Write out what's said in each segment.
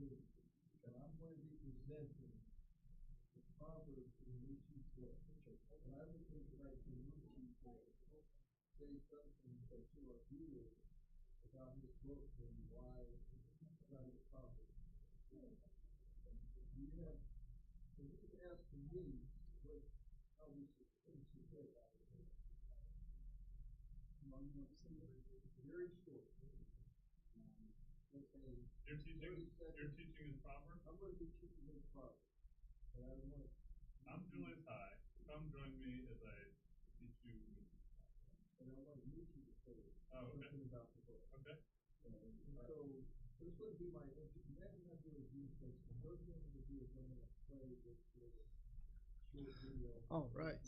and I'm going to be presenting the proverbs in Mochy's book. And I would think like the Mochy to say something to our viewers about his book and why it's not his proverbs. You have, so you can ask me how we should say about it. Very short. You're teaching his proverbs? I'm going to be teaching his proverbs. And I want to. I'm Julius High. Come join me as I teach you. And I want to meet you to say something about the book. Okay. So this would be my introduction. I'm not doing a because the first thing I'm going to do is I'm going to play this short video. All right.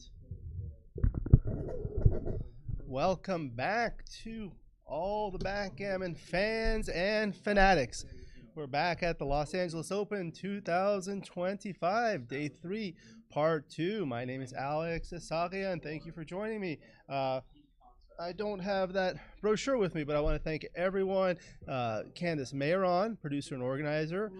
Welcome back to all the backgammon fans and fanatics. We're back at the Los Angeles Open 2025, Day 3, Part 2. My name is Alex Eshaghian. Thank you for joining me. I don't have that brochure with me, but I want to thank everyone. Candace Mayron, producer and organizer.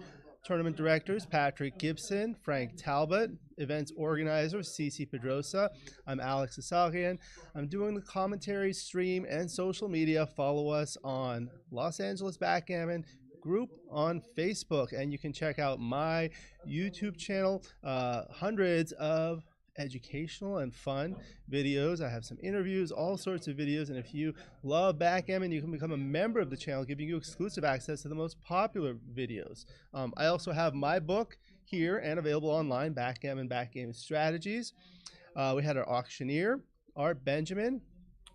Tournament directors, Patrick Gibson, Frank Talbot. Events organizer, Cece Pedrosa. I'm Alex Eshaghian. I'm doing the commentary, stream, and social media. Follow us on Los Angeles Backgammon group on Facebook. And you can check out my YouTube channel. Hundreds of educational and fun videos. I have some interviews, all sorts of videos, and if you love backgammon, you can become a member of the channel, giving you exclusive access to the most popular videos. I also have my book here and available online, Backgammon Strategies. We had our auctioneer, Art Benjamin,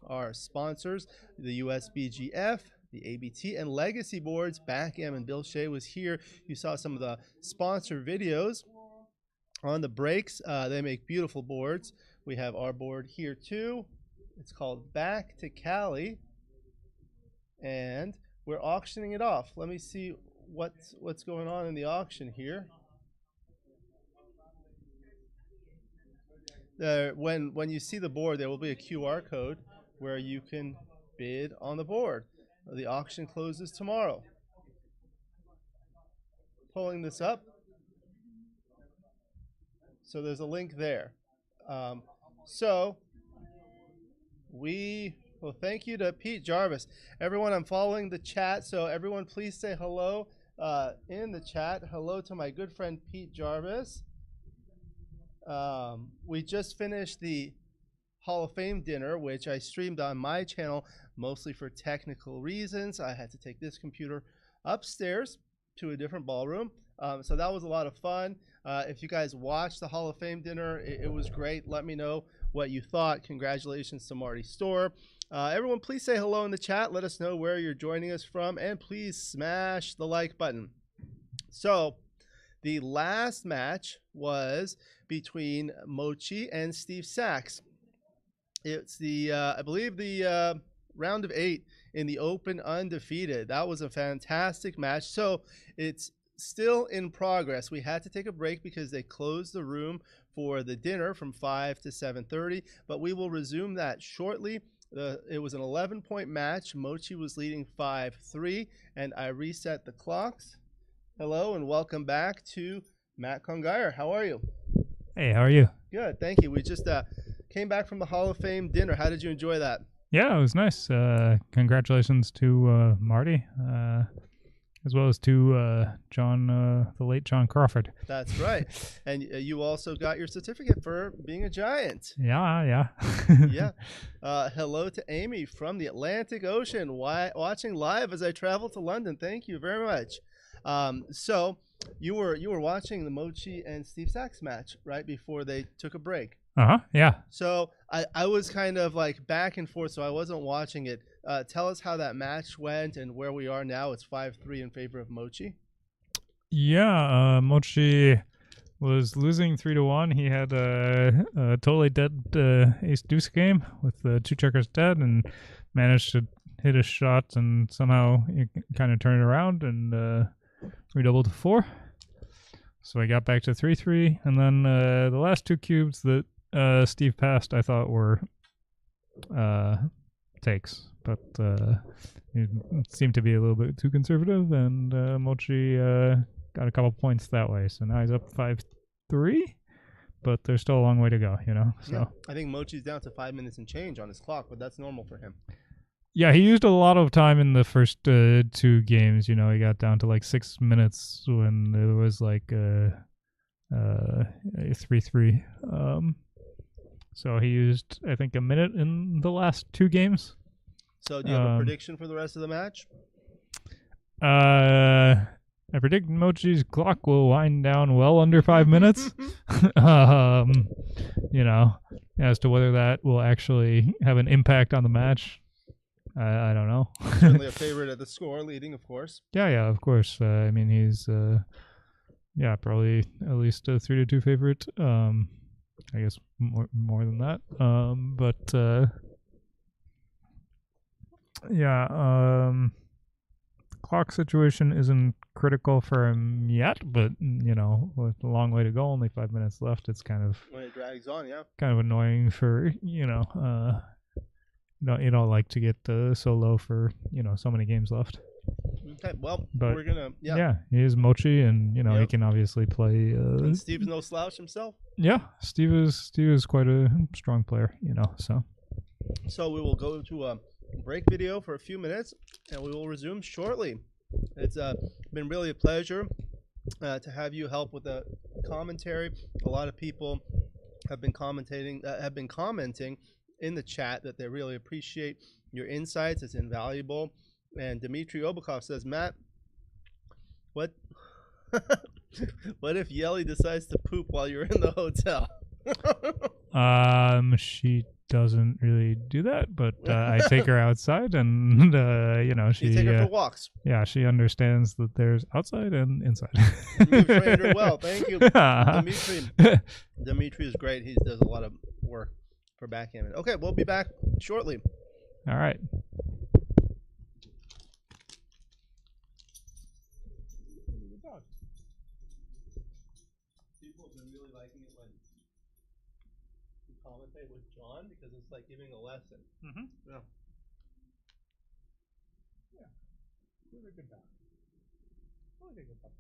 our sponsors, the USBGF, the ABT, and Legacy Boards Backgammon. Bill Shea was here. You saw some of the sponsor videos. On the breaks, they make beautiful boards. We have our board here too. It's called Back to Cali, and we're auctioning it off. Let me see what's going on in the auction here. When you see the board, there will be a QR code where you can bid on the board. The auction closes tomorrow. Pulling this up. So there's a link there. Well, thank you to Pete Jarvis. Everyone, I'm following the chat, so everyone please say hello in the chat. Hello to my good friend Pete Jarvis. We just finished the Hall of Fame dinner, which I streamed on my channel, mostly for technical reasons. I had to take this computer upstairs to a different ballroom. So that was a lot of fun. If you guys watched the Hall of Fame dinner, it was great. Let me know what you thought. Congratulations to Marty Store. Everyone, please say hello in the chat. Let us know where you're joining us from, and please smash the like button. So the last match was between Mochy and Steve Sachs. It's the, I believe, the round of 8 in the Open Undefeated. That was a fantastic match. So it's still in progress. We had to take a break because they closed the room for the dinner from 5 to 7:30, but we will resume that shortly. It was an 11-point match. Mochy was leading 5-3, and I reset the clocks. Hello and welcome back to Matt Cohn-Geier. How are you? Hey, how are you? Good, thank you. We just came back from the Hall of Fame dinner. How did you enjoy that? Yeah, it was nice. Congratulations to Marty, as well as to John, the late John Crawford. That's right. And you also got your certificate for being a giant. Yeah. Yeah. Hello to Amy from the Atlantic Ocean, watching live as I travel to London. Thank you very much. So you were watching the Mochy and Steve Sachs match right before they took a break. Yeah. So I was kind of like back and forth, so I wasn't watching it. Tell us how that match went and where we are now. It's 5-3 in favor of Mochy. Yeah, Mochy was losing 3-1. He had a totally dead ace deuce game with 2 checkers dead, and managed to hit a shot and somehow kind of turn it around and redoubled to 4. So I got back to 3-3, and then the last 2 cubes that Steve passed, I thought were takes, but it seemed to be a little bit too conservative, and Mochy got a couple points that way. So now he's up 5-3, but there's still a long way to go, you know. So Yeah, I think Mochy's down to 5 minutes and change on his clock, but that's normal for him. yeah, he used a lot of time in the first 2 games. You know, he got down to like 6 minutes when it was like 3-3. So he used, I think, a minute in the last 2 games. So do you have a prediction for the rest of the match? I predict Mochy's clock will wind down well under 5 minutes. You know, as to whether that will actually have an impact on the match, I don't know. Certainly a favorite at the score, leading, of course. Yeah, of course. I mean, he's probably at least a 3-2 favorite. I guess more than that. Clock situation isn't critical for him yet, but you know, with a long way to go, only 5 minutes left, it's kind of When it drags on, yeah. kind of annoying for you don't like to get so low for so many games left. Okay, well, But we're gonna he is Mochy, and he Yep. can obviously play. And Steve's no slouch himself. Yeah, Steve is quite a strong player, So So we will go to a break video for a few minutes, and we will resume shortly. It's been really a pleasure to have you help with the commentary. A lot of people have been commenting in the chat that they really appreciate your insights. It's invaluable. And Dmitry Obakov says, Matt, what if Yelly decides to poop while you're in the hotel? She doesn't really do that, but I take her outside, and she You take her for walks. Yeah, she understands that there's outside and inside. You've trained her well. Thank you, Dmitry. Dmitry is great. He does a lot of work for backgammon. Okay, we'll be back shortly. All right. People have been really liking it when you commentate with John because it's like giving a lesson. Mm-hmm. Yeah. Yeah. Really good job. Really good job.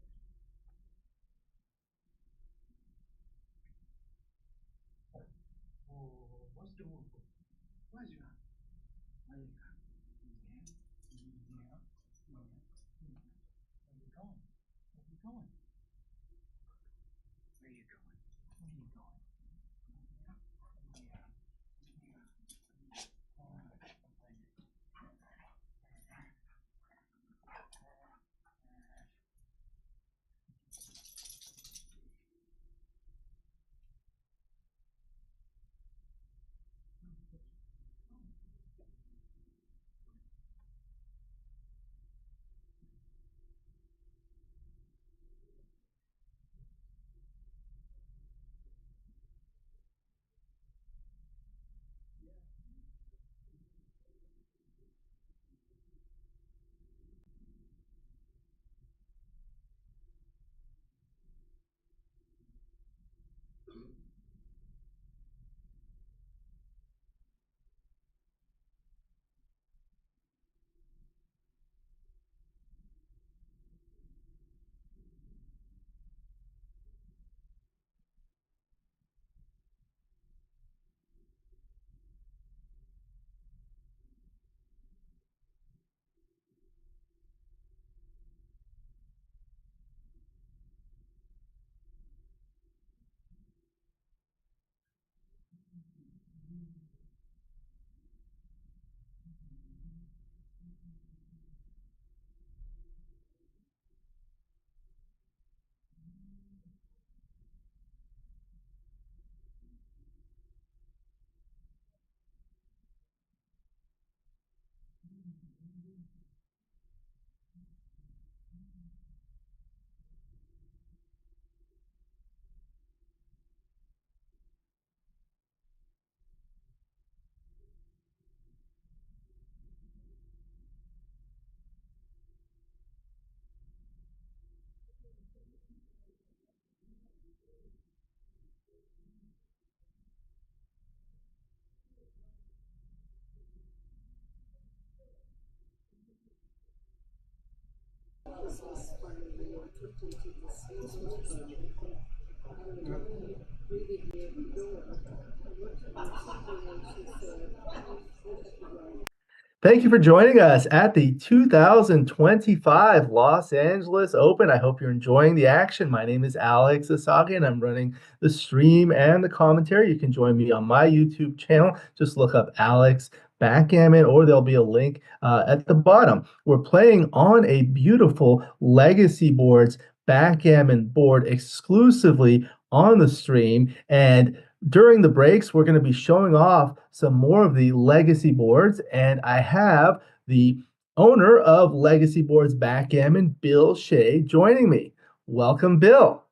Thank you for joining us at the 2025 Los Angeles Open. I hope you're enjoying the action. My name is Alex Eshaghian. I'm running the stream and the commentary. You can join me on my YouTube channel. Just look up Alex Backgammon, or there'll be a link at the bottom. We're playing on a beautiful Legacy Boards backgammon board exclusively on the stream, and during the breaks, we're going to be showing off some more of the Legacy boards, and I have the owner of Legacy Boards Backgammon, Bill Shea, joining me. Welcome, Bill.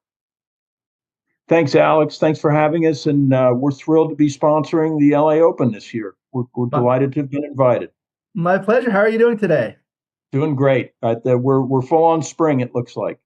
Thanks, Alex. Thanks for having us, and we're thrilled to be sponsoring the LA Open this year. We're delighted to have been invited. My pleasure. How are you doing today? Doing great. We're full on spring, it looks like.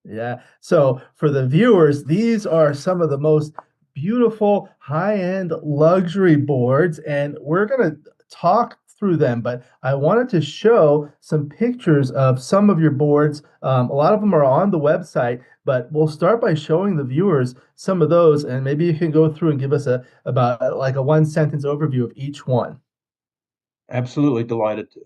Yeah. So for the viewers, these are some of the most beautiful high-end luxury boards, and we're going to talk through them, but I wanted to show some pictures of some of your boards. A lot of them are on the website, but we'll start by showing the viewers some of those, and maybe you can go through and give us about like a one-sentence overview of each one. Absolutely delighted to.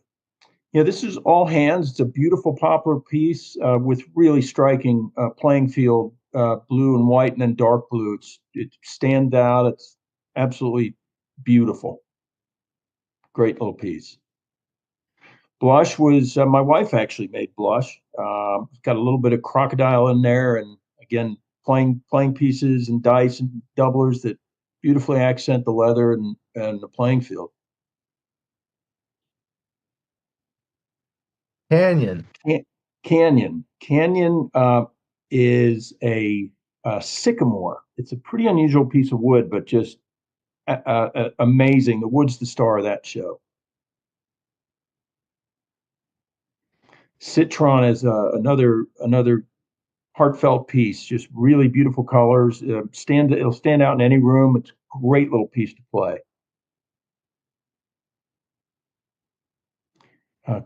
Yeah, this is All Hands. It's a beautiful poplar piece with really striking playing field, blue and white, and then dark blue. It stands out. It's absolutely beautiful. Great little piece. Blush was my wife actually made Blush. Got a little bit of crocodile in there, and again, playing pieces and dice and doublers that beautifully accent the leather and the playing field. Canyon. Canyon is a sycamore. It's a pretty unusual piece of wood, but just amazing. The wood's the star of that show. Citron is another heartfelt piece. Just really beautiful colors. It'll stand out in any room. It's a great little piece to play.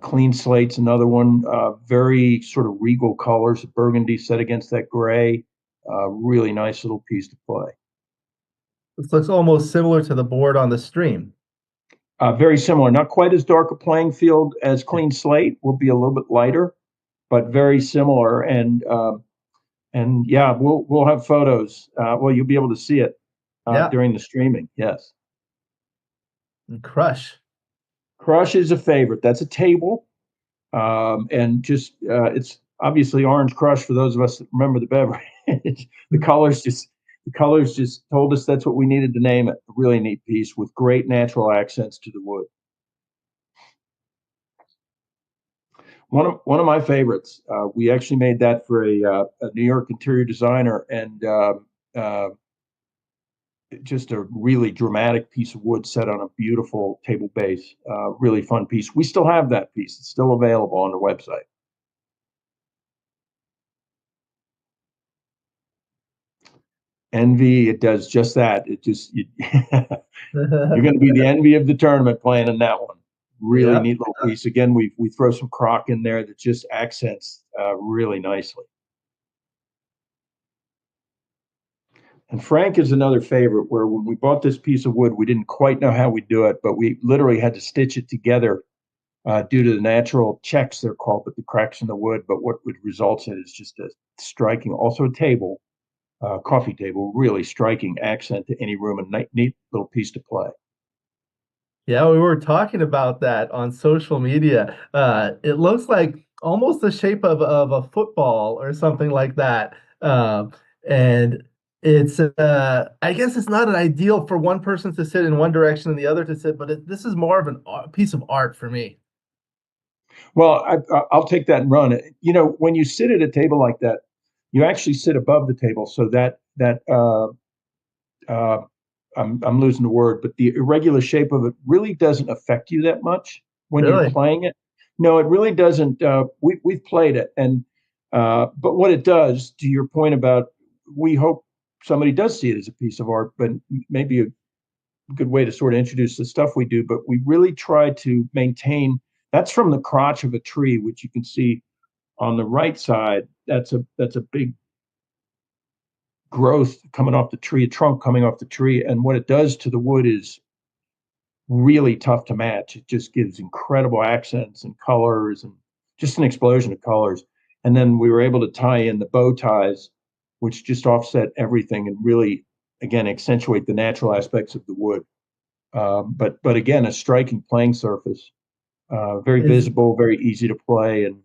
Clean Slate's another one. Very sort of regal colors, burgundy set against that gray. Really nice little piece to play. This looks almost similar to the board on the stream. Very similar. Not quite as dark a playing field as Clean Slate. Will be a little bit lighter, but very similar. And yeah, we'll have photos. Well, you'll be able to see it during the streaming. Yes. And Crush. Crush is a favorite. That's a table, and just it's obviously Orange Crush for those of us that remember the beverage. The colors just told us that's what we needed to name it. A really neat piece with great natural accents to the wood. One of my favorites. We actually made that for a New York interior designer, and just a really dramatic piece of wood set on a beautiful table base. Really fun piece. We still have that piece. It's still available on the website. Envy, it does just that. It just you're going to be the envy of the tournament playing in that one. Really neat little piece. Again, we throw some croc in there that just accents really nicely. And Frank is another favorite, where when we bought this piece of wood, we didn't quite know how we'd do it, but we literally had to stitch it together due to the natural checks, they're called, but the cracks in the wood. But what would result in is just a striking, also a table, coffee table, really striking accent to any room, and neat little piece to play. Yeah, we were talking about that on social media. It looks like almost the shape of a football or something like that. And it's I guess it's not an ideal for one person to sit in one direction and the other to sit, but this is more of a piece of art for me. Well, I'll take that and run it. You know, when you sit at a table like that, you actually sit above the table, so that I'm losing the word, but the irregular shape of it really doesn't affect you that much when you're playing it. No, it really doesn't. We've played it, and but what it does, to your point about, we hope somebody does see it as a piece of art, but maybe a good way to sort of introduce the stuff we do. But we really try to maintain. That's from the crotch of a tree, which you can see on the right side, that's a big growth coming off the tree, a trunk coming off the tree. And what it does to the wood is really tough to match. It just gives incredible accents and colors and just an explosion of colors. And then we were able to tie in the bow ties, which just offset everything and really, again, accentuate the natural aspects of the wood. But again, a striking playing surface, very visible, very easy to play, and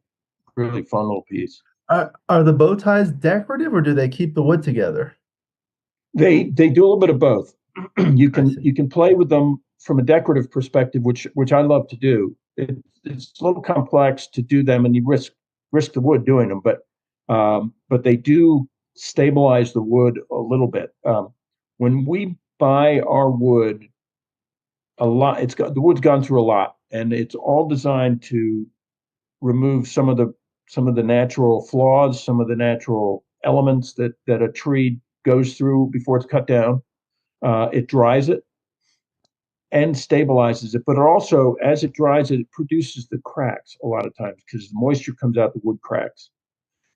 really fun little piece. Are the bow ties decorative, or do they keep the wood together? They do a little bit of both. You can play with them from a decorative perspective, which I love to do. It's a little complex to do them, and you risk the wood doing them, but they do stabilize the wood a little bit. When we buy our wood, the wood's gone through a lot, and it's all designed to remove some of the natural flaws, some of the natural elements that a tree goes through before it's cut down. It dries it and stabilizes it, but it also, as it dries it, it produces the cracks a lot of times because the moisture comes out, the wood cracks.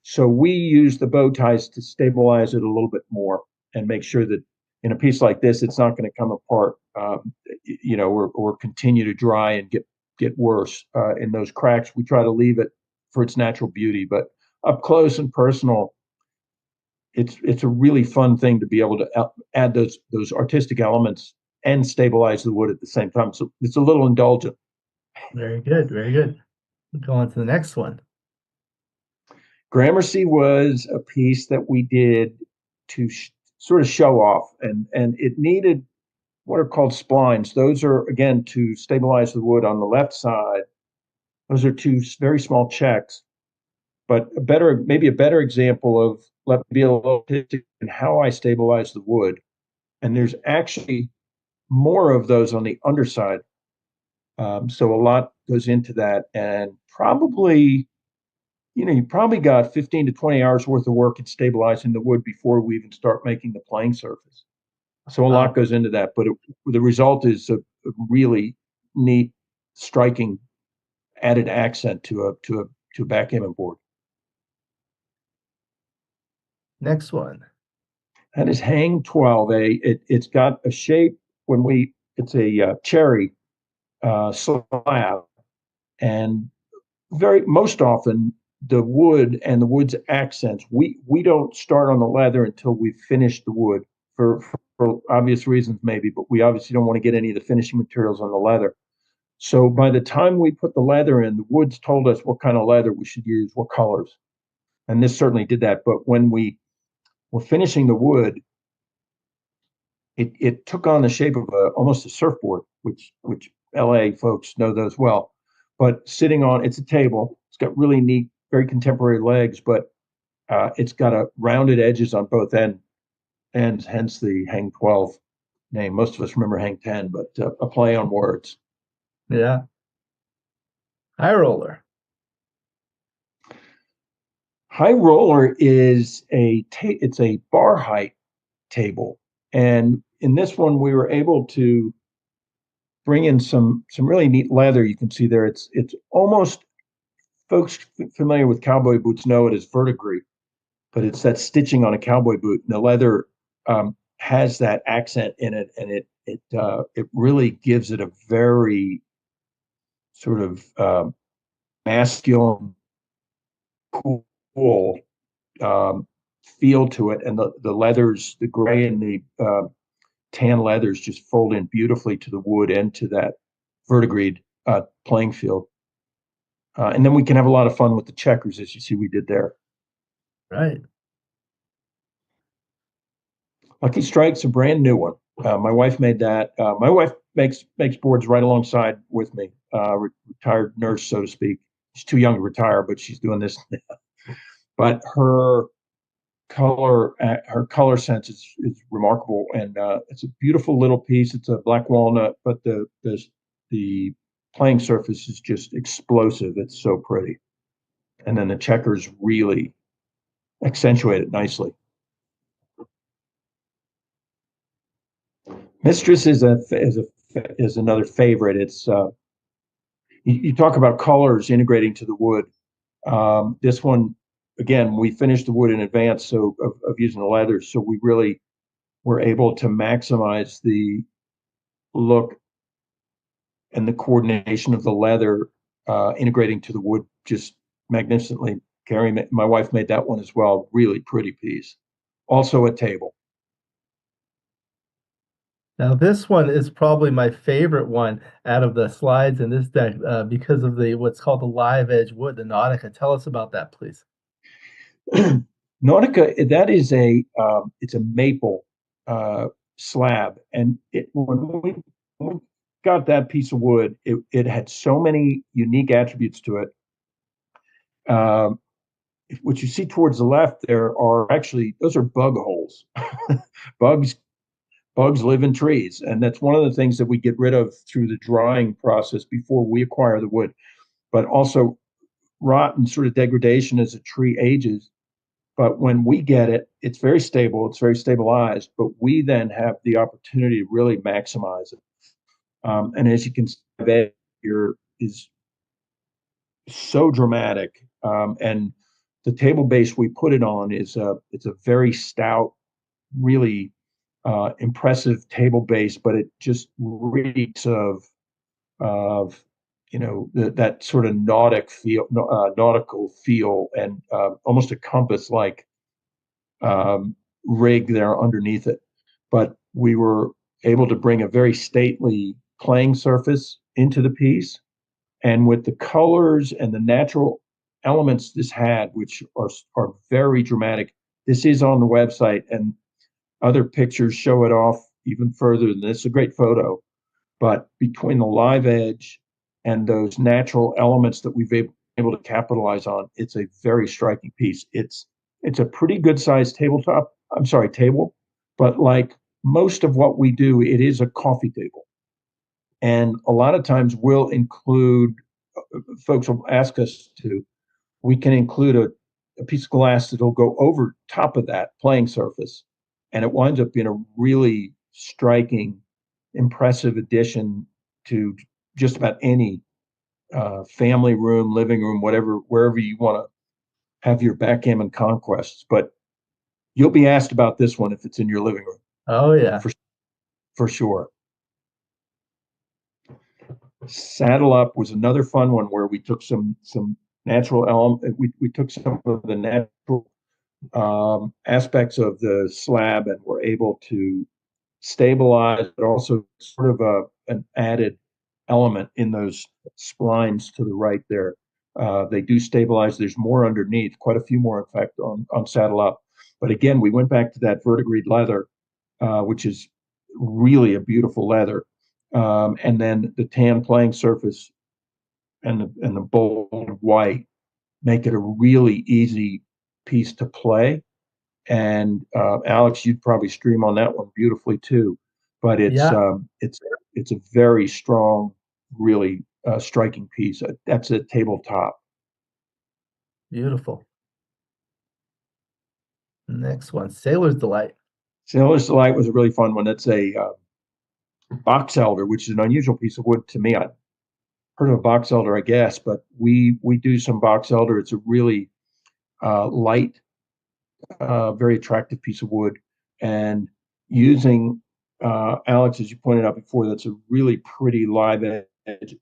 So we use the bow ties to stabilize it a little bit more and make sure that in a piece like this, it's not going to come apart, or continue to dry and get worse in those cracks. We try to leave it for its natural beauty, but up close and personal, it's a really fun thing to be able to add those artistic elements and stabilize the wood at the same time. So it's a little indulgent. Very good, very good. Go on to the next one. Gramercy was a piece that we did to sort of show off, and it needed what are called splines. Those are, again, to stabilize the wood on the left side. Those are two very small checks, but maybe a better example of, let me be a little artistic in how I stabilize the wood. And there's actually more of those on the underside. So a lot goes into that, and probably, you probably got 15 to 20 hours worth of work in stabilizing the wood before we even start making the playing surface. So a lot goes into that, but the result is a really neat, striking, added accent to a backgammon board. Next one. That is Hang 12. It's got a shape it's a cherry slab, and most often the wood and the wood's accents, we don't start on the leather until we've finished the wood for obvious reasons maybe, but we obviously don't want to get any of the finishing materials on the leather. So by the time we put the leather in, the wood's told us what kind of leather we should use, what colors. And this certainly did that. But when we were finishing the wood, it took on the shape of almost a surfboard, which LA folks know those well. But sitting on, it's a table. It's got really neat, very contemporary legs, but it's got rounded edges on both ends, hence the Hang 12 name. Most of us remember Hang 10, but a play on words. Yeah. High roller. High roller is it's a bar height table, and in this one we were able to bring in some really neat leather. You can see there it's almost, folks familiar with cowboy boots know it as verdigris, but it's that stitching on a cowboy boot, and the leather has that accent in it, and it really gives it a very sort of masculine, cool feel to it, and the leathers, the gray and the tan leathers, just fold in beautifully to the wood and to that verdigris playing field. And then we can have a lot of fun with the checkers, as you see we did there. Right. Lucky Strike's a brand new one. My wife made that. My wife makes boards right alongside with me. Retired nurse, so to speak. She's too young to retire, but she's doing this. But her color sense is remarkable, and it's a beautiful little piece. It's a black walnut, but the playing surface is just explosive. It's so pretty, and then the checkers really accentuate it nicely. Mistress is another favorite. It's you talk about colors integrating to the wood. This one, again, we finished the wood in advance of using the leather, so we really were able to maximize the look and the coordination of the leather integrating to the wood just magnificently. Carrie, my wife, made that one as well. Really pretty piece. Also a table. Now this one is probably my favorite one out of the slides in this deck because of the what's called the live edge wood, the Nautica. Tell us about that, please. Nautica, that is it's a maple slab, and when we got that piece of wood, it had so many unique attributes to it. What you see towards the left there are actually, those are bug holes. Bugs live in trees, and that's one of the things that we get rid of through the drying process before we acquire the wood. But also rot and sort of degradation as a tree ages. But when we get it, it's very stable, it's very stabilized, but we then have the opportunity to really maximize it. And as you can see, that here is so dramatic. And the table base we put it on it's a very stout, really impressive table base, but it just reeks of that sort of nautical feel, and almost a compass like rig there underneath it. But we were able to bring a very stately playing surface into the piece, and with the colors and the natural elements this had, which are very dramatic. This is on the website, and other pictures show it off even further than this. It's a great photo, but between the live edge and those natural elements that we've been able to capitalize on, it's a very striking piece. It's a pretty good sized table, but like most of what we do, it is a coffee table. And a lot of times we'll include, folks will ask us to, we can include a piece of glass that'll go over top of that playing surface. And it winds up being a really striking, impressive addition to just about any family room, living room, wherever you want to have your backgammon conquests. But you'll be asked about this one if it's in your living room. Oh yeah, for sure. Saddle Up was another fun one where we took some natural element. We took some of the natural aspects of the slab and were able to stabilize, but also sort of an added element in those splines to the right there. They do stabilize. There's more underneath, quite a few more, in fact, on Saddle Up. But again, we went back to that verdigris leather, which is really a beautiful leather. And then the tan playing surface and the bold white make it a really easy piece to play. And Alex, you'd probably stream on that one beautifully too. But it's a very strong, really striking piece. That's a tabletop. Beautiful. Next one, Sailor's Delight. Sailor's Delight was a really fun one. That's a box elder, which is an unusual piece of wood to me. I've heard of a box elder, I guess, but we do some box elder. It's a really light, very attractive piece of wood, and using Alex, as you pointed out before, that's a really pretty live edge.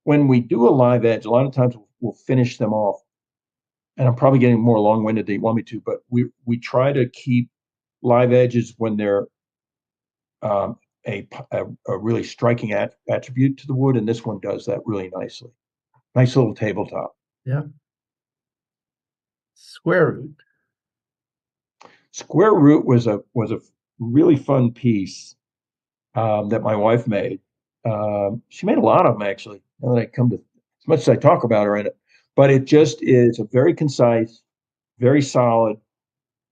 When we do a live edge, a lot of times we'll finish them off, and I'm probably getting more long-winded than you want me to, but we try to keep live edges when they're a really striking attribute to the wood, and this one does that really nicely. Nice little tabletop. Yeah. Square Root. Square Root was a really fun piece that my wife made. She made a lot of them, actually. Now that I come to, as much as I talk about her in it, but it just is a very concise, very solid,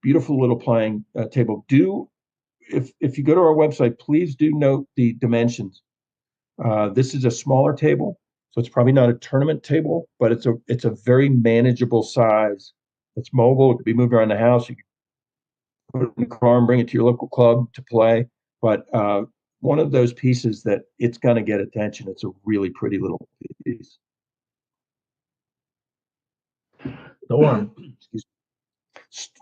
beautiful little playing table. If you go to our website, please do note the dimensions. This is a smaller table, so it's probably not a tournament table, but it's a very manageable size. It's mobile. It can be moved around the house. You can put it in the car and bring it to your local club to play. But one of those pieces that it's going to get attention. It's a really pretty little piece. Storm. Excuse me.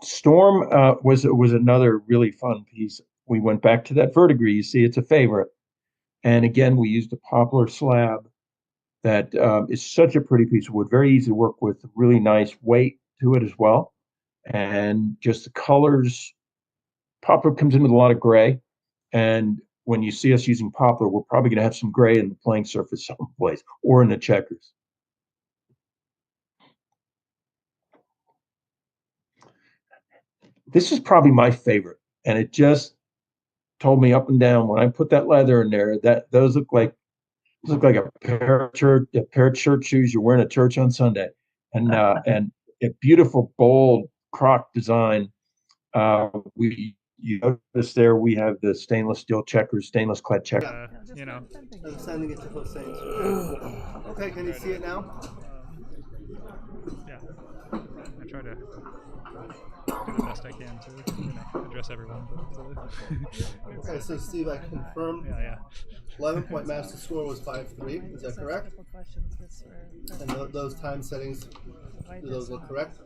Storm was another really fun piece. We went back to that verdigris. You see, it's a favorite. And again, we used a poplar slab that is such a pretty piece of wood, very easy to work with, really nice weight to it as well. And just the colors, poplar comes in with a lot of gray. And when you see us using poplar, we're probably going to have some gray in the playing surface someplace or in the checkers. This is probably my favorite. And it just told me up and down when I put that leather in there, that those look like a pair of church shoes you're wearing at church on Sunday, and a beautiful bold croc design. You notice there we have the stainless steel checkers, stainless clad checker. You know. I'm sending it to Hossein. Okay, can you see it now? Yeah. I try to do the best I can to address everyone. But, Okay, so Steve, I confirm. Yeah. 11-point master score was 5-3. Is that correct? And those time settings, do those look correct?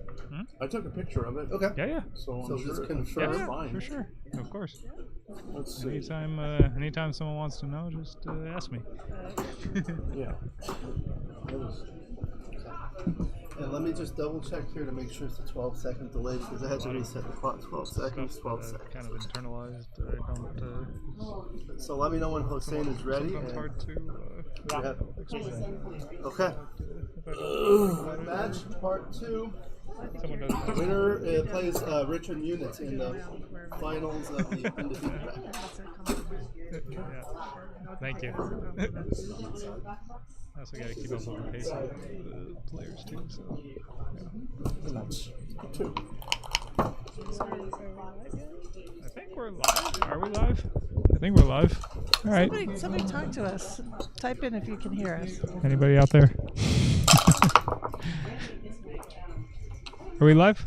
I took a picture of it. Okay. Yeah. So So I'm just sure confirm. it's Yeah, fine. for sure. Of course. Let's see. Anytime someone wants to know, just ask me. Yeah. And let me just double check here to make sure it's a 12-second delay because I had to reset the clock. 12 seconds, 12 seconds. Kind of internalized. I don't. So let me know when Hossein is ready. Sometimes and- hard to explain. Okay. Match part 2. Someone does. Winner plays Richard Munitz in the finals of the undefeated bracket. Yeah. Thank you. I also got to keep up with the pace of the players too. So. I think we're live. Are we live? I think we're live. All right. Somebody talk to us. Type in if you can hear us. Anybody out there? Are we live?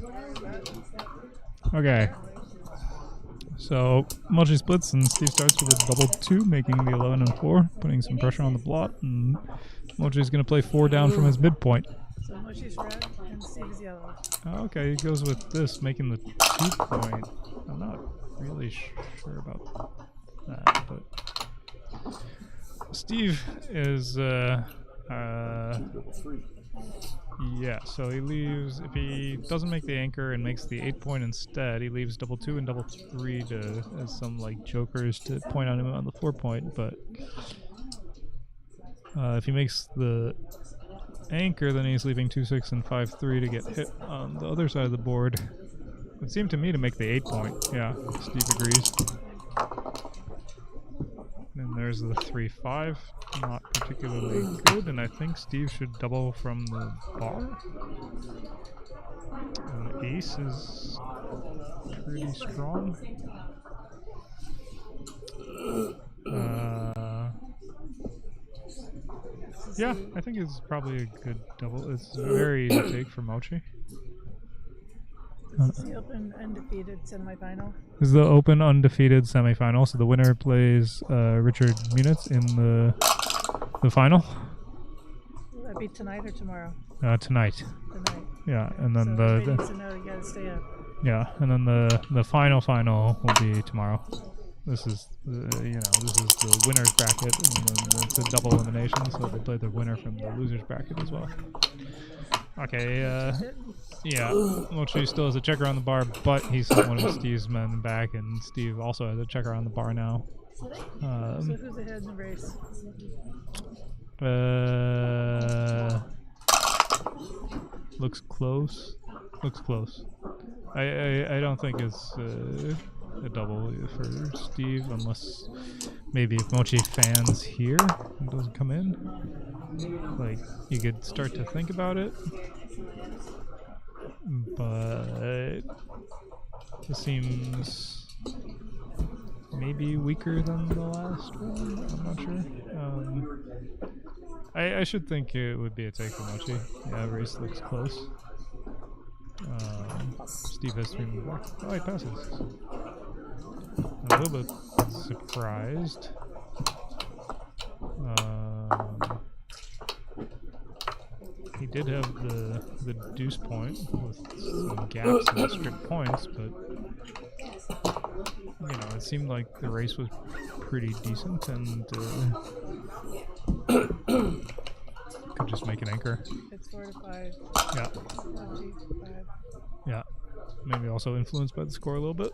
Okay. So Mochy splits and Steve starts with a double 2, making the 11 and 4, putting some pressure on the blot. And Mochy's going to play 4 down from his midpoint. So Moshy's red and Steve's yellow. Okay, he goes with this, making the 2 point. I'm not really sure about that, but Steve is yeah, so he leaves, if he doesn't make the anchor and makes the 8 point instead, he leaves double 2 and double 3 to, as some like jokers to point on him on the 4 point, but if he makes the anchor, then he's leaving 2 6 and 5 3 to get hit on the other side of the board. It would seem to me to make the 8 point. Yeah, Steve agrees. And there's the 3 5, not particularly good, and I think Steve should double from the bar. And the ace is pretty strong. Yeah, I think it's probably a good double. It's very easy to take for Mochy. This is the open undefeated semifinal. This is the open undefeated semifinal. So the winner plays Richard Munitz in the final. Will that be tonight or tomorrow? Tonight. Tonight. Yeah, and then so everybody needs to know you gotta stay up. yeah, and then the final will be tomorrow. This is this is the winners bracket, and then it's a double elimination, so they play the winner from the losers bracket as well. Okay, yeah, Mochy still has a checker on the bar, but he sent one of Steve's men back, and Steve also has a checker on the bar now. So who's ahead in the race? Looks close. Looks close. I don't think it's a double for Steve, unless maybe if Mochy fans here and doesn't come in, like you could start to think about it, but it seems maybe weaker than the last one. I'm not sure. I should think it would be a take for Mochy. Yeah, race looks close. Steve has 3 moved back. Oh, he passes. I'm a little bit surprised. He did have the deuce point with some gaps and strict points, but you know, it seemed like the race was pretty decent and could just make an anchor. It's 4 to 5. Yeah. 5. Yeah. Maybe also influenced by the score a little bit.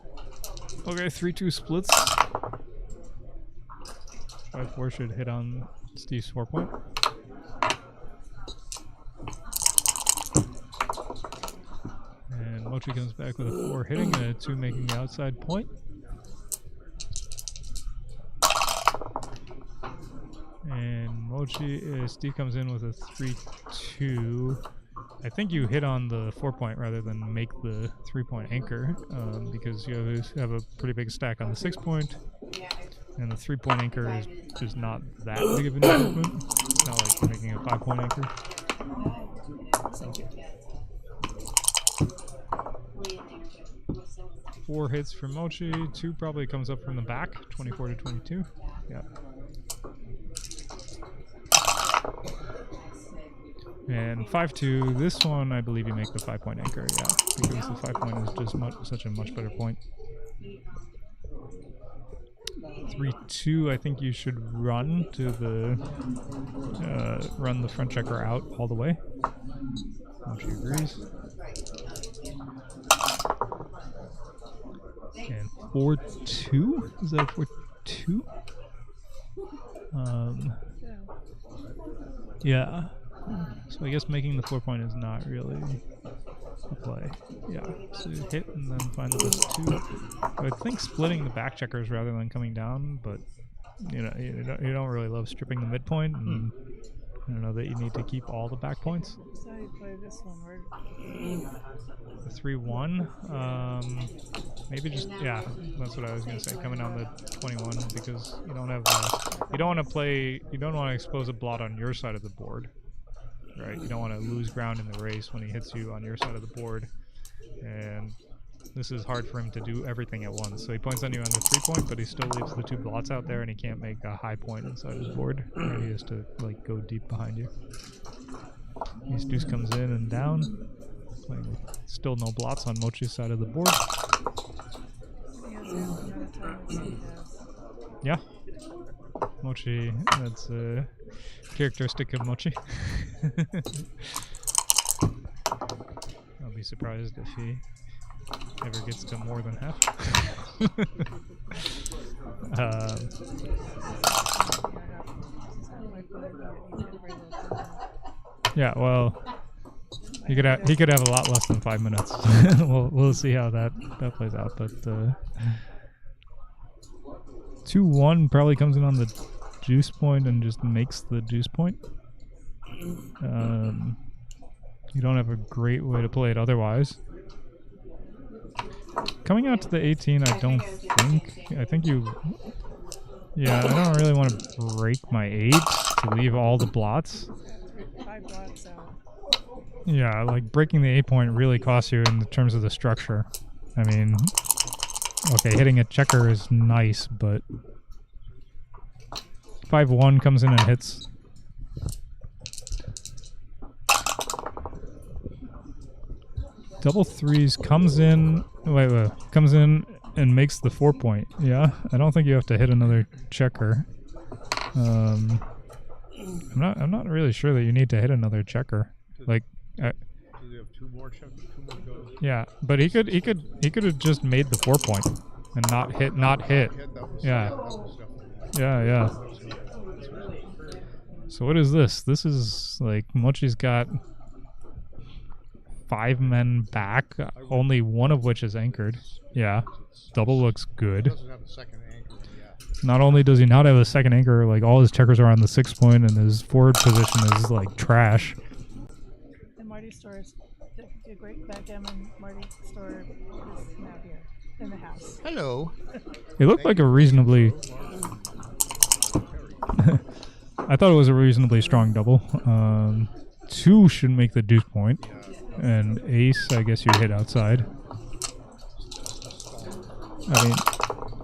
Okay, 3-2 splits. 5-4 should hit on Steve's 4 point. And Mochy comes back with a 4 hitting and a 2 making the outside point. And Mochy, Steve comes in with a 3-2. I think you hit on the 4 point rather than make the 3 point anchor, because you have a pretty big stack on the 6 point, and the 3 point anchor is just not that big of an improvement. It's not like you're making a 5 point anchor. 4 hits from Mochy, 2 probably comes up from the back, 24 to 22. Yeah. And 5-2, this one I believe you make the 5 point anchor, yeah, because the 5 point is just such a much better point. 3-2, I think you should run to the run the front checker out all the way. Mochy agrees. And 4-2, is that 4-2? Yeah. So I guess making the 4 point is not really a play. Yeah. So you hit and then find the best 2. I would think splitting the back checkers rather than coming down, but you know you don't really love stripping the midpoint, and I don't know that you need to keep all the back points. So how you play this one? Where? The 3-1. Maybe just that's what I was gonna say. Coming down the 21 because you don't have you don't want to expose a blot on your side of the board. Right, you don't want to lose ground in the race when he hits you on your side of the board, and this is hard for him to do everything at once. So he points on you on the 3 point, but he still leaves the 2 blots out there, and he can't make a high point inside his board. Right? He has to like go deep behind you. His deuce comes in and down, playing with still no blots on Mochy's side of the board. He has half the amount of time as he has. Yeah, Mochy, that's characteristic of Mochy. I'll be surprised if he ever gets to more than half. Yeah, well, he could have a lot less than 5 minutes. we'll see how that plays out, but 2-1 probably comes in on the juice point and just makes the juice point. You don't have a great way to play it otherwise. Coming out to the 18, I don't think. I think you... Yeah, I don't really want to break my 8 to leave all the blots. 5 blots out. Yeah, like breaking the 8 point really costs you in terms of the structure. I mean, okay, hitting a checker is nice, but 5-1 comes in and hits. Double 3s comes in. Wait, comes in and makes the 4 point. Yeah, I don't think you have to hit another checker. I'm not really sure that you need to hit another checker. Like, Does he have 2 more checkers? 2 more goes? Yeah, but he could have just made the 4 point and not hit. Yeah. Yeah. So what is this? This is like Mochy's got 5 men back, only one of which is anchored. Yeah, double looks good. Doesn't have a second anchor yet. Not only does he not have a second anchor, like all his checkers are on the 6 point, and his forward position is like trash. And Marty's store is the great backgammon. Marty store is now here in the house. Hello. It looked like a reasonably. I thought it was a reasonably strong double. 2 should make the deuce point, and ace, I guess you hit outside. I mean,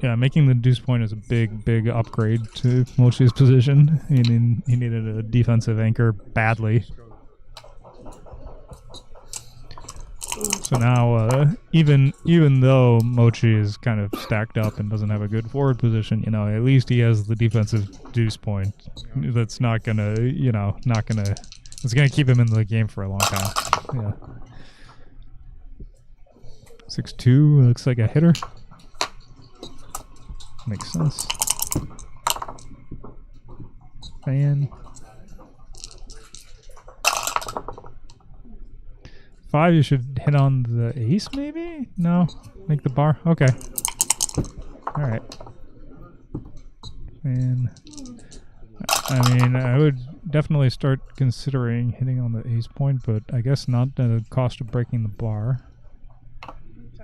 yeah, making the deuce point is a big upgrade to Mochy's position. He needed a defensive anchor badly. So now, even though Mochy is kind of stacked up and doesn't have a good forward position, you know, at least he has the defensive deuce point. That's not gonna, you know, it's gonna keep him in the game for a long time. Yeah. 6-2 looks like a hitter. Makes sense. Fan. 5, you should hit on the ace, maybe? No? Make the bar? Okay. Alright. And I mean, I would definitely start considering hitting on the ace point, but I guess not at the cost of breaking the bar. Talk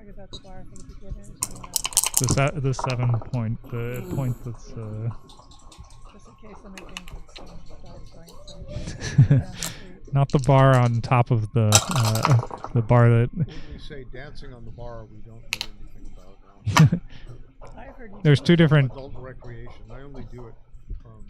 about the bar for the beginners. The 7 point, the point that's Just in case somebody thinks it's some bad point. not the bar on top of the bar that. When we say dancing on the bar, we don't know anything about that. I've heard you There's two different. Adult recreation. I only do it from.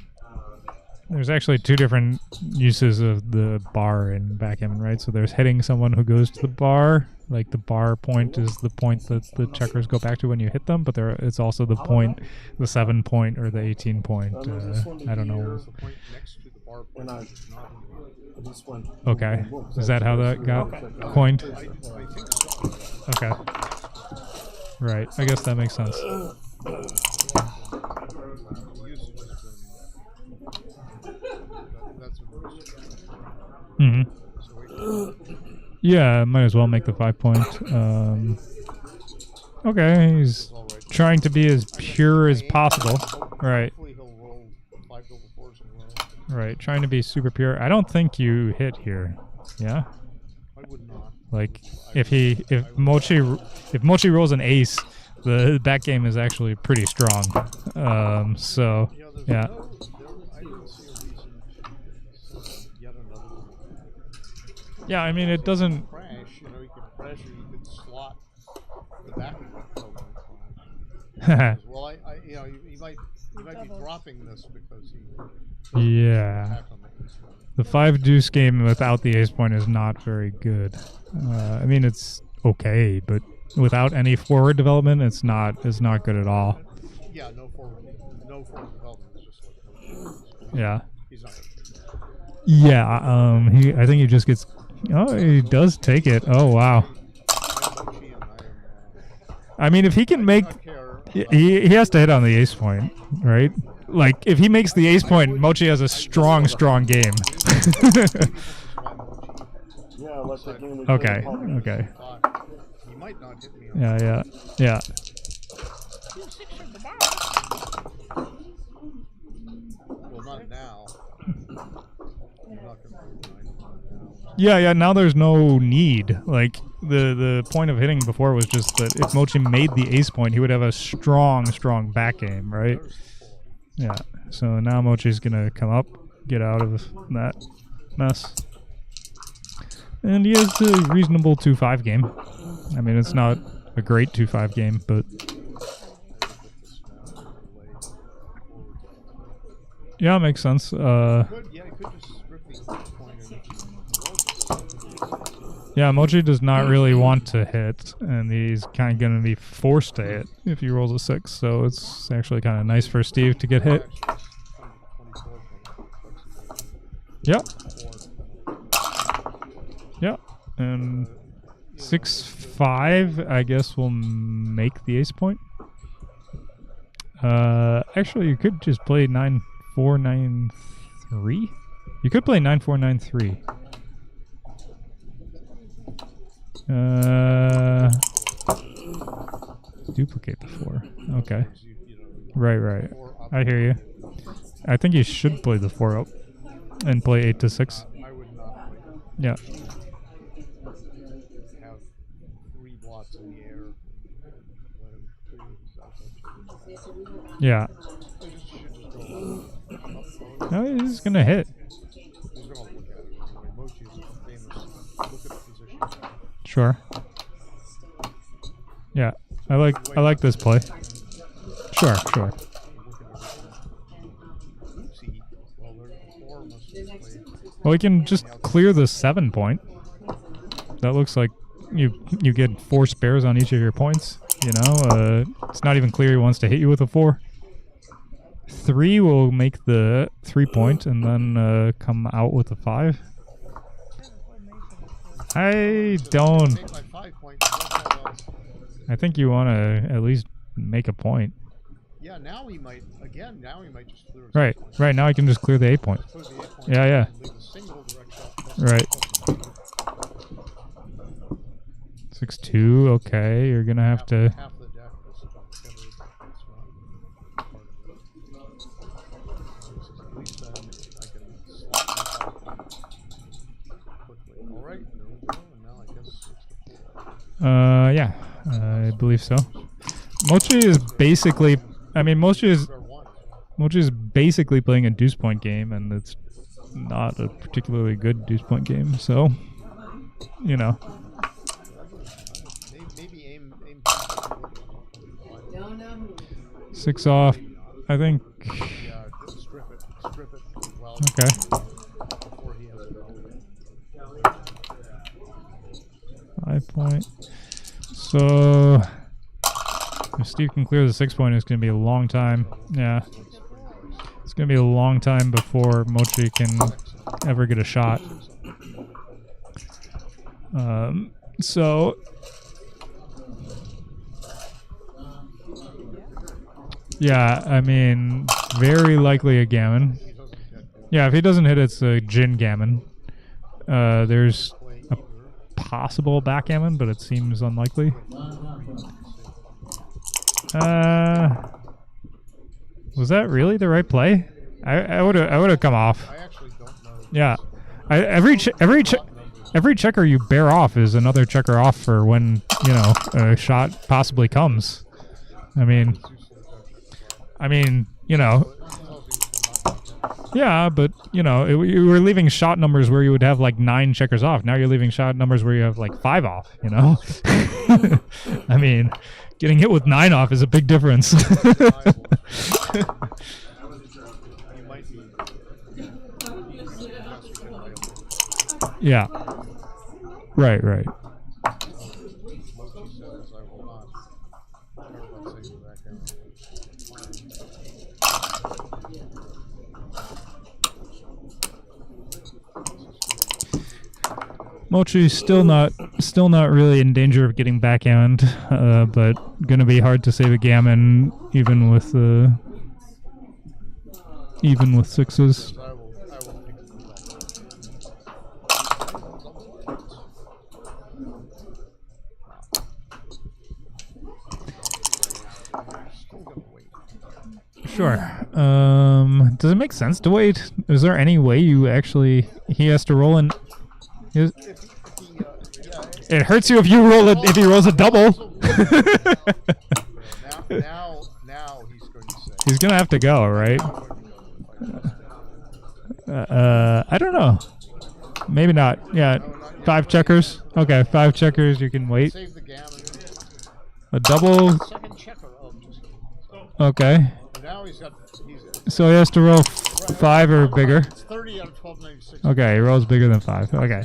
There's actually two different uses of the bar in backgammon, right? So there's hitting someone who goes to the bar, like the bar point is the point that the checkers go back to when you hit them, but it's also the point, the 7 point or the 18 point. I don't know. The point next to the bar point is not in the Okay, is that how that got coined? I think so. Okay. Right, I guess that makes sense. The usage has been. That's what it is. Mm-hmm. So we, Yeah, might as well make the 5 point. Okay, he's trying to be as pure as possible. Right, hopefully he'll roll 5 double fours in a row. right. Trying to be super pure. I don't think you hit here. Yeah? I would not. Like, if Mochi rolls an ace, the back game is actually pretty strong. So, There's yeah. I don't see a reason to yet another one. Yeah, I mean, it doesn't... Crash, you can crash or you could slot the back of the program. Well, he might be dropping this because he Yeah. attacked on the ace one. The 5 deuce game without the ace point is not very good. I mean, it's okay, but without any forward development, it's not good at all. Yeah, no forward development. It's just like Yeah. he's not. Yeah, I think he just gets... Oh, he does take it. Oh, wow. I'm Mochy and I mean, if he can make... not care. He has to hit on the ace point, right? Like, if he makes the ace point, Mochi has a strong game. Okay, okay. He might not hit me. Yeah. Well, not now. I'm not gonna do 9 now. Yeah, now there's no need. Like, the point of hitting before was just that if Mochi made the ace point, he would have a strong back game, right? Yeah. So now Mochi's gonna come up, get out of that mess. And he has a reasonable 2-5 game. I mean, it's not a great 2-5 game, but... Yeah, makes sense. I could just strip the point and Yeah, Mochi does not really want to hit, and he's kind of going to be forced to hit if he rolls a 6, so it's actually kind of nice for Steve to get hit. Yep. Yep. And 6-5, I guess, will make the ace point. Actually, you could just play 9-4-9-3. You could play 9-4-9-3. Duplicate the 4. Okay. Right. I hear you. I think you should play the 4 up and play 8-6. I would not Yeah. have 3 blots in the air. Let him clear himself up. Yeah. Should just go up. No, he's gonna hit. He's gonna look at it anyway. Mochi is famous. Look at the position. Sure. Yeah. I like this play. Sure. Look at everything. See, well, the 4 must be played. Well, we can just clear the 7 point. That looks like you get 4 spares on each of your points. You know, it's not even clear he wants to hit you with a 4. 3 will make the 3-point and then come out with a 5. I don't. Take my 5 point. I think you want to at least make a point. Yeah, now he might again. Now he might just clear. Right, right. Now I can just clear the 8 point. Clear the 8 point Yeah, yeah. and leave a single direct shot. Right. 6-2. Okay, you're gonna have to. Half the deck is covered. At least I can slot my 5 quickly. All right, there we go. And now I guess 6-4. Yeah, I believe so. Mochy is basically. I mean, Mochy is basically playing a deuce point game, and it's not a particularly good deuce point game. So, you know. Maybe aim. 6 off. I think. Yeah, strip it. Well, Okay. before he has it. 5 point. So if Steve can clear the 6 point, it's going to be a long time. Yeah. It's going to be a long time before Mochy can ever get a shot. So yeah, I mean, very likely a gammon. Yeah, if he doesn't hit, it's a gin gammon. There's a possible backgammon, but it seems unlikely. Was that really the right play? I would have come off. I actually don't know. Yeah, every checker you bear off is another checker off for when a shot possibly comes. I mean, yeah, but you were leaving shot numbers where you would have like 9 checkers off. Now you're leaving shot numbers where you have like 5 off. I mean, getting hit with 9 off is a big difference. Yeah. Right. Mochy's still not really in danger of getting backhand, but gonna be hard to save a gammon even with 6s. Sure. Does it make sense to wait? Is there any way he has to roll in? It hurts you if you roll it if he rolls a double. Now he's going to say. He's gonna have to go, right? I don't know. Maybe not. Yeah, 5 checkers. Okay, 5 checkers. You can wait. Save the gammon. A double. Second checker. Okay. Now he's so he has to roll 5 or bigger. It's 30 out of 1296. Okay, he rolls bigger than 5. Okay.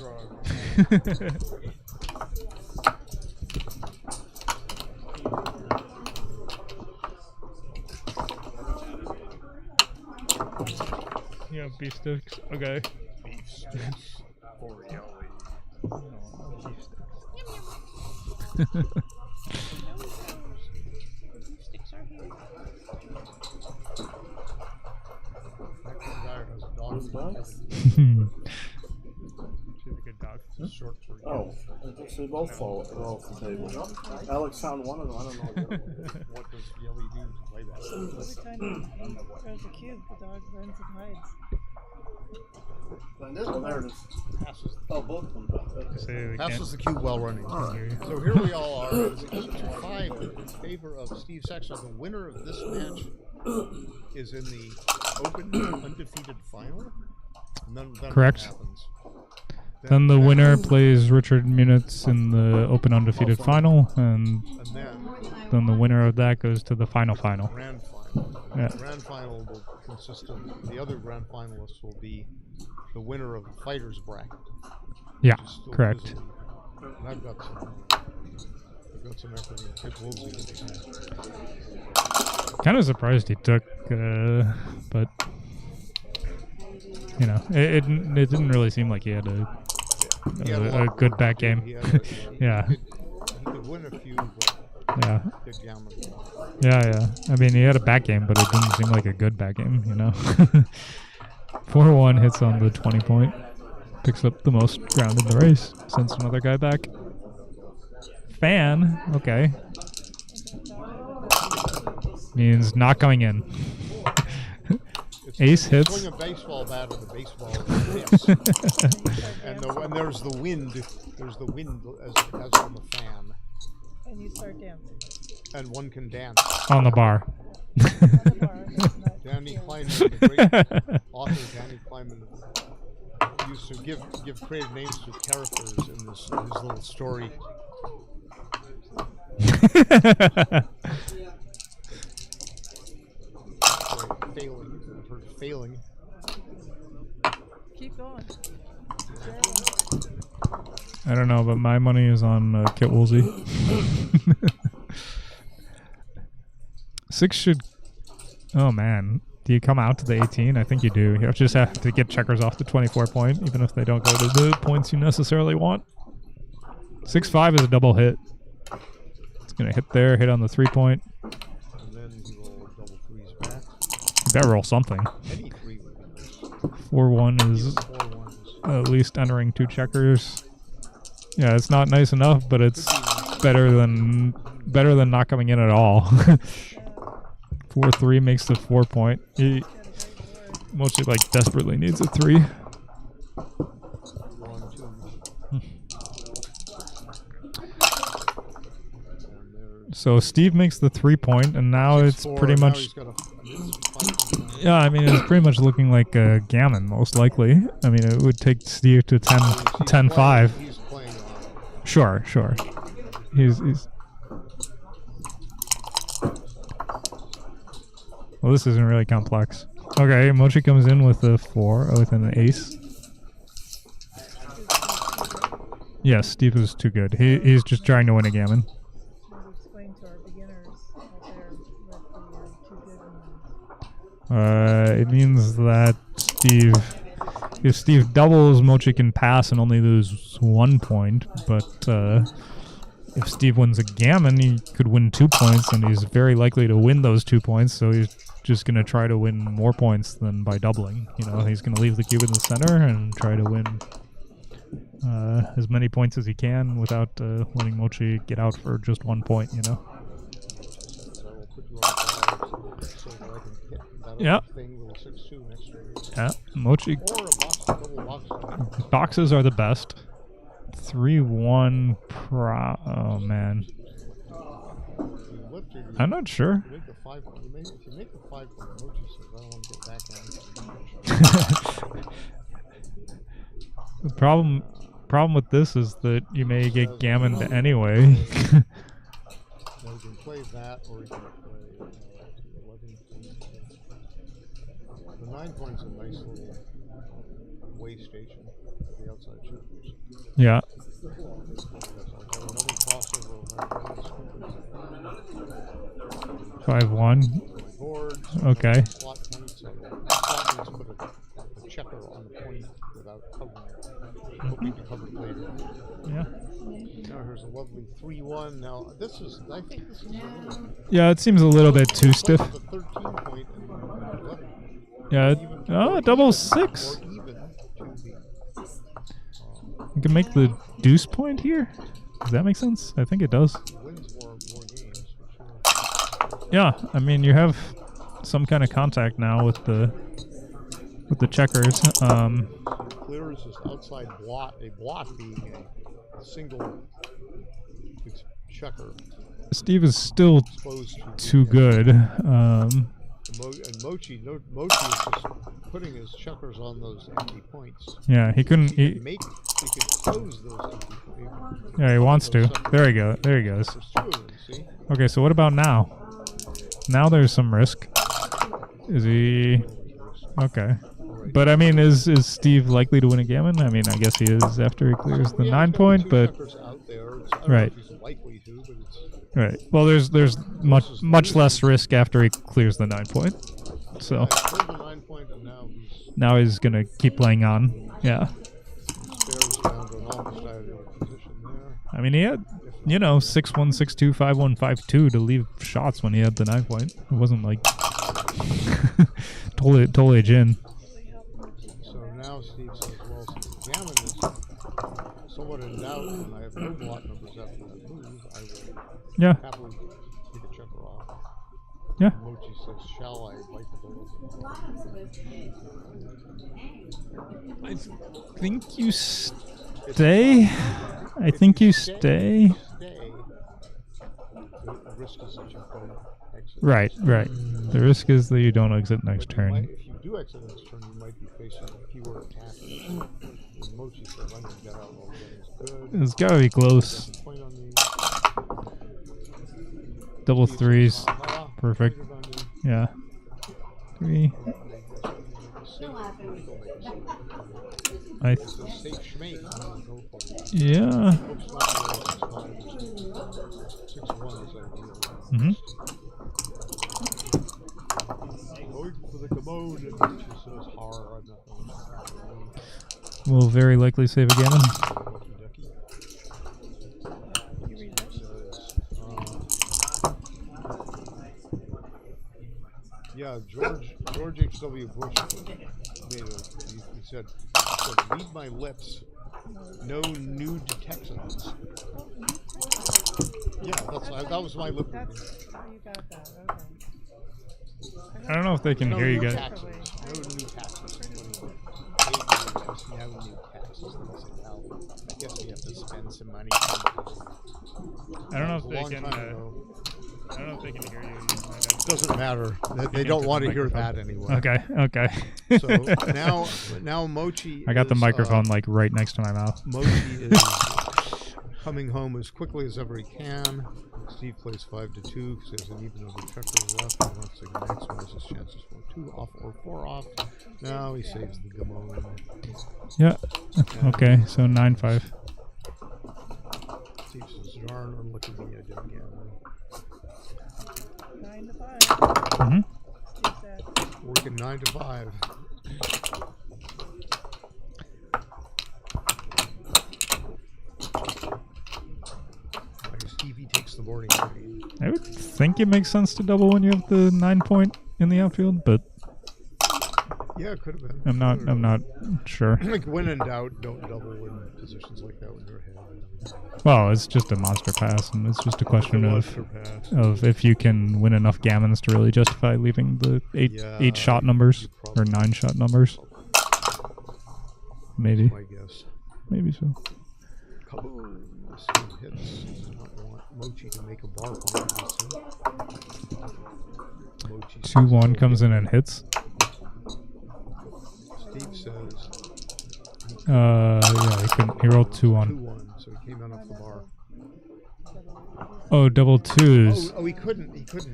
Yeah, beef sticks. Okay. Beef sticks. Orielli. Beef sticks. Sticks are here. Cohn-Geier has a dog. She's a good dog. Short for you. Oh, they both fall off the table. Alex found one of them. I don't know what the other one is. What does Yelly do to play that? Every time he throws a cube, the dog runs and hides. Oh, there it is. Passes Oh, both of them. Okay. the cube while running. So here we all are. It's 8-5 in favor of Steve Saxon. The winner of this match is in the open undefeated final. And then Correct. What happens? Then the winner plays Richard Munitz in the open undefeated final, and then the winner of that goes to the final. Grand final. Yeah. The grand final will consist of the other grand finalists will be the winner of the fighters bracket. Yeah, which is still correct. visible. And I've got some equity in Kit Woolsey. Kind of surprised he took, but you know, it didn't really seem like he had a good back game. Yeah. He could win a few, but Yeah. good gammon. Yeah. I mean, he had a back game, but it didn't seem like a good back game, you know. 4-1 hits on the 20 point. Picks up the most ground in the race. Sends another guy back. Fan. Okay. Means not coming in. Ace hits. Swing a baseball bat with a baseball hits. and there's the wind. There's the wind as on the fan. And you start dancing. And one can dance. On the bar. Danny Kleinman, the great author Danny Kleinman, used to give creative names to characters in his little story. Failing. Keep going. I don't know, but my money is on Kit Woolsey. 6 should... Oh, man. Do you come out to the 18? I think you do. You just have to get checkers off the 24 point, even if they don't go to the points you necessarily want. 6-5 is a double hit. It's going to hit there, hit on the 3 point. And then he will double threes back. You better roll something. Any 3 would be nice. 4-1 is 4-1 is at least entering 2 checkers. Yeah, it's not nice enough, but it's better than not coming in at all. 4-3 makes the 4 point. He mostly like desperately needs a 3. 1, 2. So Steve makes the 3 point, and now it's pretty much. Yeah, I mean it's pretty much looking like a gammon, most likely. I mean it would take Steve to 10-5. He's playing on. Sure. He's. Well, this isn't really complex. Okay, Mochy comes in with a 4, with an ace. Yes, Steve is too good. He's just trying to win a gammon. Explain to our beginners out there what the too good means. It means that if Steve doubles, Mochy can pass and only lose 1 point. But if Steve wins a gammon, he could win 2 points, and he's very likely to win those 2 points. So he's just going to try to win more points than by doubling. You know, he's going to leave the cube in the center and try to win as many points as he can without letting Mochy get out for just 1 point, you know. Yeah. Yeah, Mochy. Boxes are the best. 3-1 oh man. I'm not sure. If you make the 5 point, Mochy says, I don't want to get back on. The problem with this is that you may get gammoned anyway. Now you can play that, or you can play 11 points. The 9 points is a nice little way station for the outside shooters. Yeah. Another crossover. 5-1. Boards. Okay. Slot points. Slot points put a checker on the point without covering it. Hoping to cover it later. Yeah. Now here's a lovely 3-1. Now this is, I think this is a little. Yeah, it seems a little bit too stiff. The 13 point and 11. Yeah. Double 6. Or even to the. You can make the deuce point here. Does that make sense? I think it does. Wins more games for sure. Yeah, I mean you have some kind of contact now with the checkers. Clear is this outside blot, a blot being a single checker. Steve is still too good. And Mochy is just putting his checkers on those empty points. Yeah, he couldn't. He could close those empty points. Yeah, he wants to. There he goes. There he goes. There's 2 of them, see? Okay, so what about now? Now there's some risk. Is he? Okay. right. But I mean, is Steve likely to win a gammon? I mean, I guess he is after he clears the 9 point, but Out there. I don't right. know if he's likely to, but it's Right. Well, there's much less risk after he clears the 9 point. So cleared the 9 point, and now he's gonna keep playing on. Yeah. bears down to an almost ideal position there. I mean, he had 6-1, 6-2, 5-1, 5-2 to leave shots when he had the 9 point. It wasn't like totally a gin. So now Steve says, well, since the gammon is somewhat in doubt, and I have no block numbers after that move, I will happily take a checker off. Yeah. Mochy says, shall I bite the bullet? I think you stay. I think you stay. The risk is that you don't exit. Right. The risk is that you don't exit next turn. If you do exit next turn, you might be facing fewer attacks. And Mochy says, I'm going to get out while the game is good. It's gotta be close. Point on me. Double threes. Perfect. Yeah. 3. Yeah. Mm-hmm. Will very likely save a gammon. Yeah, George H.W. Bush made he said, read my lips, no nude Texans. Yeah, that was my lip reading. How you got that? Okay. I don't know if they can hear you guys. Taxes. No new taxes. No new taxes. I guess we have to spend some money. I don't know if they can. I don't know if they can hear you. Doesn't matter. They don't want to hear that anyway. Okay. So now Mochy. I got the microphone like right next to my mouth. Mochy is coming home as quickly as ever he can. Steve plays 5-2 because there's an even number of checkers left. He wants to maximize his chances for 2 off or 4 off. Now he saves the gammon. Yeah. Okay. So 9-5. Steve says, darn, unlucky me, I didn't get 9 to 5. Mm-hmm. Working 9 to 5. Stevie takes the morning train. I would think it makes sense to double when you have the 9 point in the outfield, but yeah, it could have been. I'm not sure. Like when in doubt, don't double in positions like that when you're ahead. Well, it's just a monster pass, and it's just a question of if you can win enough gammons to really justify leaving the 8 shot numbers or 9 shot numbers. Maybe. My guess. Maybe so. Kaboom! Hits. Does not want Mochy to make a bar point. 2-1 comes in and hits. Steve says. Yeah, he rolled 2-1. 2-1, so he came out off the bar. Oh, double twos. Oh, he couldn't because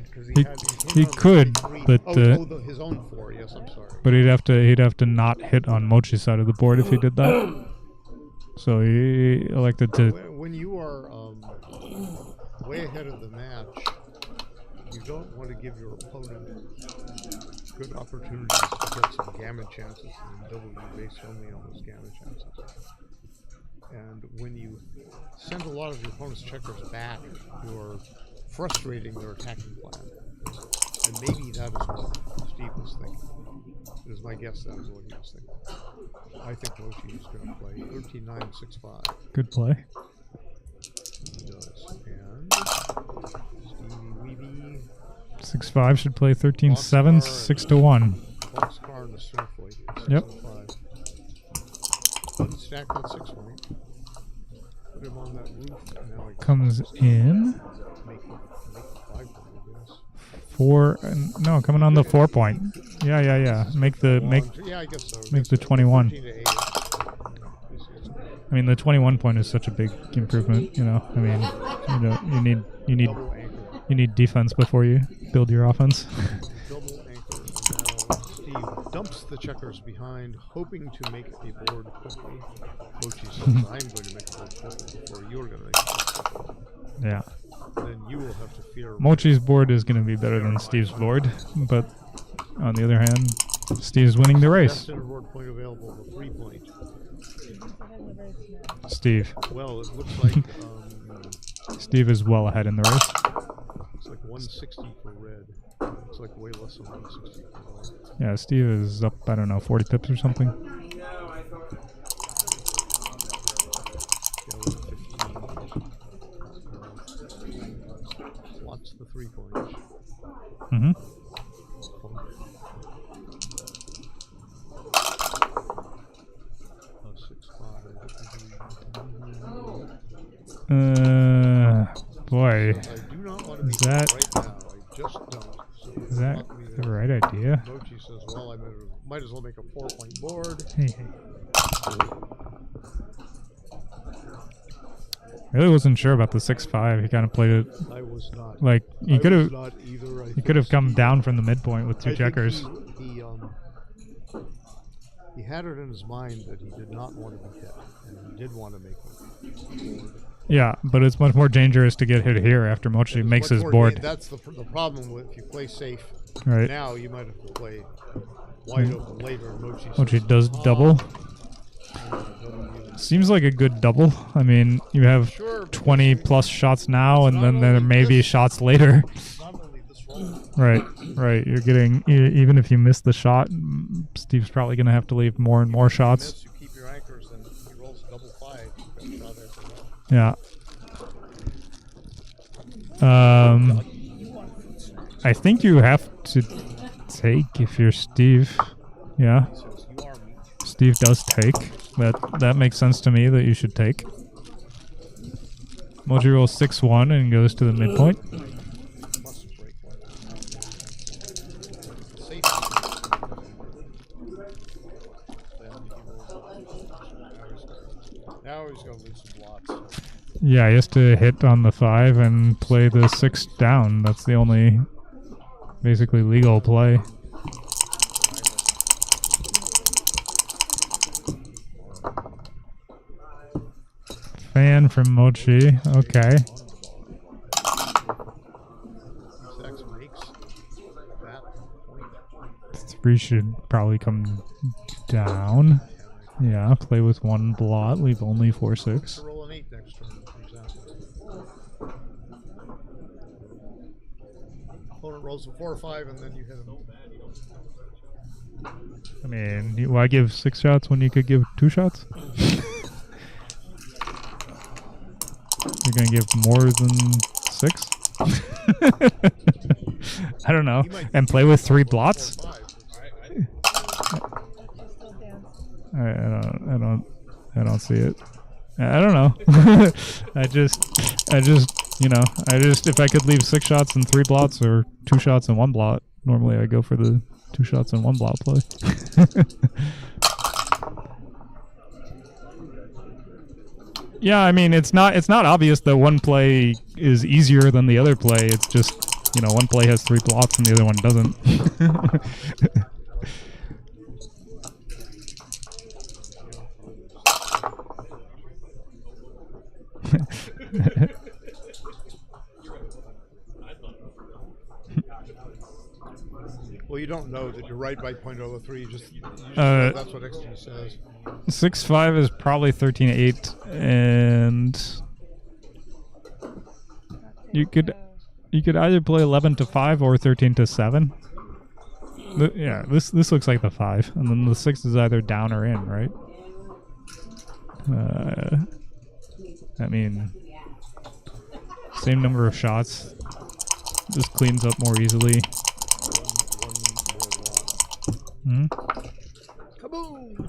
he could, but his own 4. Yes, I'm sorry. But he'd have to not hit on Mochy's side of the board if he did that. So he elected to. When you are way ahead of the match, you don't want to give your opponent good opportunities to get some gammon chances and double you based only on those gammon chances. And when you send a lot of your opponent's checkers back, you are frustrating their attacking plan. And maybe that is what Steve was thinking. It is my guess that is what he was thinking. I think Mochy is going to play 13-9-6-5. Good play. He does. And Stevie Weeby. 6-5 should play 13-7, 6-1. Boxcar and the Snowflake. Yep. Stack that 6 point. Put him on that roof. Now comes in. Make the 5 point, I guess. 4. No, coming on the 4 point. Yeah. Make the Yeah, I guess so. Make the 21. I mean, the 21 point is such a big improvement. I mean, you need defense before you build your offense. Double anchor. Now Steve dumps the checkers behind, hoping to make a board quickly. Mochy says, I'm going to make a board quickly before you're going to make a board quickly. Yeah. Then you will have to fear... Mochy's board is going to be better than Steve's board, but on the other hand, Steve's winning the race. Best board point available, the 3 point. Steve. Well, it looks like... Steve is well ahead in the race. It's like 160 for red. It's like way less than 160 for red. Yeah, Steve is up, I don't know, 40 pips or something. Yeah, 15. Lots the 3 points. Mm-hmm. 6-5. Boy. I do not want to be that right now. I just don't. So is that the right idea? Mochy says, well, I might as well make a 4-point board. Hey. Really wasn't sure about the 6-5. He kind of played it. I was not. Like he could have. Not either. He could have come down from the midpoint with 2 checkers. He had it in his mind that he did not want to be hit, and he did want to make it. Yeah, but it's much more dangerous to get hit here after Mochy makes his board. That's the problem with if you play safe. Right. Now you might have to play wide open later. Mochy does double. Seems like a good double. I mean, you have 20 plus shots now, and then there may be shots later. Right. You're getting, even if you miss the shot, Steve's probably going to have to leave more and more shots. You keep your anchors, and he rolls double 5. Yeah. I think you have to take if you're Steve. Yeah. Steve does take. That makes sense to me that you should take. Mochy rolls 6-1 and goes to the midpoint. Now he's going to lose some lots. Yeah, he has to hit on the 5 and play the 6 down. That's the only basically legal play. Fan from Mochy. Okay. 3 should probably come down. Yeah, play with 1 blot, leave only 4-6. Roll an 8 next turn, for example. Opponent rolls a 4 or 5, and then you hit him. I mean, why give 6 shots when you could give 2 shots? You're gonna give more than 6? I don't know. And play with 3 blots? I don't see it. I don't know. I just, if I could leave 6 shots and 3 blots or 2 shots and 1 blot, normally I go for the 2 shots and 1 blot play. Yeah, I mean, it's not obvious that one play is easier than the other play. It's just, one play has 3 blots and the other one doesn't. Well, you don't know that you're right by .03. You just know that's what XG says. 6-5 is probably 13-8, and you could either play 11-5 or 13-7. Yeah, this looks like the 5, and then the 6 is either down or in, right? I mean, same number of shots, just cleans up more easily. Hmm? Kaboom!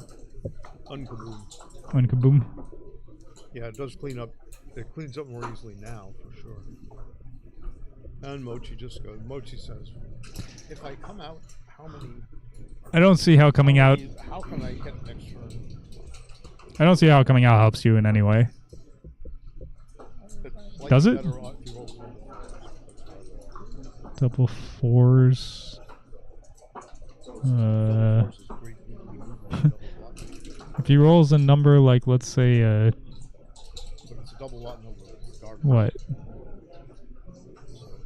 Unkaboom. Unkaboom. Yeah, it does clean up. It cleans up more easily now, for sure. And Mochy just goes. Mochy says, if I come out, how many... I don't see how coming out... How can I hit next turn? I don't see how coming out helps you in any way. Does it? Double 4s. Double force is great. You can move with double lot. If he rolls a number like, let's say, But it's a double lot number regardless. what? So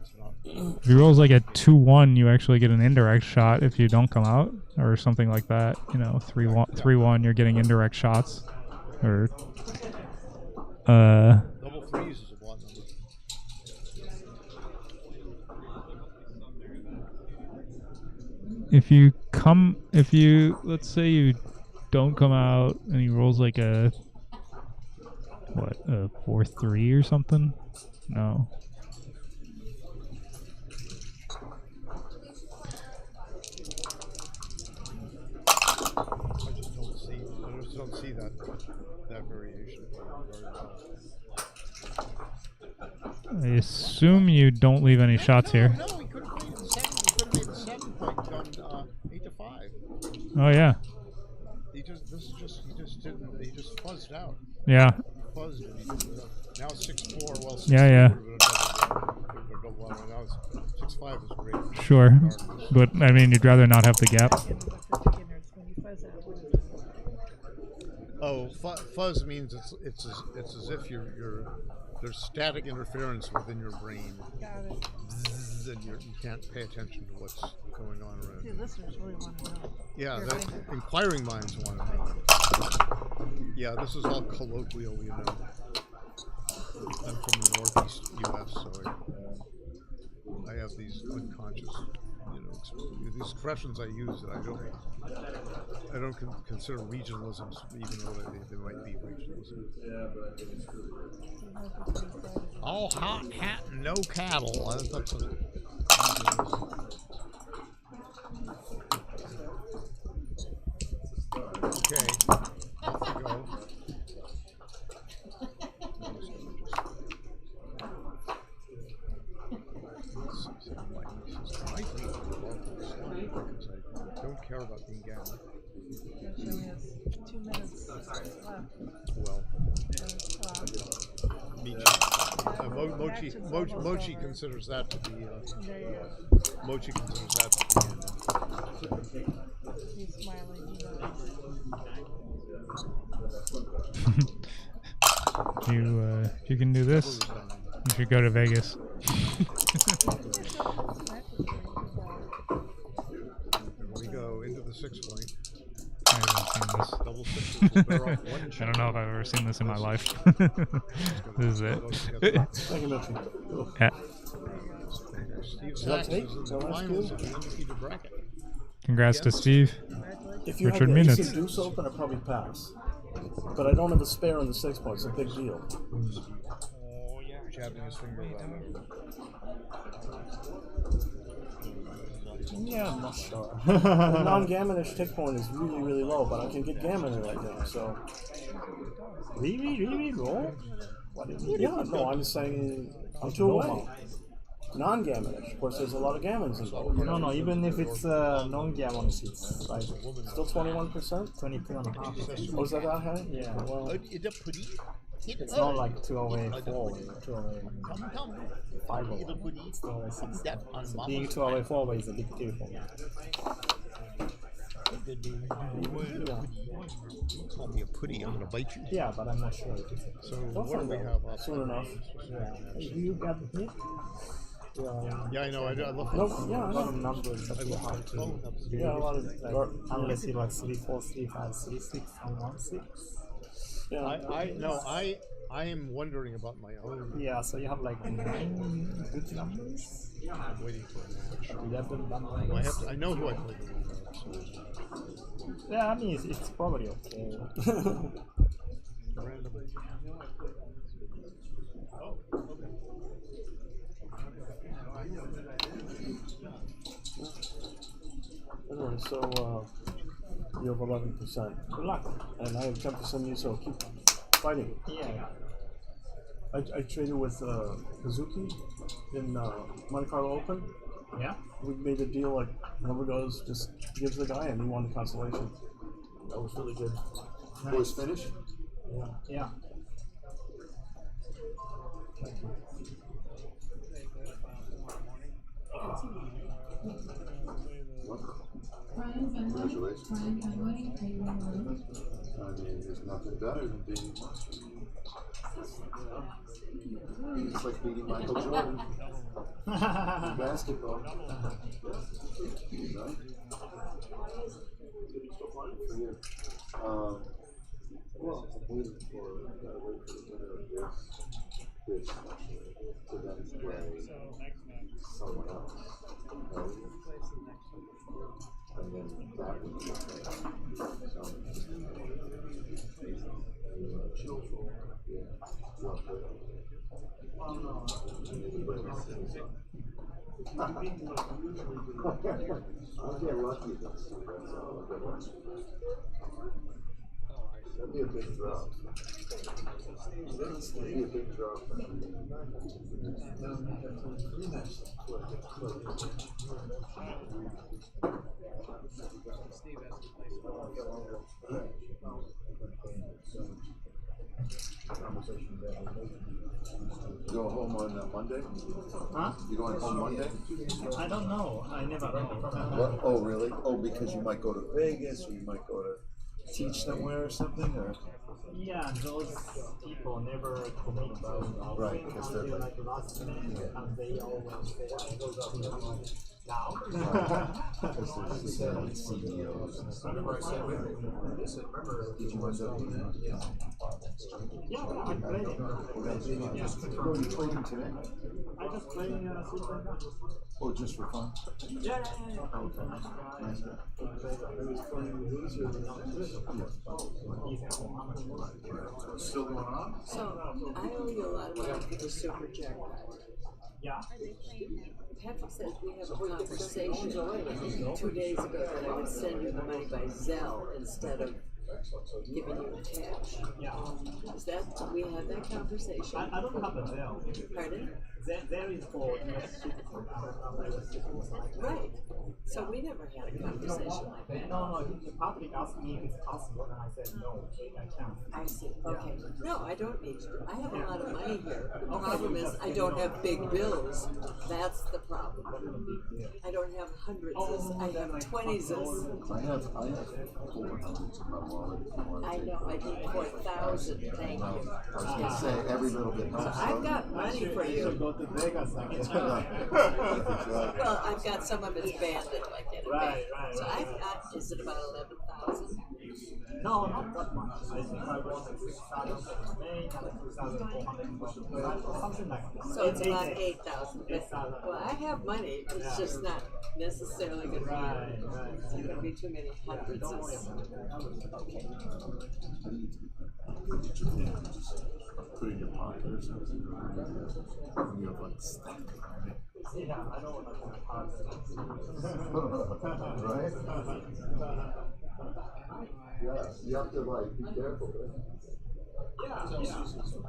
it's not. If he rolls like a 2-1, you actually get an indirect shot if you don't come out, or something like that. You know, 3-1, you're getting indirect shots, or Double threes is a blot number. if you let's say you don't come out and he rolls like a 4-3 or something. No. I just don't see that variation very well. I assume you don't leave any shots here. No, he could have played the 7. He could have made the 7 point done 8 to 5. Oh yeah. He just fuzzed out. Yeah. Fuzzed and he didn't. Now it's 6-4. Well, 6-4 Yeah. Now it's 6-5 is great. Sure. But I mean, you'd rather not have the gap. For beginners, when you fuzz out, what is it? Oh, fuzz means it's as if there's static interference within your brain. Got it. Bzzz, and you can't pay attention to what's going on around The you. listeners really want to know. Yeah, Your the opinion. inquiring minds want to know. Yeah, this is all colloquial, you know. I'm from the Northeast U.S., so I have these unconscious, these expressions I use that I don't consider regionalisms, even though they might be regionalisms. All hot hat and no cattle. That's a, okay, off we go. I don't care about being gathered. She has 2 minutes left. Well, Mochy considers that to be. There you go. Mochy considers that to be. He's smiling. If you can do this, you should go to Vegas. We go into the 6 point. I haven't seen this. Double sixes will bear off one I check. don't know if I've ever seen this in my life. This is it. Thank you, Murphy. Yeah. Steve Is that Sachs me? is in So the that's finals good. of the undefeated bracket. Congrats to Steve. If you Richard had the Munitz. AC Deuce open, I'd probably pass. But I don't have a spare on the 6 point. It's a big deal. Oh, yeah. Jabbing his finger around. Yeah, I'm not sure. The non-gammonish tick point is really, really low, but I can get gammon right now, so... Really low? Yeah, no, I'm saying I'm too away. Non-gammonish. Of course, there's a lot of gammons involved. No, even if it's non-gammon, it's like Still 21%? 22.5. Oh, is that high? Yeah, well, It's it's not like 208, 408, 208, Come. 508, it's 208, 6. So being 208, 408 is a big deal for me. Call me a putty, I'm gonna bite you. Yeah, but I'm not sure. So what do we have up? Soon enough. Do you got the hit? Yeah, I know. I love Nope, yeah, I know. Some numbers that you have to. Yeah, a lot of... Like, unless you like 3, 4, 3, 5, 3, 6, and 1, 6. Yeah. I am wondering about my own. Yeah, so you have like 9 good numbers, I'm waiting for a match. 11 numbers. I know who I played with. So. Yeah, I mean, it's probably okay. Randomly. Oh, okay. Anyway, so you have 11%. Good luck. And I have 10% you, so keep fighting. Yeah. I traded with Kazuki in Monte Carlo Open. Yeah? We made a deal like whoever goes just gives the guy, and he won the consolation. That was really good. Nice. Boys finish? Yeah. Yeah. mean, there's nothing better than being Mochy. It's like beating Michael Jordan in basketball. Right? Well, I'm waiting for the winner of this to then play someone else. Right? And then that would be I'll get lucky this. That'd be a big drop. That'd be a big drop. You go home on Monday? Huh? You going home Monday? I don't know. I never know. What? Oh, really? Oh, because you might go to Vegas or you might go to teach somewhere or something? Or? Yeah, those people never commit about right, because they're like last minute and they always say, I go now. Because they're like CEOs and stuff. Did you end up doing that? Yeah, I'm playing. Oh, you playing today? I just play Super. Oh, just for fun? Yeah. Okay. Nice guy. Still going on? So, I owe you a lot of money for the Super Jackpot. Yeah. Patrick says we have a conversation 2 days ago that I would send you the money by Zelle instead of giving you cash. Yeah. Is that, we had that conversation? I don't have a Zelle. Pardon? There is for right. So we never had a conversation like that. No, the public asked me if it's possible, and I said no, I can't. I see. Okay. No, I don't need to. I have a lot of money here. The problem is I don't have big bills. That's the problem. I don't have hundreds. I have 20s. I have 400s in my wallet. I know. I need 4,000. Thank you. I was going to say every little bit helps. So I've got money for you. To Vegas again. Well, I've got some of it's banded, like in a band. So I've got, is it about 11,000? No, not that much. I think I won 6,000 in Spain and 2,400 something like that. So it's about 8,000. Well, I have money. It's just not necessarily going to be. It's not going to be too many hundreds. Okay. Put it in your pocket or something. You have like stack. Yeah, I don't want to put it right? Yeah, you have to like be careful. Yeah.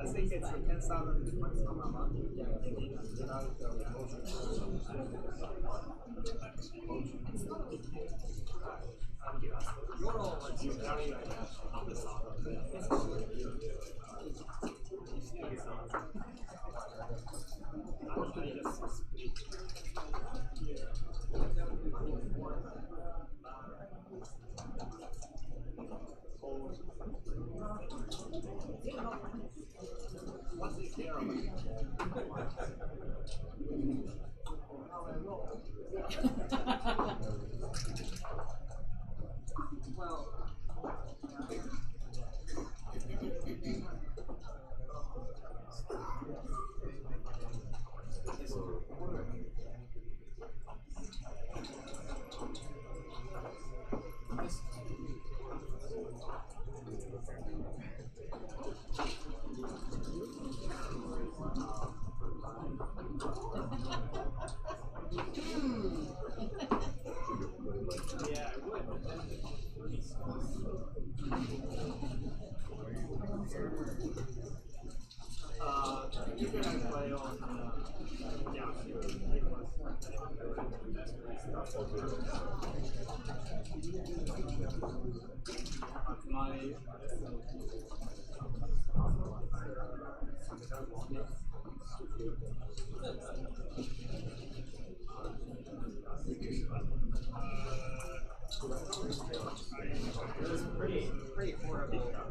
I think it's 10,000 maximum amount. You can play on It was pretty horrible.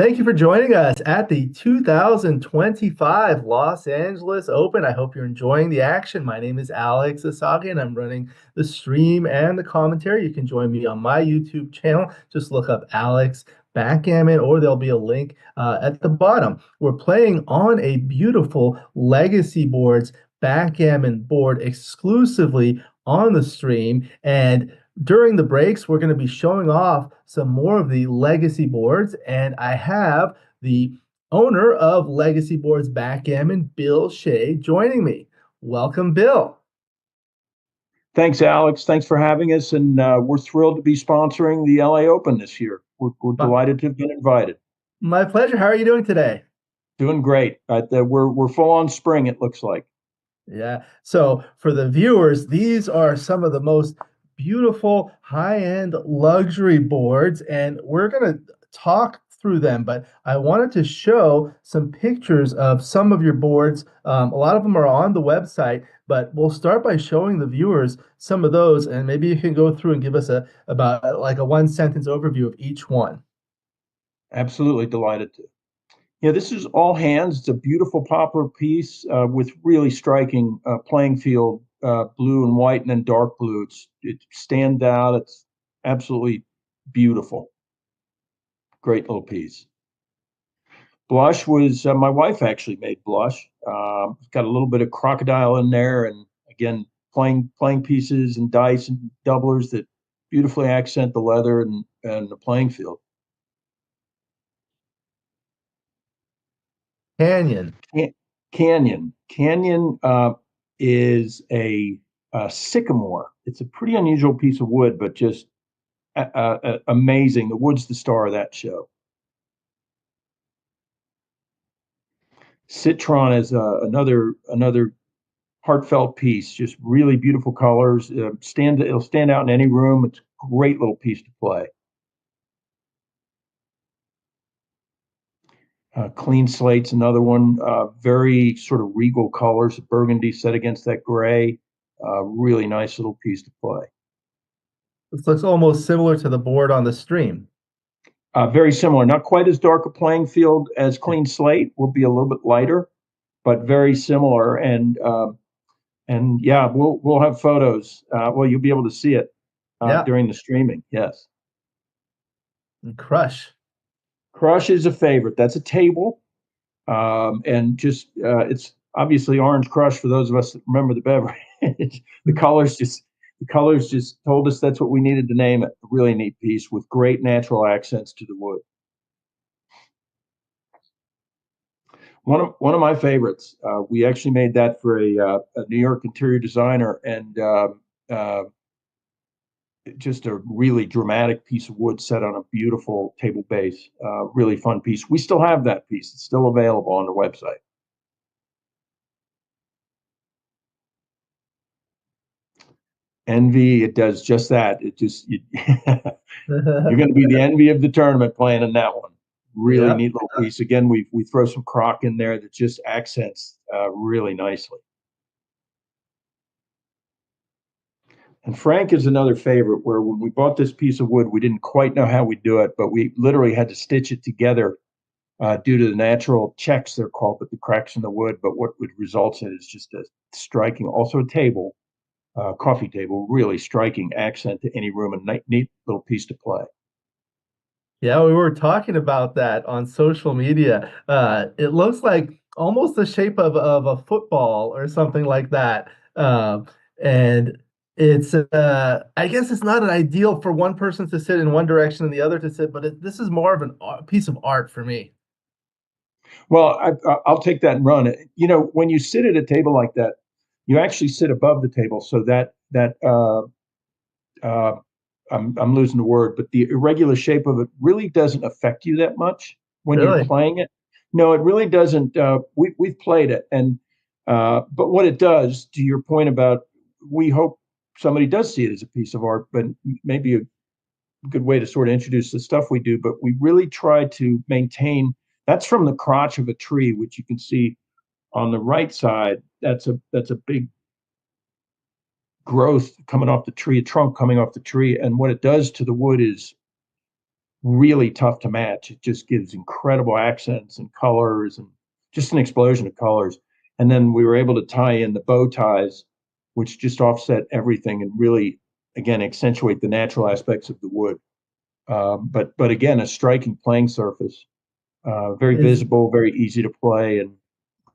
Thank you for joining us at the 2025 Los Angeles Open. I hope you're enjoying the action. My name is Alex Eshaghian. I'm running the stream and the commentary. You can join me on my YouTube channel. Just look up Alex Backgammon, or there'll be a link at the bottom. We're playing on a beautiful Legacy Boards backgammon board exclusively on the stream, and during the breaks, we're going to be showing off some more of the Legacy boards, and I have the owner of Legacy Boards Backgammon, Bill Shea, joining me. Welcome, Bill. Thanks, Alex. Thanks for having us, and we're thrilled to be sponsoring the LA Open this year. We're delighted to have been invited. My pleasure. How are you doing today? Doing great. We're full on spring, it looks like. Yeah. So for the viewers, these are some of the most beautiful high-end luxury boards, and we're going to talk through them, but I wanted to show some pictures of some of your boards. A lot of them are on the website, but we'll start by showing the viewers some of those, and maybe you can go through and give us about like a one-sentence overview of each one. Absolutely delighted to. Yeah, this is All Hands. It's a beautiful poplar piece with really striking playing field, blue and white, and then dark blue. It stands out. It's absolutely beautiful. Great little piece. Blush was my wife actually made Blush. It's got a little bit of crocodile in there, and again, playing pieces and dice and doublers that beautifully accent the leather and the playing field. Canyon is a sycamore. It's a pretty unusual piece of wood, but just amazing. The wood's the star of that show. Citron is another heartfelt piece. Just really beautiful colors. It'll stand out in any room. It's a great little piece to play. Clean Slate's another one. Very sort of regal colors, burgundy set against that gray. Really nice little piece to play. This looks almost similar to the board on the stream. Very similar. Not quite as dark a playing field as Clean Slate. Will be a little bit lighter, but very similar. And yeah, we'll have photos. Well, you'll be able to see it during the streaming. Yes. And Crush is a favorite. That's a table, and just it's obviously Orange Crush for those of us that remember the beverage. The colors just told us that's what we needed to name it. A really neat piece with great natural accents to the wood. One of my favorites. We actually made that for a New York interior designer, and just a really dramatic piece of wood set on a beautiful table base. Really fun piece. We still have that piece. It's still available on the website. Envy, it does just that. It just you're going to be the envy of the tournament playing in that one. Really neat little piece. Again, we throw some croc in there that just accents really nicely. And Frank is another favorite, where when we bought this piece of wood, we didn't quite know how we'd do it, but we literally had to stitch it together due to the natural checks, they're called, but the cracks in the wood. But what would result in is just a striking, also a table, coffee table, really striking accent to any room, and neat little piece to play. Yeah, we were talking about that on social media. It looks like almost the shape of a football or something like that. And it's, I guess it's not an ideal for one person to sit in one direction and the other to sit, but this is more of a piece of art for me. Well, I'll take that and run it. You know, when you sit at a table like that, you actually sit above the table, so that I'm losing the word, but the irregular shape of it really doesn't affect you that much when you're playing it. No, it really doesn't. We've played it, and but what it does, to your point about, we hope somebody does see it as a piece of art, but maybe a good way to sort of introduce the stuff we do. But we really try to maintain. That's from the crotch of a tree, which you can see on the right side. That's a big growth coming off the tree, a trunk coming off the tree, and what it does to the wood is really tough to match. It just gives incredible accents and colors, and just an explosion of colors. And then we were able to tie in the bow ties, which just offset everything and really, again, accentuate the natural aspects of the wood. But again, a striking playing surface, very visible, very easy to play, and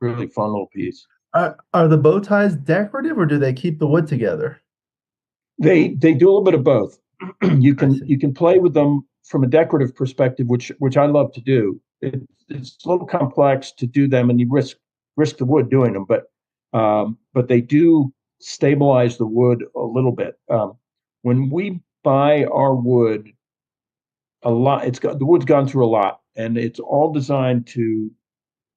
really fun little piece. Are the bow ties decorative, or do they keep the wood together? They do a little bit of both. You can play with them from a decorative perspective, which I love to do. It's a little complex to do them, and you risk the wood doing them, but they do stabilize the wood a little bit. When we buy our wood, the wood's gone through a lot, and it's all designed to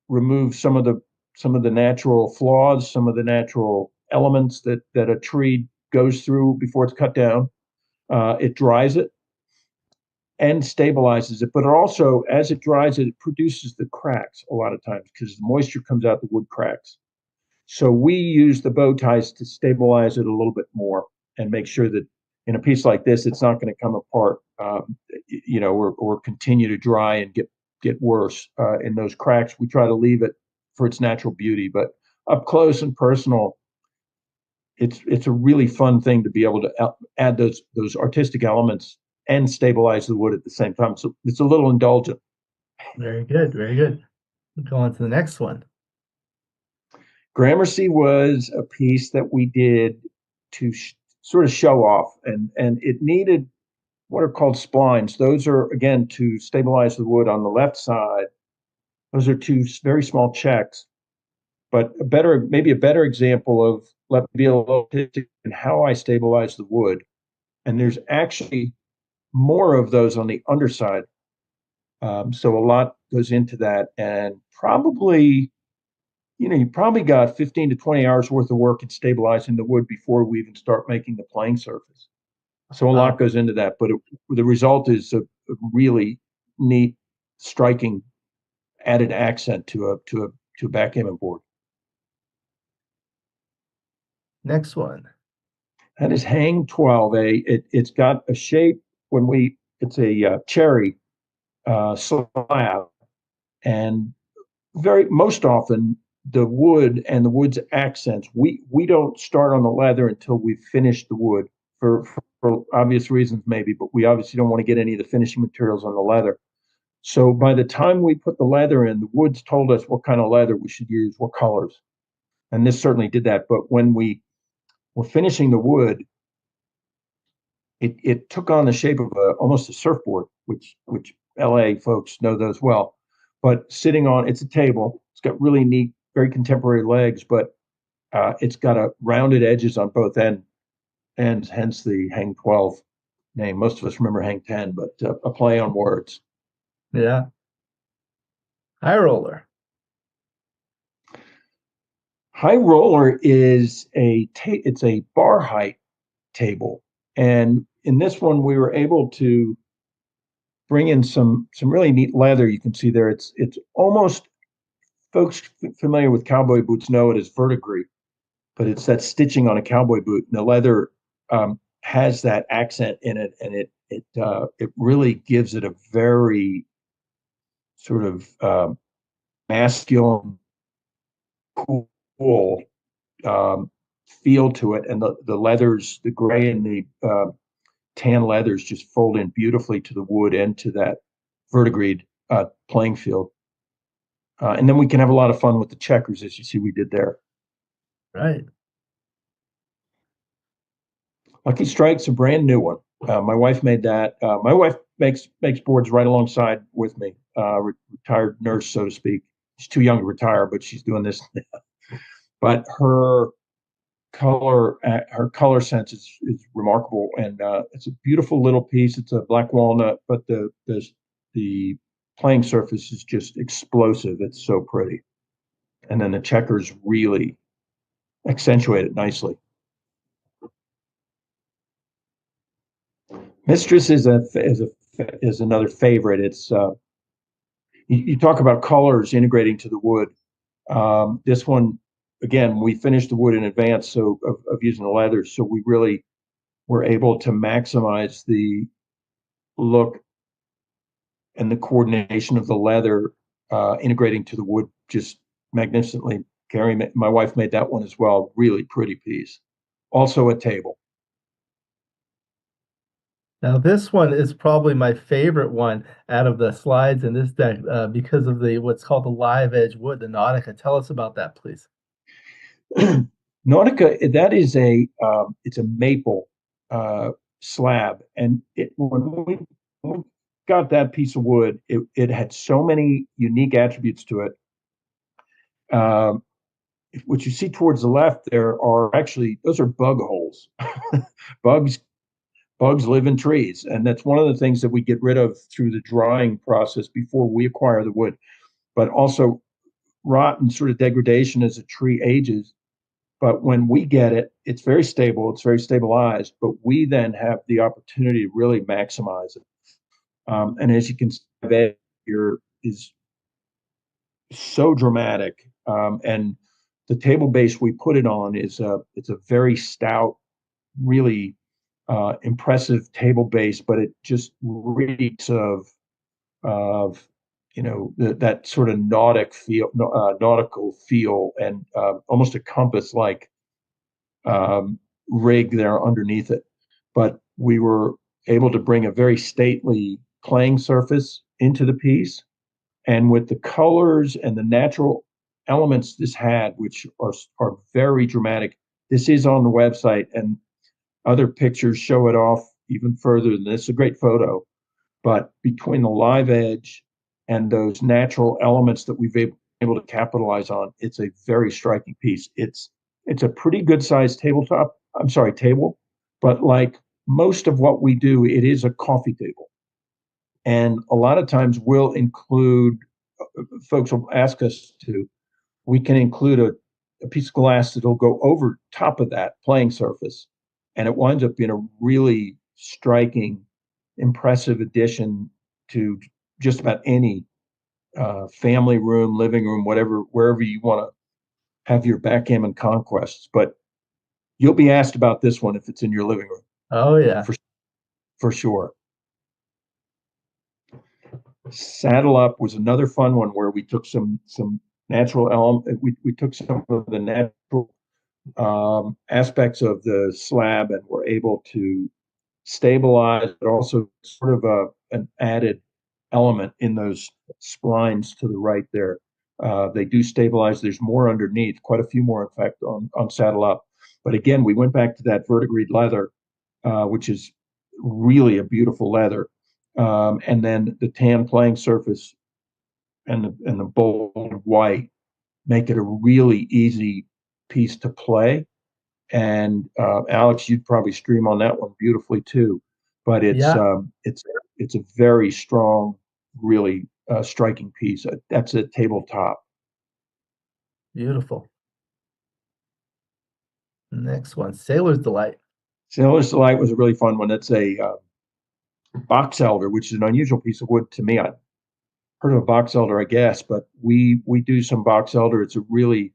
remove some of the natural flaws, some of the natural elements that a tree goes through before it's cut down. It dries it and stabilizes it, but it also, as it dries it produces the cracks a lot of times because the moisture comes out, the wood cracks. So we use the bow ties to stabilize it a little bit more and make sure that in a piece like this, it's not going to come apart, or continue to dry and get worse in those cracks. We try to leave it for its natural beauty, but up close and personal, it's a really fun thing to be able to add those artistic elements and stabilize the wood at the same time. So it's a little indulgent. Very good, very good. We'll go on to the next one. Gramercy was a piece that we did to sort of show off, and it needed what are called splines. Those are, again, to stabilize the wood on the left side. Those are two very small checks, but maybe a better example of, let me be a little artistic in how I stabilize the wood. And there's actually more of those on the underside. So a lot goes into that, and probably, you probably got 15 to 20 hours worth of work in stabilizing the wood before we even start making the playing surface. So a lot goes into that, but the result is a really neat, striking, added accent to a backgammon board. Next one. That is Hang 12A. It's got a shape it's a cherry slab, and most often the wood and the wood's accents, we don't start on the leather until we've finished the wood for obvious reasons maybe, but we obviously don't want to get any of the finishing materials on the leather. So by the time we put the leather in, the wood's told us what kind of leather we should use, what colors. And this certainly did that. But when we were finishing the wood, it took on the shape of almost a surfboard, which LA folks know those well. But it's a table. It's got really neat, very contemporary legs, but it's got rounded edges on both ends, hence the Hang 12 name. Most of us remember Hang 10, but a play on words. Yeah. High roller. High roller is it's a bar height table, and in this one we were able to bring in some really neat leather. You can see there it's almost, folks familiar with cowboy boots know it as verdigris, but it's that stitching on a cowboy boot, and the leather has that accent in it, and it really gives it a very sort of masculine, cool feel to it, and the leathers, the gray and the tan leathers, just fold in beautifully to the wood and to that verdigris playing field. And then we can have a lot of fun with the checkers, as you see we did there. Right. Lucky Strike's a brand new one. My wife made that. My wife makes boards right alongside with me. Retired nurse, so to speak. She's too young to retire, but she's doing this. But her color sense is remarkable, and it's a beautiful little piece. It's a black walnut, but the playing surface is just explosive. It's so pretty, and then the checkers really accentuate it nicely. Mistress is another favorite. It's you talk about colors integrating to the wood. This one, again, we finished the wood in advance of using the leather, so we really were able to maximize the look and the coordination of the leather integrating to the wood just magnificently. Carrie, my wife, made that one as well. Really pretty piece. Also a table. Now this one is probably my favorite one out of the slides in this deck because of the what's called the live edge wood, the Nautica. Tell us about that, please. Nautica, that is it's a maple slab, and when we got that piece of wood, it had so many unique attributes to it. What you see towards the left there are actually, those are bug holes. Bugs live in trees, and that's one of the things that we get rid of through the drying process before we acquire the wood. But also rot and sort of degradation as a tree ages. But when we get it, it's very stable, it's very stabilized, but we then have the opportunity to really maximize it. And as you can see, that here is so dramatic. And the table base we put it on it's a very stout, really impressive table base, but it just reeks of that sort of nautical feel, and almost a compass-like rig there underneath it. But we were able to bring a very stately playing surface into the piece, and with the colors and the natural elements this had, which are very dramatic. This is on the website, and other pictures show it off even further than this. It's a great photo, but between the live edge and those natural elements that we've been able to capitalize on, it's a very striking piece. It's a pretty good sized table, but like most of what we do, it is a coffee table. And a lot of times we'll include, folks will ask us to, we can include a piece of glass that'll go over top of that playing surface. And it winds up being a really striking, impressive addition to just about any family room, living room, wherever you want to have your backgammon conquests. But you'll be asked about this one if it's in your living room. Oh yeah, for sure. Saddle Up was another fun one where we took some natural element. We took some of the natural aspects of the slab and were able to stabilize, but also sort of an added element in those splines to the right there. They do stabilize. There's more underneath, quite a few more, in fact, on Saddle Up. But again, we went back to that verdigreed leather, which is really a beautiful leather. And then the tan playing surface and the bold white make it a really easy piece to play. And Alex, you'd probably stream on that one beautifully too. But it's a very strong, really striking piece. That's a tabletop. Beautiful. Next one, Sailor's Delight. Sailor's Delight was a really fun one. It's a box elder, which is an unusual piece of wood to me. I've heard of a box elder, I guess, but we do some box elder. It's a really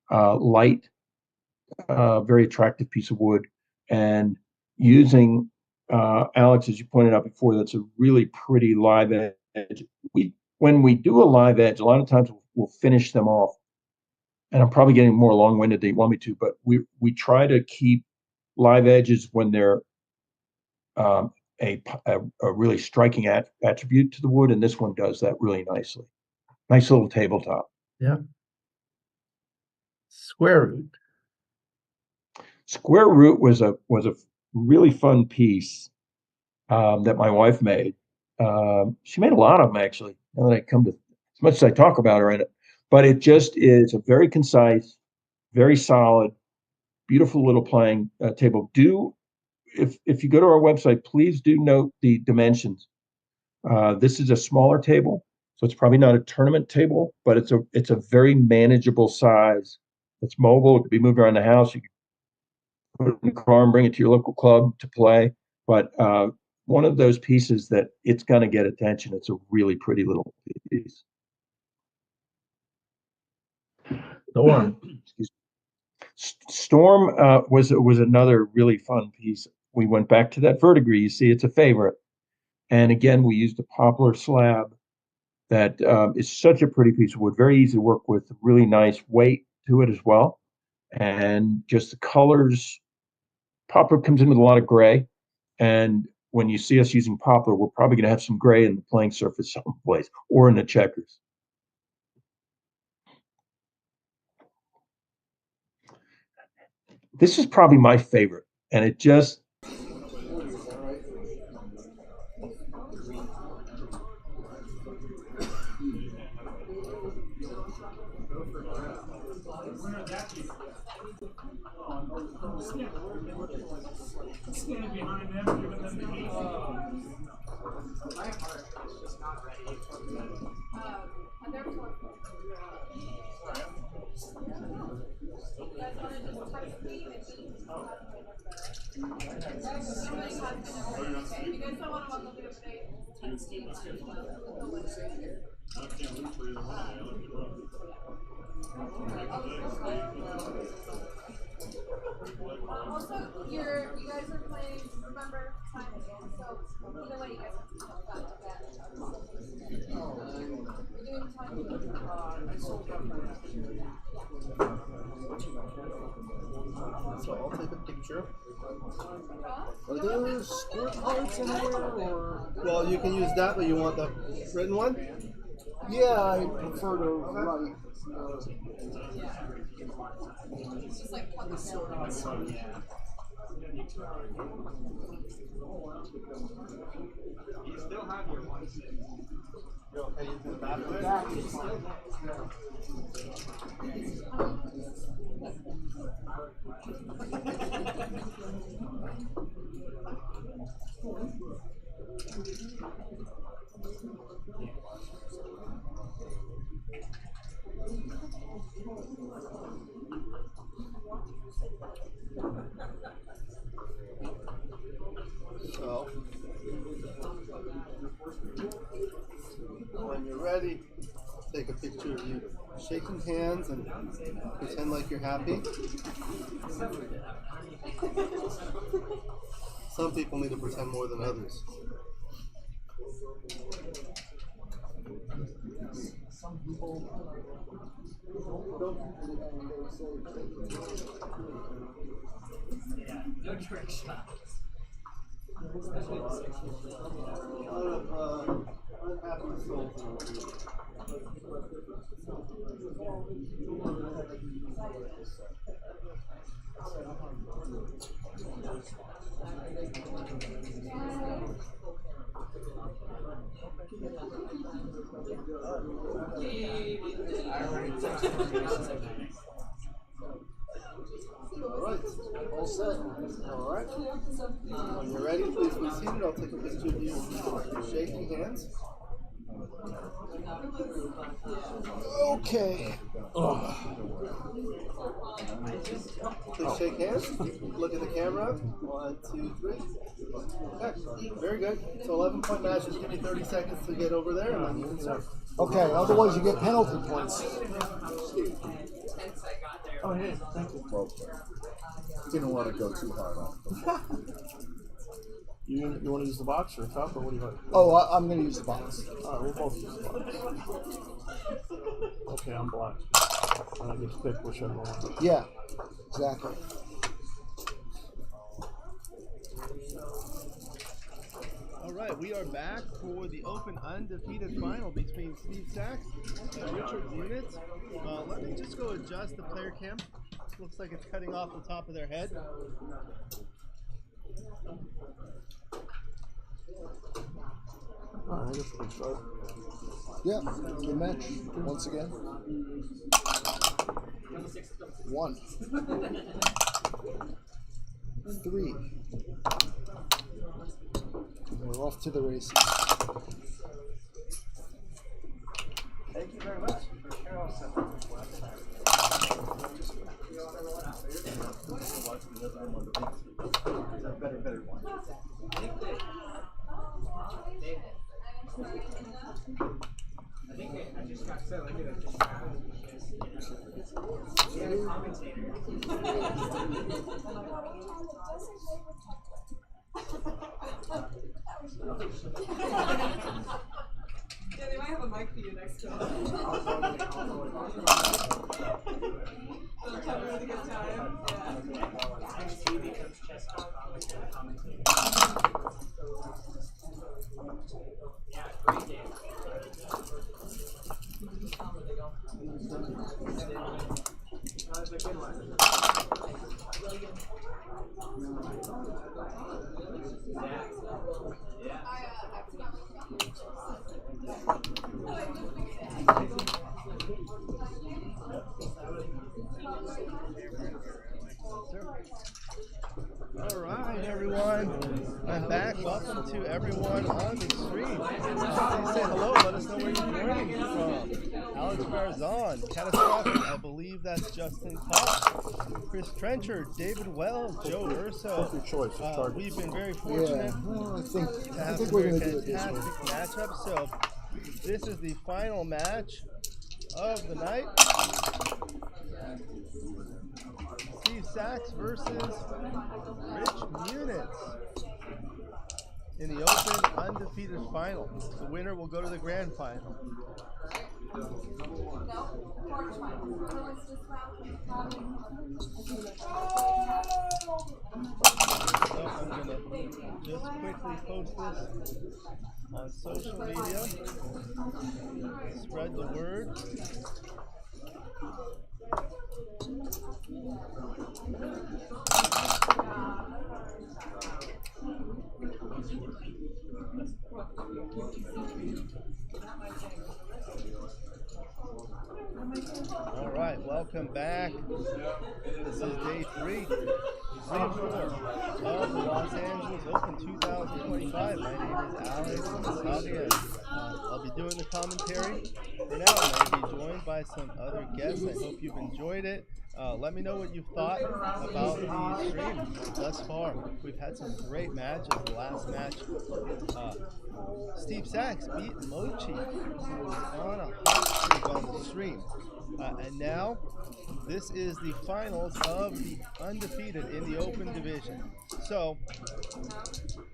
light, very attractive piece of wood, and using Alex, as you pointed out before, that's a really pretty live edge. When we do a live edge, a lot of times we'll finish them off, and I'm probably getting more long-winded than you want me to, but we try to keep live edges when they're a really striking attribute to the wood, and this one does that really nicely. Nice little tabletop. Yeah. Square Root. Square Root was a really fun piece that my wife made. She made a lot of them, actually. Now that I come to, as much as I talk about her in it, but it just is a very concise, very solid, beautiful little playing table. If you go to our website, please do note the dimensions. This is a smaller table, so it's probably not a tournament table, but it's a very manageable size. It's mobile. It can be moved around the house. You can put it in the car and bring it to your local club to play. But one of those pieces that it's going to get attention. It's a really pretty little piece. Storm. Storm was another really fun piece. We went back to that verdigris. You see, it's a favorite. And again, we used a poplar slab that is such a pretty piece of wood, very easy to work with, really nice weight to it as well. And just the colors, poplar comes in with a lot of gray, and when you see us using poplar, we're probably going to have some gray in the playing surface someplace or in the checkers. This is probably my favorite, and it just Also, you guys are playing, remember, time again, so either way you guys have to come back to that. You're doing time. So I'll take a picture. Are there score cards anywhere, or? Well, you can use that, but you want the written one? Yeah, I prefer to write. It's just like cut the sword. You still have your one. Can you do the back of So, when you're ready, take a picture of you shaking hands and pretend like you're happy. Some people need to pretend more than others. Some people don't do anything they say. No trick shots. Unhappy souls. Alright, all set. Alright. When you're ready, please be seated. I'll take a picture of you shaking hands. Okay. Please shake hands. Look at the camera. 1, 2, 3. Okay, very good. So 11-point match. Just give me 30 seconds to get over there, and then you can start. Okay, otherwise you get penalty points. Oh, hey, thank you. Well, didn't want to go too hard on it. You want to use the box or cup, or what do you want? Oh, I'm going to use the box. All right, we'll both use the box. Okay, I'm black. And I get to pick whichever one. Yeah, exactly. All right, we are back for the Open Undefeated Final between Steve Sachs and Richard Munitz. Let me just go adjust the player cam. Looks like it's cutting off the top of their head. Alright, I guess we can start. Yeah, good match once again. 1, 3. We're off to the races. Thank you very much. Better one. I think I just got set like it. Yeah, they might have a mic for you next to them. They'll cover with a good time. Yeah. All right, everyone. I'm back. Welcome to everyone on the stream. Please say hello. Let us know where you're joining from. Alex Barzon, Catastrophic. I believe that's Justin Kopp. Chris Trencher, David Wells, Joe Urso. We've been very fortunate to have some very fantastic matchups. So this is the final match of the night. Steve Sachs versus Rich Munitz in the open undefeated final. The winner will go to the grand final. So I'm gonna just quickly post this on social media. Spread the word. All right, welcome back. This is day 3 of the Los Angeles Open 2025. My name is Alex Eshaghian. I'll be doing the commentary for now. I may be joined by some other guests. I hope you've enjoyed it. Let me know what you've thought about the stream thus far. We've had some great matches. The last match, Steve Sachs beat Mochy, who was on a hot streak on the stream. And now, this is the finals of the undefeated in the open division. So,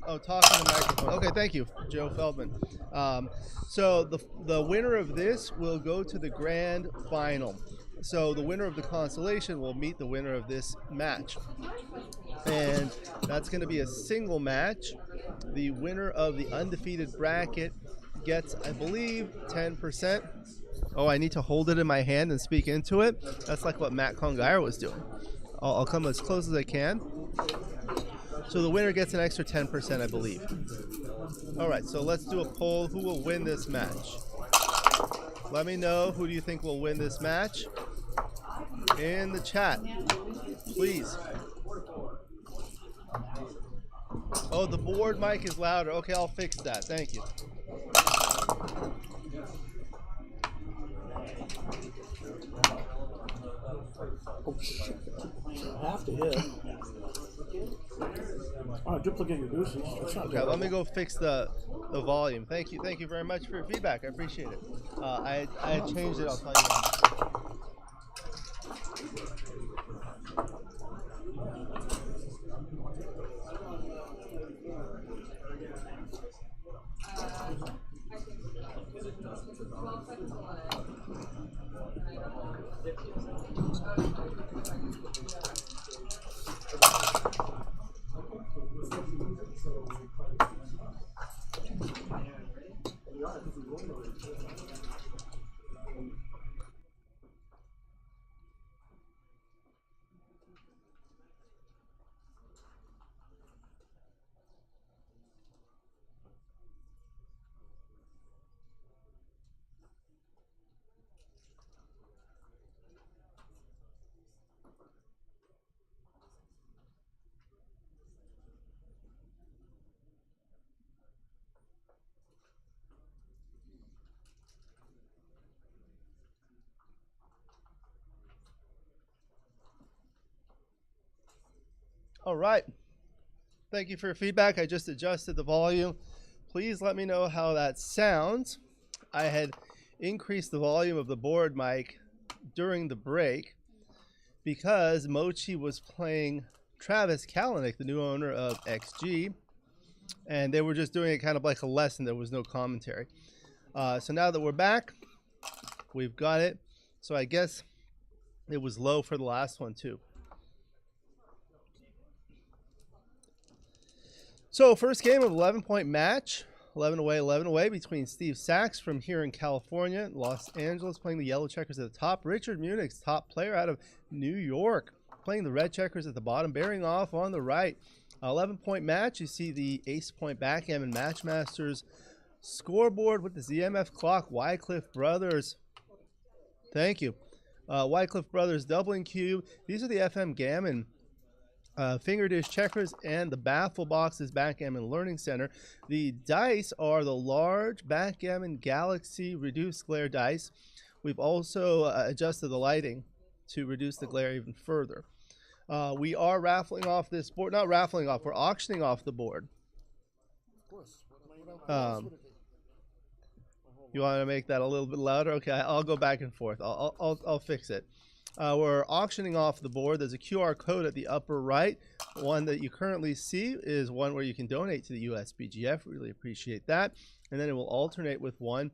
talking to the microphone. Okay, thank you, Joe Feldman. So the winner of this will go to the grand final. So the winner of the consolation will meet the winner of this match. And that's going to be a single match. The winner of the undefeated bracket gets, I believe, 10%. Oh, I need to hold it in my hand and speak into it. That's like what Matt Cohn-Geier was doing. I'll come as close as I can. So the winner gets an extra 10%, I believe. All right, so let's do a poll. Who will win this match? Let me know who do you think will win this match in the chat, please. Oh, the board mic is louder. Okay, I'll fix that. Thank you. Oh shit! I have to hit. Duplicate your deuces. Okay, let me go fix the volume. Thank you very much for your feedback. I appreciate it. I changed it. I'll tell you. All right. Thank you for your feedback. I just adjusted the volume. Please let me know how that sounds. I had increased the volume of the board mic during the break because Mochy was playing Travis Kalanick, the new owner of XG, and they were just doing it kind of like a lesson. There was no commentary. So now that we're back, we've got it. So I guess it was low for the last one too. So first game of 11-point match. 11 away between Steve Sachs from here in California, Los Angeles, playing the yellow checkers at the top. Richard Munitz, top player out of New York, playing the red checkers at the bottom, bearing off on the right. 11-point match. You see the ace-point backgammon Match Masters scoreboard with the ZMF clock. Wycliffe Brothers. Thank you. Wycliffe Brothers doubling cube. These are the FM Gammon finger dish checkers, and the baffle box is Backgammon Learning Center. The dice are the large Backgammon Galaxy reduced glare dice. We've also adjusted the lighting to reduce the glare even further. We are raffling off this board. Not raffling off, we're auctioning off the board. You want to make that a little bit louder? Okay, I'll go back and forth. I'll fix it. We're auctioning off the board. There's a QR code at the upper right. One that you currently see is one where you can donate to the USBGF. Really appreciate that. And then it will alternate with one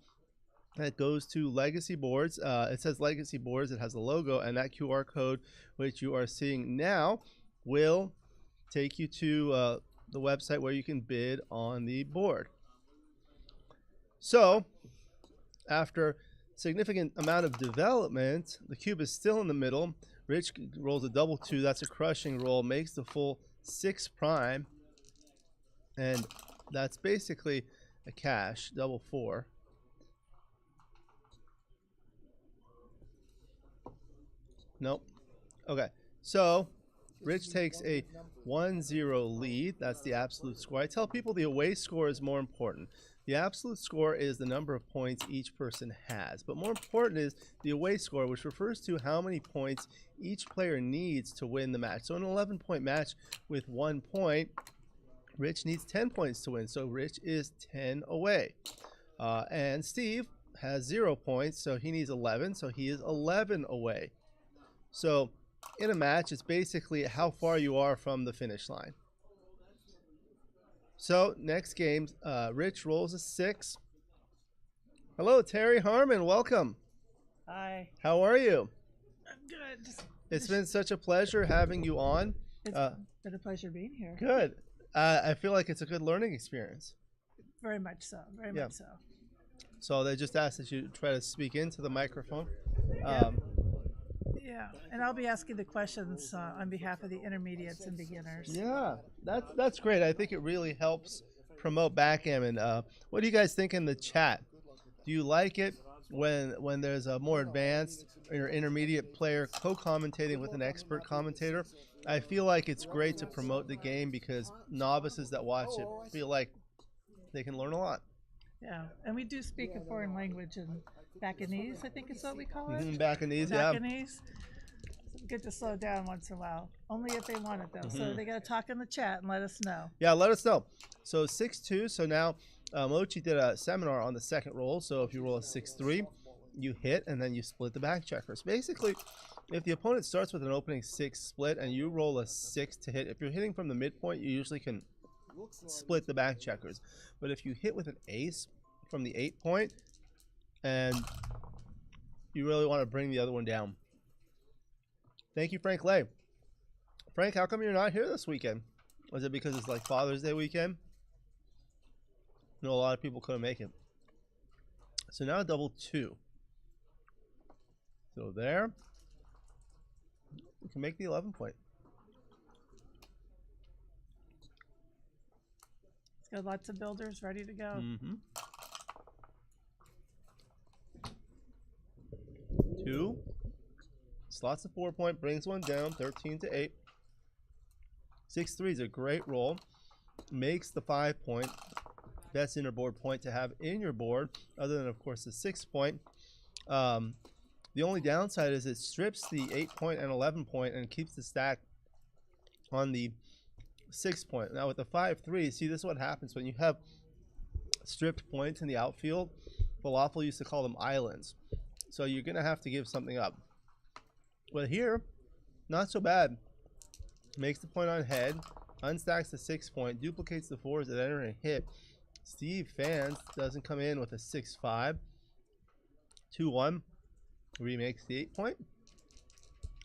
that goes to Legacy Boards. It says Legacy Boards. It has a logo, and that QR code, which you are seeing now, will take you to the website where you can bid on the board. So, after significant amount of development, the cube is still in the middle. Rich rolls a double 2. That's a crushing roll. Makes the full 6 prime. And that's basically a cash. Double 4. Nope. Okay. So, Rich takes a 1-0 lead. That's the absolute score. I tell people the away score is more important. The absolute score is the number of points each person has. But more important is the away score, which refers to how many points each player needs to win the match. So in an 11-point match with 1 point, Rich needs 10 points to win. So Rich is 10 away. And Steve has 0 points, so he needs 11. So he is 11 away. So in a match, it's basically how far you are from the finish line. So, next game, Rich rolls a 6. Hello, Teri Harmon. Welcome. Hi. How are you? I'm good. It's been such a pleasure having you on. It's been a pleasure being here. Good. I feel like it's a good learning experience. Very much so. Very much so. So, they just asked that you try to speak into the microphone. Yeah, and I'll be asking the questions on behalf of the intermediates and beginners. Yeah, that's great. I think it really helps promote backgammon. What do you guys think in the chat? Do you like it when there's a more advanced or intermediate player co-commentating with an expert commentator? I feel like it's great to promote the game because novices that watch it feel like they can learn a lot. Yeah, and we do speak a foreign language in Bacganese, I think is what we call it. Bacganese, yeah. Bacganese. Good to slow down once in a while. Only if they want it, though. So they got to talk in the chat and let us know. Yeah, let us know. So 6-2. So now Mochy did a seminar on the second roll. So if you roll a 6-3, you hit, and then you split the back checkers. Basically, if the opponent starts with an opening 6 split and you roll a 6 to hit, if you're hitting from the midpoint, you usually can split the back checkers. But if you hit with an ace from the 8 point, and you really want to bring the other one down. Thank you, Frank Lay. Frank, how come you're not here this weekend? Was it because it's like Father's Day weekend? No, a lot of people couldn't make it. So now double 2. So there. We can make the 11 point. It's got lots of builders ready to go. 2. Slots a 4 point, brings one down, 13-8. 6-3 is a great roll. Makes the 5 point. Best interboard point to have in your board, other than, of course, the 6 point. The only downside is it strips the 8 point and 11 point and keeps the stack on the 6 point. Now, with the 5-3, see, this is what happens when you have stripped points in the outfield. Falafel used to call them islands. So you're going to have to give something up. But here, not so bad. Makes the point on head, unstacks the 6 point, duplicates the 4s that enter and hit. Steve Fans doesn't come in with a 6-5. 2-1. Remakes the 8 point.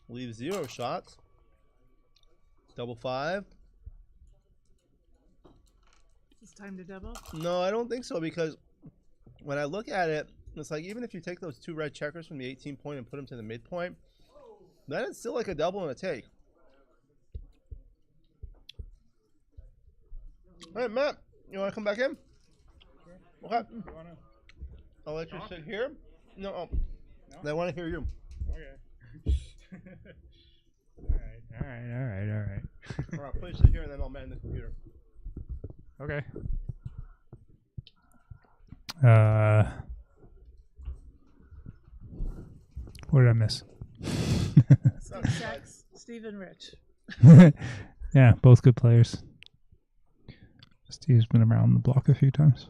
Leaves 0 shots. Double 5. It's time to double? No, I don't think so, because when I look at it, it's like even if you take those 2 red checkers from the 18 point and put them to the midpoint, then it's still like a double and a take. All right, Matt, you want to come back in? Sure. Okay. I'll let you sit here. No, I want to hear you. Okay. All right. All right, please sit here, and then I'll man the computer. Okay. What did I miss? Sex, Steve and Rich. Yeah, both good players. Steve's been around the block a few times.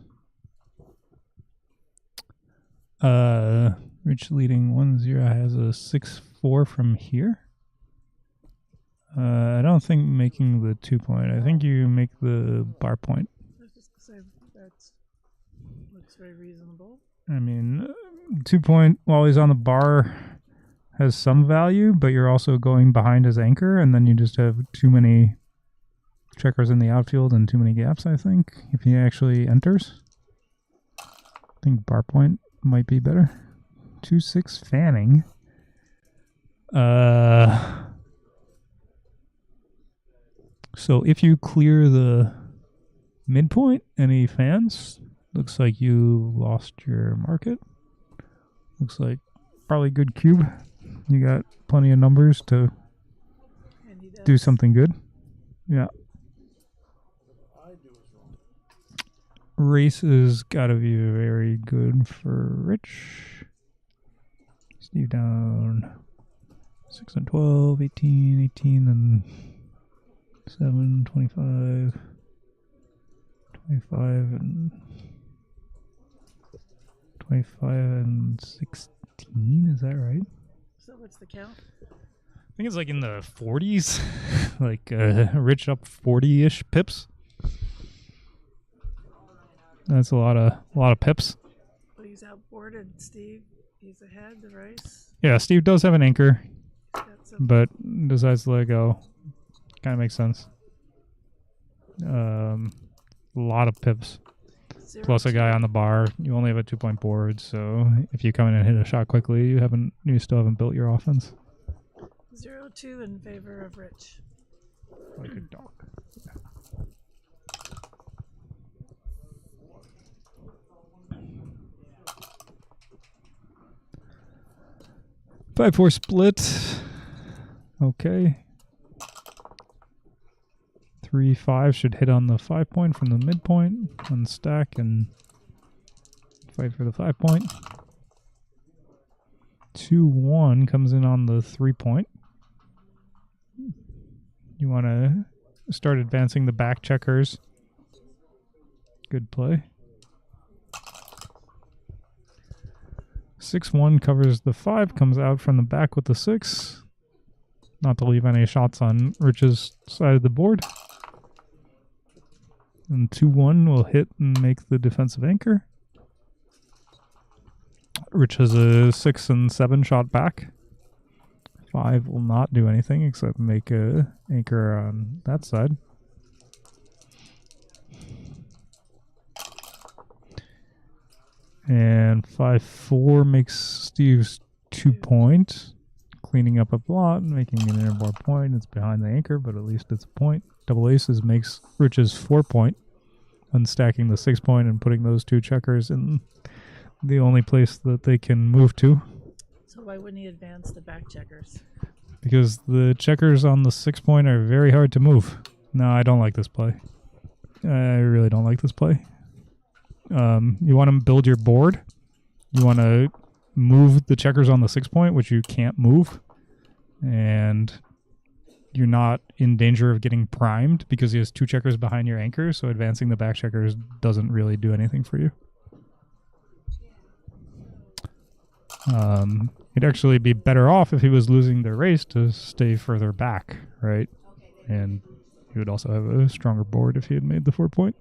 Rich leading 1-0 has a 6-4 from here. I don't think making the 2 point. I think you make the bar point. I was just gonna say that looks very reasonable. I mean, 2 point while he's on the bar has some value, but you're also going behind his anchor, and then you just have too many checkers in the outfield and too many gaps, I think, if he actually enters. I think bar point might be better. 2-6 fanning. So if you clear the midpoint, any fans? Looks like you lost your market. Looks like probably good cube. You got plenty of numbers to do something good. Yeah. Race has got to be very good for Rich. Steve down 6 and 12, 18, 18 and 7, 25, 25 and 25 and 16. Is that right? So what's the count? I think it's like in the 40s, like Rich up 40-ish pips. That's a lot of pips. But he's outboarded, Steve. He's ahead, the race. Yeah, Steve does have an anchor, but decides to let go. Kind of makes sense. A lot of pips. Plus a guy on the bar. You only have a 2 point board, so if you come in and hit a shot quickly, you still haven't built your offense. 0-2 in favor of Rich. Like a dog. 5-4 split. Okay. 3-5 should hit on the 5 point from the midpoint. Unstack and fight for the 5 point. 2-1 comes in on the 3 point. You want to start advancing the back checkers. Good play. 6-1 covers the 5, comes out from the back with the 6. Not to leave any shots on Rich's side of the board. And 2-1 will hit and make the defensive anchor. Rich has a 6 and 7 shot back. 5 will not do anything except make a anchor on that side. And 5-4 makes Steve's 2 point, cleaning up a lot, making an inner bar point. It's behind the anchor, but at least it's a point. Double aces makes Rich's 4 point, unstacking the 6 point and putting those 2 checkers in the only place that they can move to. So why wouldn't he advance the back checkers? Because the checkers on the 6 point are very hard to move. No, I don't like this play. I really don't like this play. You want to build your board. You want to move the checkers on the 6 point, which you can't move. And you're not in danger of getting primed because he has 2 checkers behind your anchor, so advancing the back checkers doesn't really do anything for you. He'd actually be better off if he was losing the race to stay further back, right? And he would also have a stronger board if he had made the 4 point.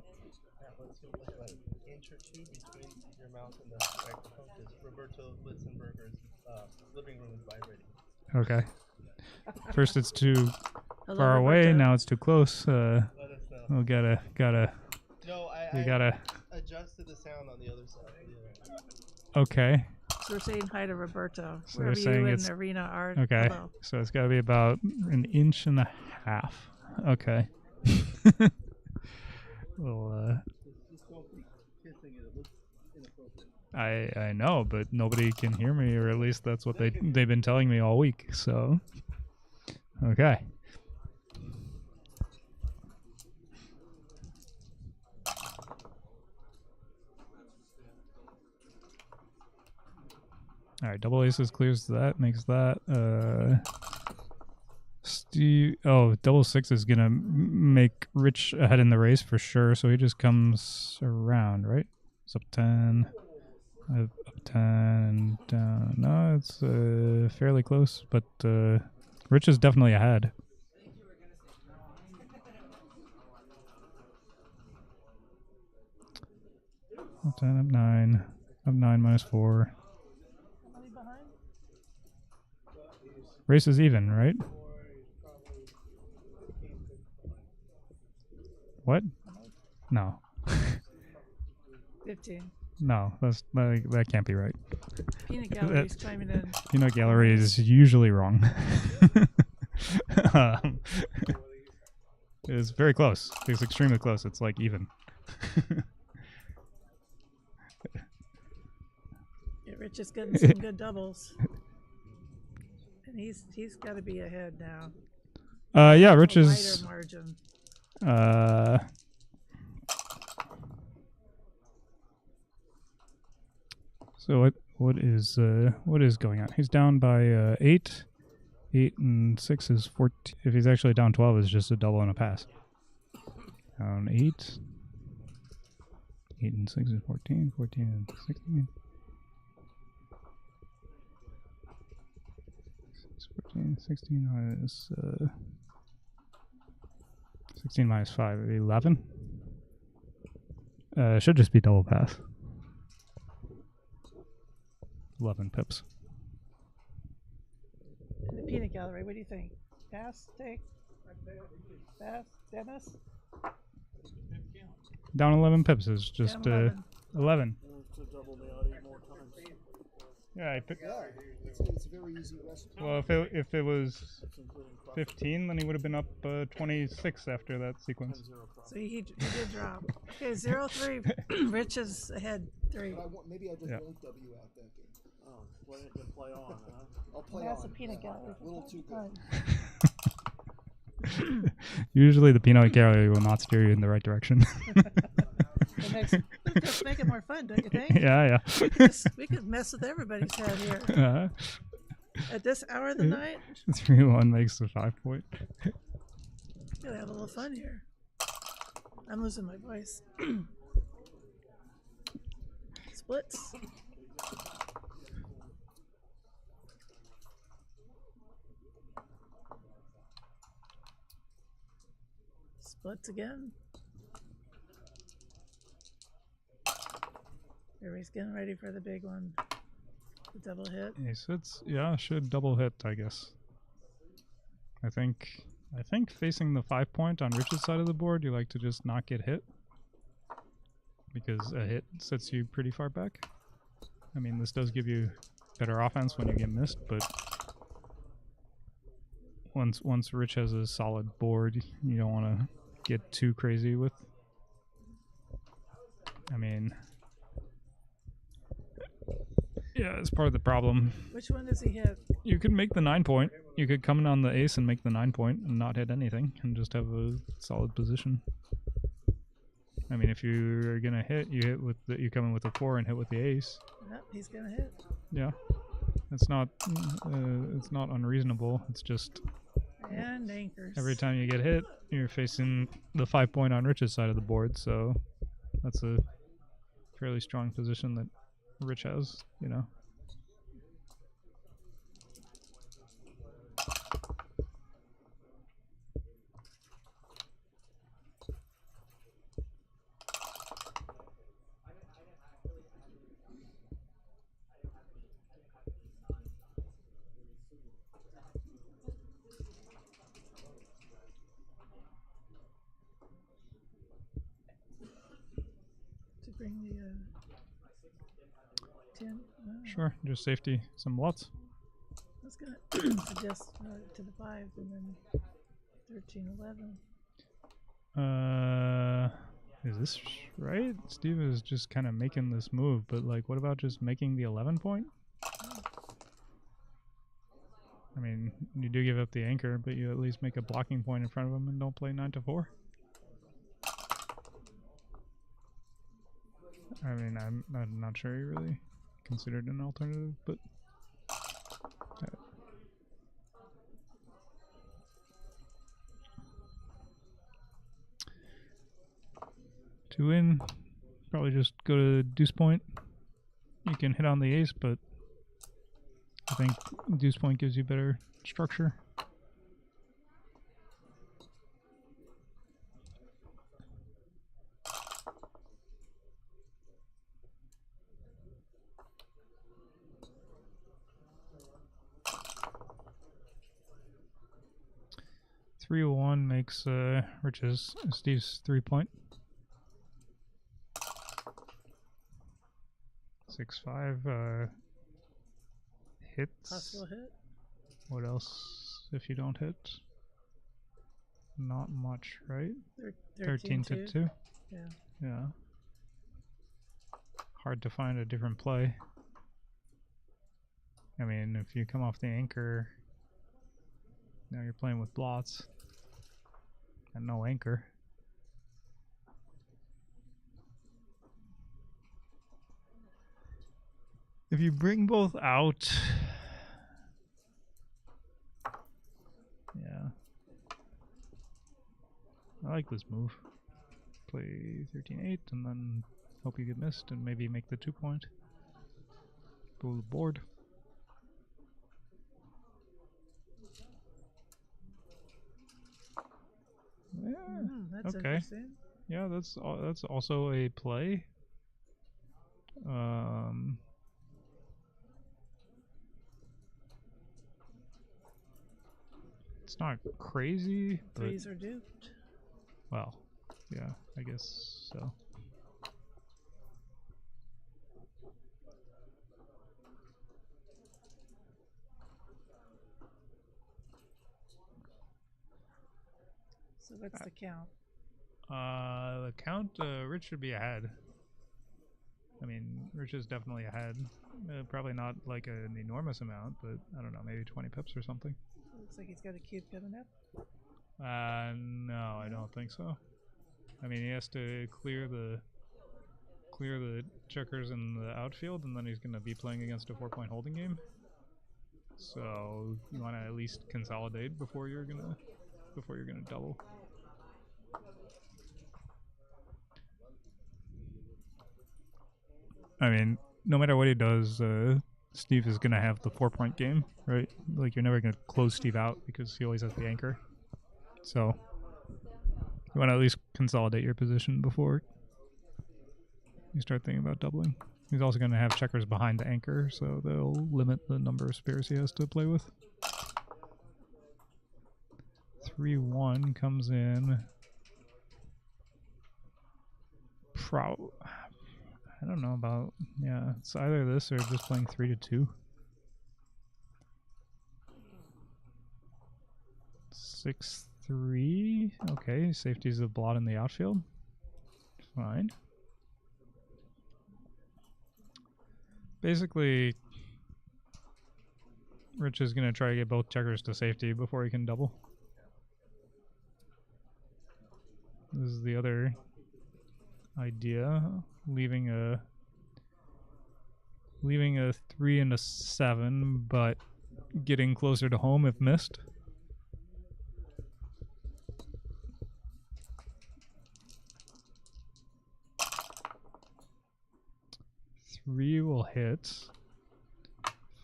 Inch or 2 between your mouse and the microphone, because Roberto Litzenberger's living room is vibrating. Okay. First it's too Hello, far away, Roberto. now it's too close. We'll gotta. No, I You gotta adjusted the sound on the other side. Okay. So we're saying hi to Roberto. So they're wherever saying you it's and Arena are. okay. Hello. So it's got to be about an inch and a half. Okay. Well, I know, but nobody can hear me, or at least that's what they've been telling me all week. So, okay. All right, double aces clears that, makes that. Steve, oh, double six is gonna make Rich ahead in the race for sure. So he just comes around, right? It's up 10, up 10, and down. No, it's fairly close, but Rich is definitely ahead. Up 10, up 9, up 9 minus 4. Race is even, right? What? No. 15. No, that can't be right. Peanut Gallery's chiming in. Peanut Gallery is usually wrong. It's very close. It's extremely close. It's like even. Yeah, Rich is getting some good doubles. And he's got to be ahead now. Yeah, Rich is. Wider margin. So what is going on? He's down by 8. 8 and 6 is 14. If he's actually down 12, it's just a double and a pass. Down 8. 8 and 6 is 14. 14 and 16. 14, 16 minus 16 minus 5, 11. Should just be double pass. 11 pips. The Peanut Gallery, what do you think? Pass, take? Pass, Dennis? Down 11 pips is just 11. Yeah, I picked. It's a very easy recipe. Well, if it was 15, then he would have been up 26 after that sequence. So he did drop. Okay, 0-3. Rich is ahead 3. Maybe I just won't W out that game. Oh, play on, huh? I'll play That's on. a Peanut Gallery. A little too good. Usually the peanut gallery will not steer you in the right direction. Let's make it more fun, don't you think? Yeah. We could mess with everybody's head here. At this hour of the night? 3-1 makes the 5 point. Gotta have a little fun here. I'm losing my voice. Splits. Splits again. Everybody's getting ready for the big one. The double hit. Should double hit, I guess. I think facing the 5 point on Rich's side of the board, you like to just not get hit. Because a hit sets you pretty far back. I mean, this does give you better offense when you get missed, but once Rich has a solid board, you don't want to get too crazy with. I mean, yeah, it's part of the problem. Which one does he hit? You could make the 9 point. You could come in on the ace and make the 9 point and not hit anything and just have a solid position. I mean, if you're gonna hit, you come in with a 4 and hit with the ace. Yep, he's gonna hit. Yeah, it's not unreasonable. It's just and anchors. Every time you get hit, you're facing the 5 point on Rich's side of the board. So that's a fairly strong position that Rich has, you know. bring the 10. Sure, just safety some lots. I was gonna suggest to the 5 and then 13, 11. Is this right? Steve is just kind of making this move, but like, what about just making the 11 point? I mean, you do give up the anchor, but you at least make a blocking point in front of him and don't play 9 to 4. I mean, I'm not sure he really considered an alternative, but. To win, probably just go to deuce point. You can hit on the ace, but I think deuce point gives you better structure. (3-1) makes Rich's Steve's 3-point. 6-5 hits. Possible hit. What else if you don't hit? Not much, right? 13 to 2. Yeah. Yeah. Hard to find a different play. I mean, if you come off the anchor, now you're playing with blots and no anchor. If you bring both out, yeah, I like this move. Play 13-8 and then hope you get missed and maybe make the 2-point. Go to the board. Yeah, that's okay. interesting. Yeah, that's also a play. It's not crazy, but Threes are duped. well, yeah, I guess so. So what's the count? The count, Rich should be ahead. I mean, Rich is definitely ahead. Probably not like an enormous amount, but I don't know, maybe 20 pips or something. Looks like he's got a cube coming up. No, I don't think so. I mean, he has to clear the checkers in the outfield, and then he's going to be playing against a 4-point holding game. So you want to at least consolidate before you're gonna double. I mean, no matter what he does, Steve is going to have the 4-point game, right? Like, you're never going to close Steve out because he always has the anchor. So you want to at least consolidate your position before you start thinking about doubling. He's also going to have checkers behind the anchor, so they'll limit the number of spares he has to play with. 3-1 comes in. I don't know about, yeah, it's either this or just playing 3-2. 6-3, okay, safety's a blot in the outfield. Fine. Basically, Rich is going to try to get both checkers to safety before he can double. This is the other idea, leaving a 3 and a 7, but getting closer to home if missed. Three will hit.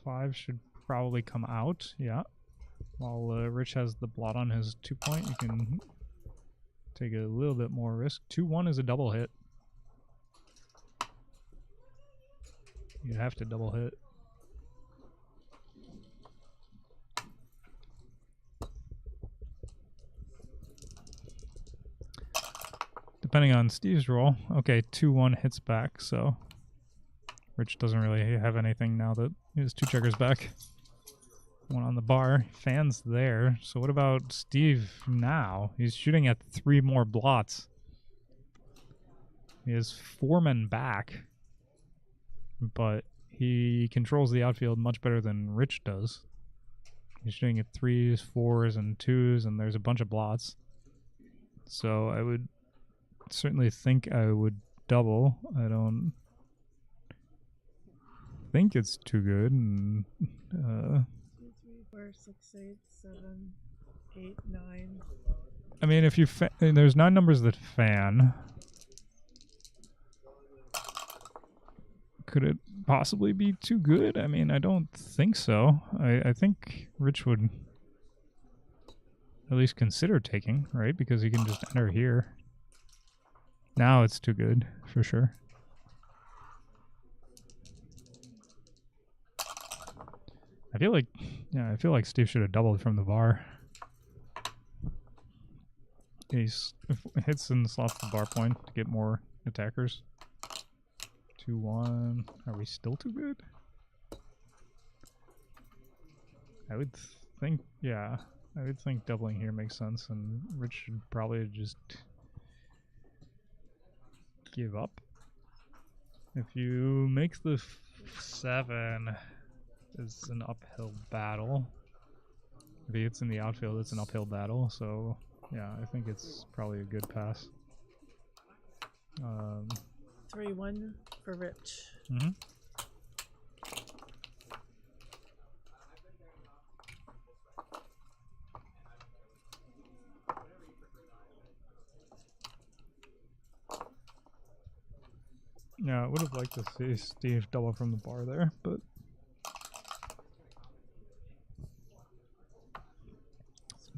5 should probably come out, yeah. While Rich has the blot on his 2-point, you can take a little bit more risk. 2-1 is a double hit. You have to double hit. depending on Steve's roll. Okay, 2-1 hits back, so Rich doesn't really have anything now that his 2 checkers back. One on the bar. Fan's there. So what about Steve now? He's shooting at 3 more blots. He has 4 men back, but he controls the outfield much better than Rich does. He's shooting at 3s, 4s, and 2s, and there's a bunch of blots. So I would certainly think I would double. I don't think it's too good. And 2, 3, 4, 6, 8, 7, 8, 9. I mean, if you there's 9 numbers that fan. Could it possibly be too good? I mean, I don't think so. I think Rich would at least consider taking, right? Because he can just enter here. Now it's too good, for sure. I feel like Steve should have doubled from the bar. He hits and slots the bar point to get more attackers. 2-1. Are we still too good? I would think, yeah. I would think doubling here makes sense, and Rich should probably just give up. If you make the 7, it's an uphill battle. If he hits in the outfield, it's an uphill battle, so yeah, I think it's probably a good pass. 3-1 for Rich. Mm-hmm. Yeah, I would have liked to see Steve double from the bar there, but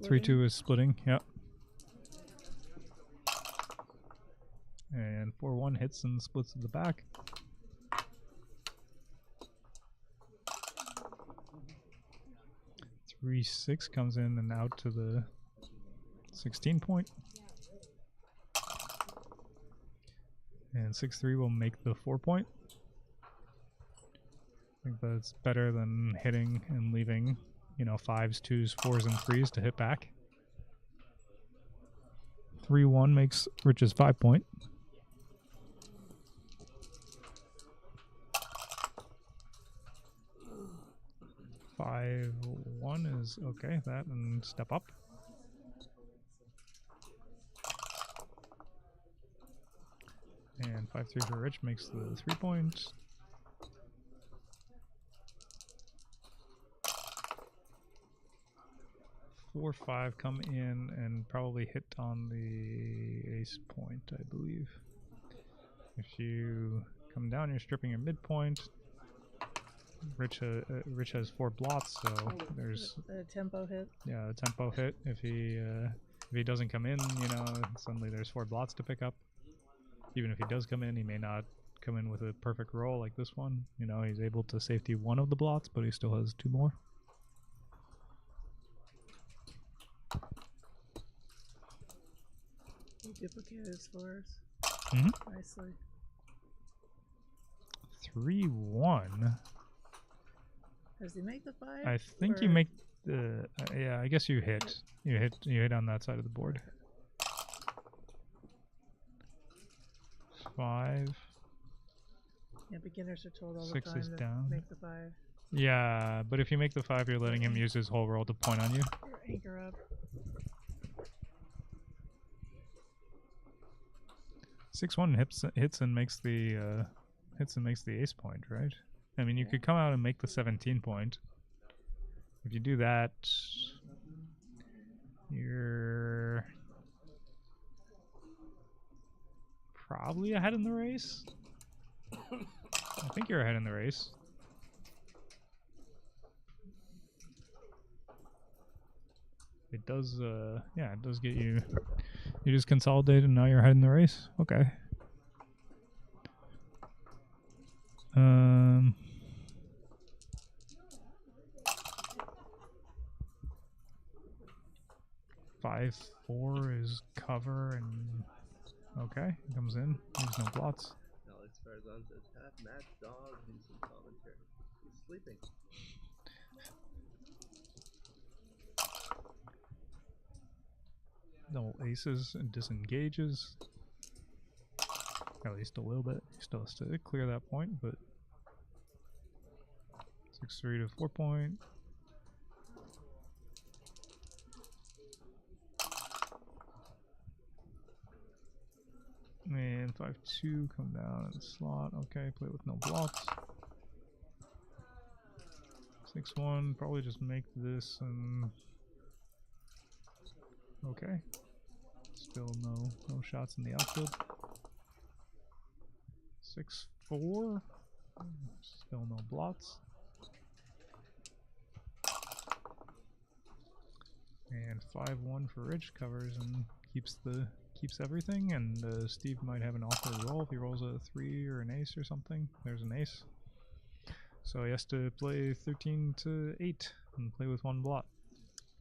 3-2 is splitting, yep. And 4-1 hits and splits at the back. Three 6 comes in and out to the 16 point. And 6-3 will make the 4 point. I think that's better than hitting and leaving, you know, 5s, 2s, 4s, and 3s to hit back. 3-1 makes Rich's 5 point. 5-1 is okay, that and step up. And 5-3 for Rich makes the 3 points. Four, 5 come in and probably hit on the ace point, I believe. If you come down, you're stripping your midpoint. Rich has 4 blots, so there's a tempo hit. Yeah, a tempo hit. If he doesn't come in, you know, suddenly there's 4 blots to pick up. Even if he does come in, he may not come in with a perfect roll like this one. You know, he's able to safety 1 of the blots, but he still has 2 more. He duplicated his 4s. Mm-hmm. Nicely. 3-1. Does he make the 5? I think you make the yeah. I guess you hit. You hit on that side of the board. 5. Yeah, beginners are told all 6 the time is to down. make the 5. Yeah, but if you make the 5, you're letting him use his whole roll to point on you. Or anchor up. 6-1 hits and makes the ace point, right? I mean, you could come out and make the 17 point. If you do that, you're probably ahead in the race. I think you're ahead in the race. It does, yeah, it does get you. You just consolidate and now you're ahead in the race. Okay. 5-4 is cover, and Okay, he comes in. There's no blots. Alex Eshaghian says, "Have Matt Dog do some commentary. He's sleeping." No aces and disengages. At least a little bit. He still has to clear that point, but 6-3 to 4 point. And 5-2 come down in the slot. Okay, play with no blocks. 6-1, probably just make this and okay. Still no shots in the outfield. 6-4. Still no blots. And 5-1 for Rich covers and keeps everything. And Steve might have an awkward roll if he rolls a 3 or an ace or something. There's an ace. So he has to play 13 to 8 and play with 1 blot.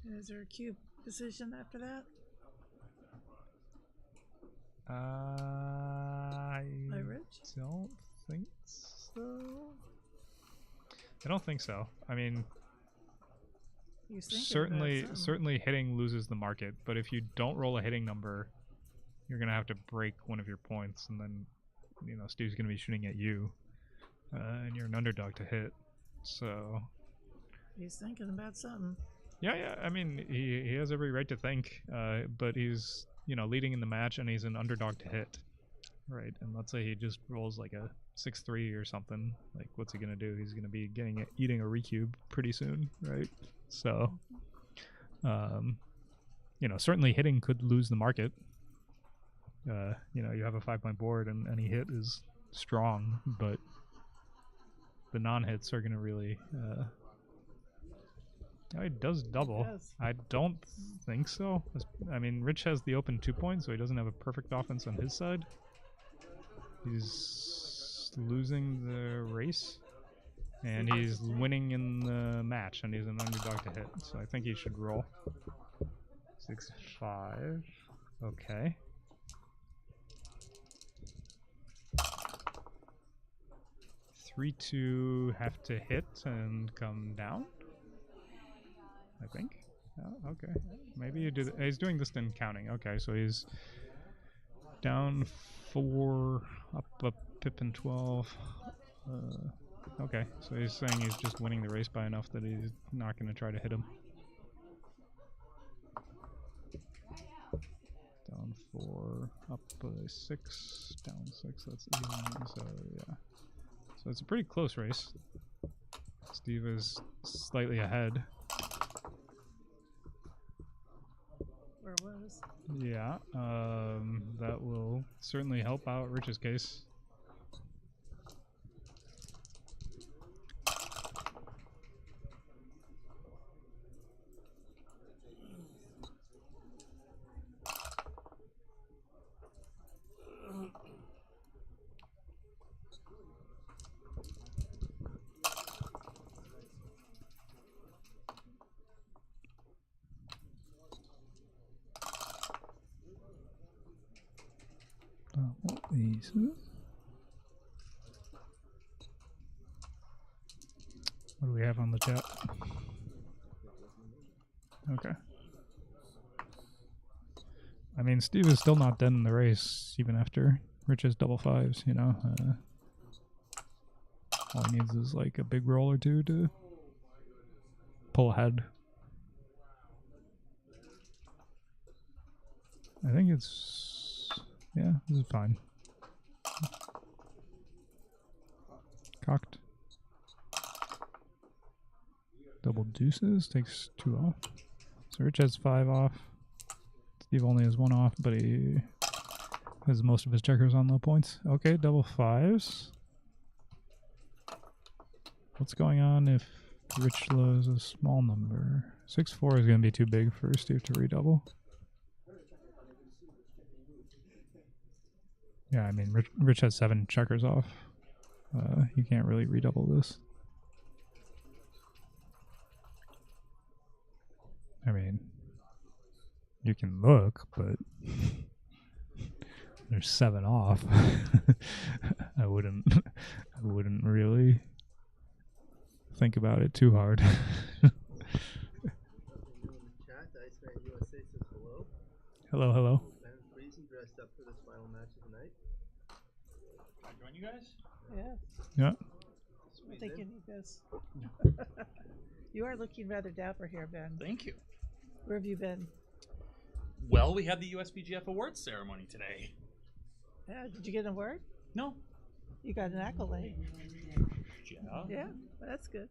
Is there a cube decision after that? I don't think so. I don't think so. I mean, certainly hitting loses the market, but if you don't roll a hitting number, you're gonna have to break one of your points, and then Steve's gonna be shooting at you, and you're an underdog to hit. So he's thinking about something. Yeah. I mean, he has every right to think, but he's leading in the match, and he's an underdog to hit, right? And let's say he just rolls like a 6-3 or something. Like, what's he gonna do? He's gonna be eating a recube pretty soon, right? So, certainly hitting could lose the market. You have a 5-point board, and any hit is strong, but the non-hits are gonna really. He does double. I don't think so. I mean, Rich has the open 2 points, so he doesn't have a perfect offense on his side. He's losing the race, and he's winning in the match, and he's an underdog to hit. So I think he should roll. 6-5. Okay. 3-2 have to hit and come down, I think. Oh, okay. Maybe you did. He's doing this then counting. Okay, so he's down 4, up a pip and 12. Okay, so he's saying he's just winning the race by enough that he's not going to try to hit him. Down 4, up 6, down 6. That's even. So yeah. So it's a pretty close race. Steve is slightly ahead. Where was? Yeah, that will certainly help out Rich's case. What do we have on the chat? Okay. I mean, Steve is still not dead in the race, even after Rich's double 5s, all he needs is like a big roll or two to pull ahead. I think it's... yeah, this is fine. Cocked. Double deuces, takes 2 off. So Rich has 5 off. Steve only has 1 off, but he has most of his checkers on low points. Okay, double 5s. What's going on if Rich lows a small number? 6-4 is going to be too big for Steve to redouble. Yeah, I mean, Rich has 7 checkers off. You can't really redouble this. I mean, you can look, but there's 7 off. I wouldn't really think about it too hard. Hello, hello. And Friesen dressed up for this final match of the night. Can I join you guys? Yeah. Yeah. I think you need this. You are looking rather dapper here, Ben. Thank you. Where have you been? Well, we had the USBGF awards ceremony today. Yeah, did you get an award? No. You got an accolade. Yeah. Yeah, that's good.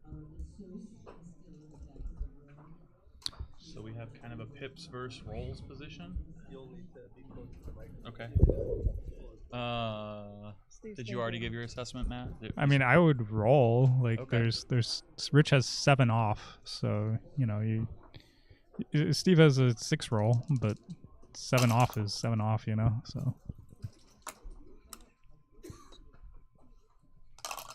So we have kind of a pips versus rolls position. You'll need to be close to the microphone. Okay. Did you already give your assessment, Matt? I mean, I would roll. Like, Okay. there's Rich has 7 off, so Steve has a 6 roll, but 7 off is 7 off, So,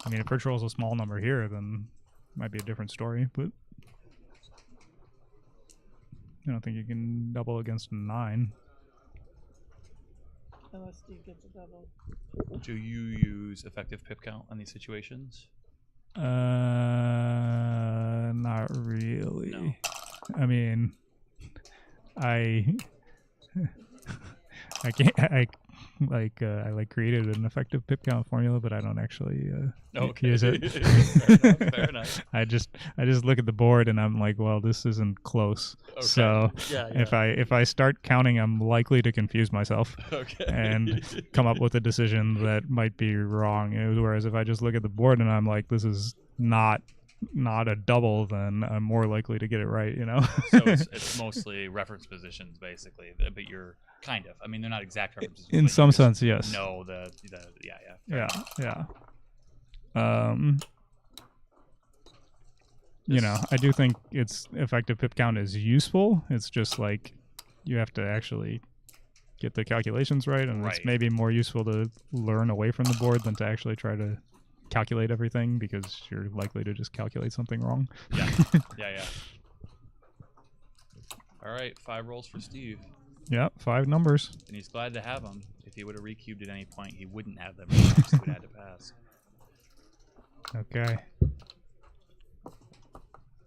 I mean, if Rich rolls a small number here, then it might be a different story. But I don't think you can double against a 9. Unless Steve gets a double. Do you use effective pip count on these situations? Not really. No. I mean, I created an effective pip count formula, but I don't actually use it. Fair enough. I just look at the board and I'm like, well, this isn't close. Okay. So Yeah. if I start counting, I'm likely to confuse myself and come up with a decision that might be wrong. Whereas if I just look at the board and I'm like, this is not a double, then I'm more likely to get it right, So it's mostly reference positions, basically, but you're kind of. I mean, they're not exact references. In some sense, yes. No, Yeah. I do think it's effective pip count is useful. It's just like you have to actually get the calculations right, and it's maybe more useful to learn away from the board than to actually try to calculate everything, because you're likely to just calculate something wrong. Yeah. All right, 5 rolls for Steve. Yeah, 5 numbers. And he's glad to have them. If he would have recubed at any point, he wouldn't have them. He would have had to pass. Okay.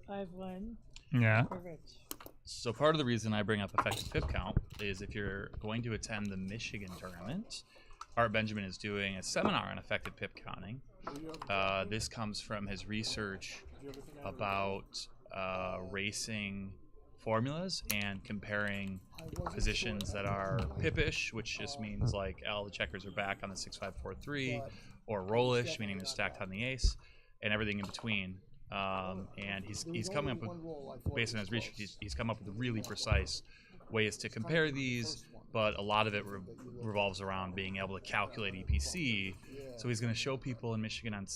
5-1. Yeah. For Rich. So part of the reason I bring up effective pip count is if you're going to attend the Michigan tournament, Art Benjamin is doing a seminar on effective pip counting. This comes from his research about racing formulas and comparing positions that are pippish, which just means like all the checkers are back on the 6-5-4-3, or rollish, meaning they're stacked on the ace, and everything in between. And he's coming up with, based on his research, he's come up with really precise ways to compare these, but a lot of it revolves around being able to calculate EPC. So he's going to show people in Michigan on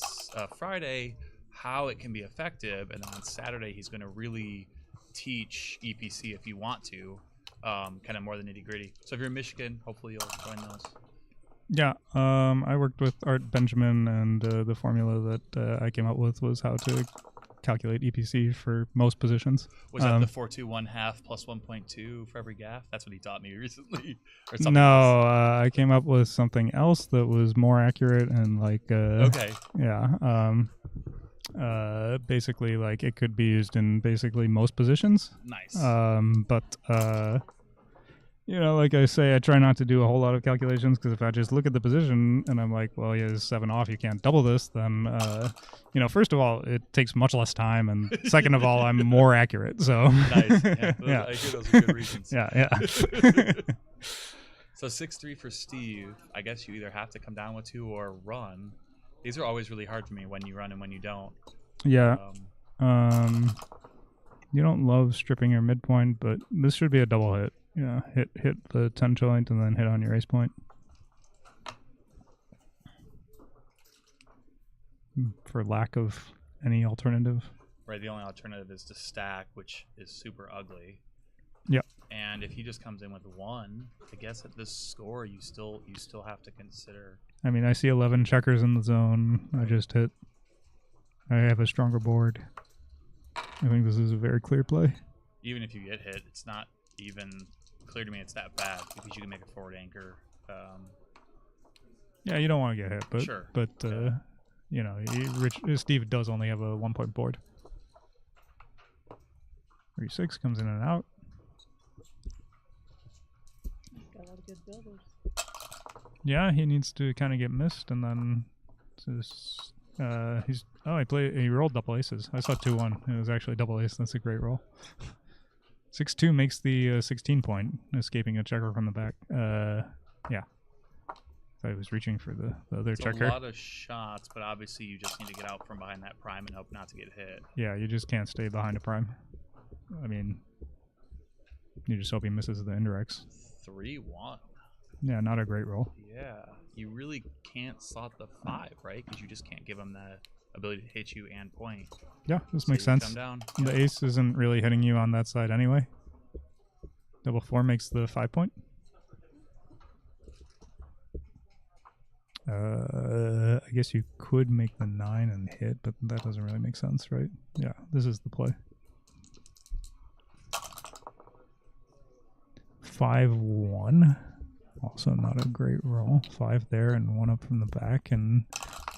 Friday how it can be effective, and then on Saturday he's going to really teach EPC if you want to, kind of more than nitty gritty. So if you're in Michigan, hopefully you'll join those. Yeah, I worked with Art Benjamin, and the formula that I came up with was how to calculate EPC for most positions. Was that the 4-2-1/2 plus 1.2 for every gaff? That's what he taught me recently. Or something No, else. I came up with something else that was more accurate and like okay. Yeah. Basically, like it could be used in basically most positions. Nice. But like I say, I try not to do a whole lot of calculations, because if I just look at the position and I'm like, well, there's 7 off, you can't double this, then, first of all, it takes much less time, and second of all, I'm more accurate. So Nice. Yeah, I hear those are good reasons. Yeah. So 6-3 for Steve. I guess you either have to come down with 2 or run. These are always really hard for me, when you run and when you don't. Yeah. You don't love stripping your midpoint, but this should be a double hit. Yeah, hit the 10 joint and then hit on your ace point. For lack of any alternative. Right, the only alternative is to stack, which is super ugly. Yep. And if he just comes in with 1, I guess at this score you still have to consider. I mean, I see 11 checkers in the zone. I just hit. I have a stronger board. I think this is a very clear play. Even if you get hit, it's not even clear to me it's that bad, because you can make a forward anchor Yeah, you don't want to get hit, but Sure. you know, Steve does only have a 1-point board. 3-6 comes in and out. Got a lot of good builders. Yeah, he needs to kind of get missed, and then he rolled double aces. I saw 2-1. It was actually double ace. That's a great roll. 6-2 makes the 16 point, escaping a checker from the back. Yeah. I was reaching for the other checker. A lot of shots, but obviously you just need to get out from behind that prime and hope not to get hit. Yeah, you just can't stay behind a prime. I mean, you just hope he misses the indirects. 3-1. Yeah, not a great roll. Yeah, you really can't slot the 5, right? Because you just can't give him the ability to hit you and point. Yeah, this So makes you sense. come down. The ace isn't really hitting you on that side anyway. Double 4 makes the 5 point. I guess you could make the 9 and hit, but that doesn't really make sense, right? Yeah, this is the play. 5-1. Also not a great roll. 5 there and 1 up from the back, and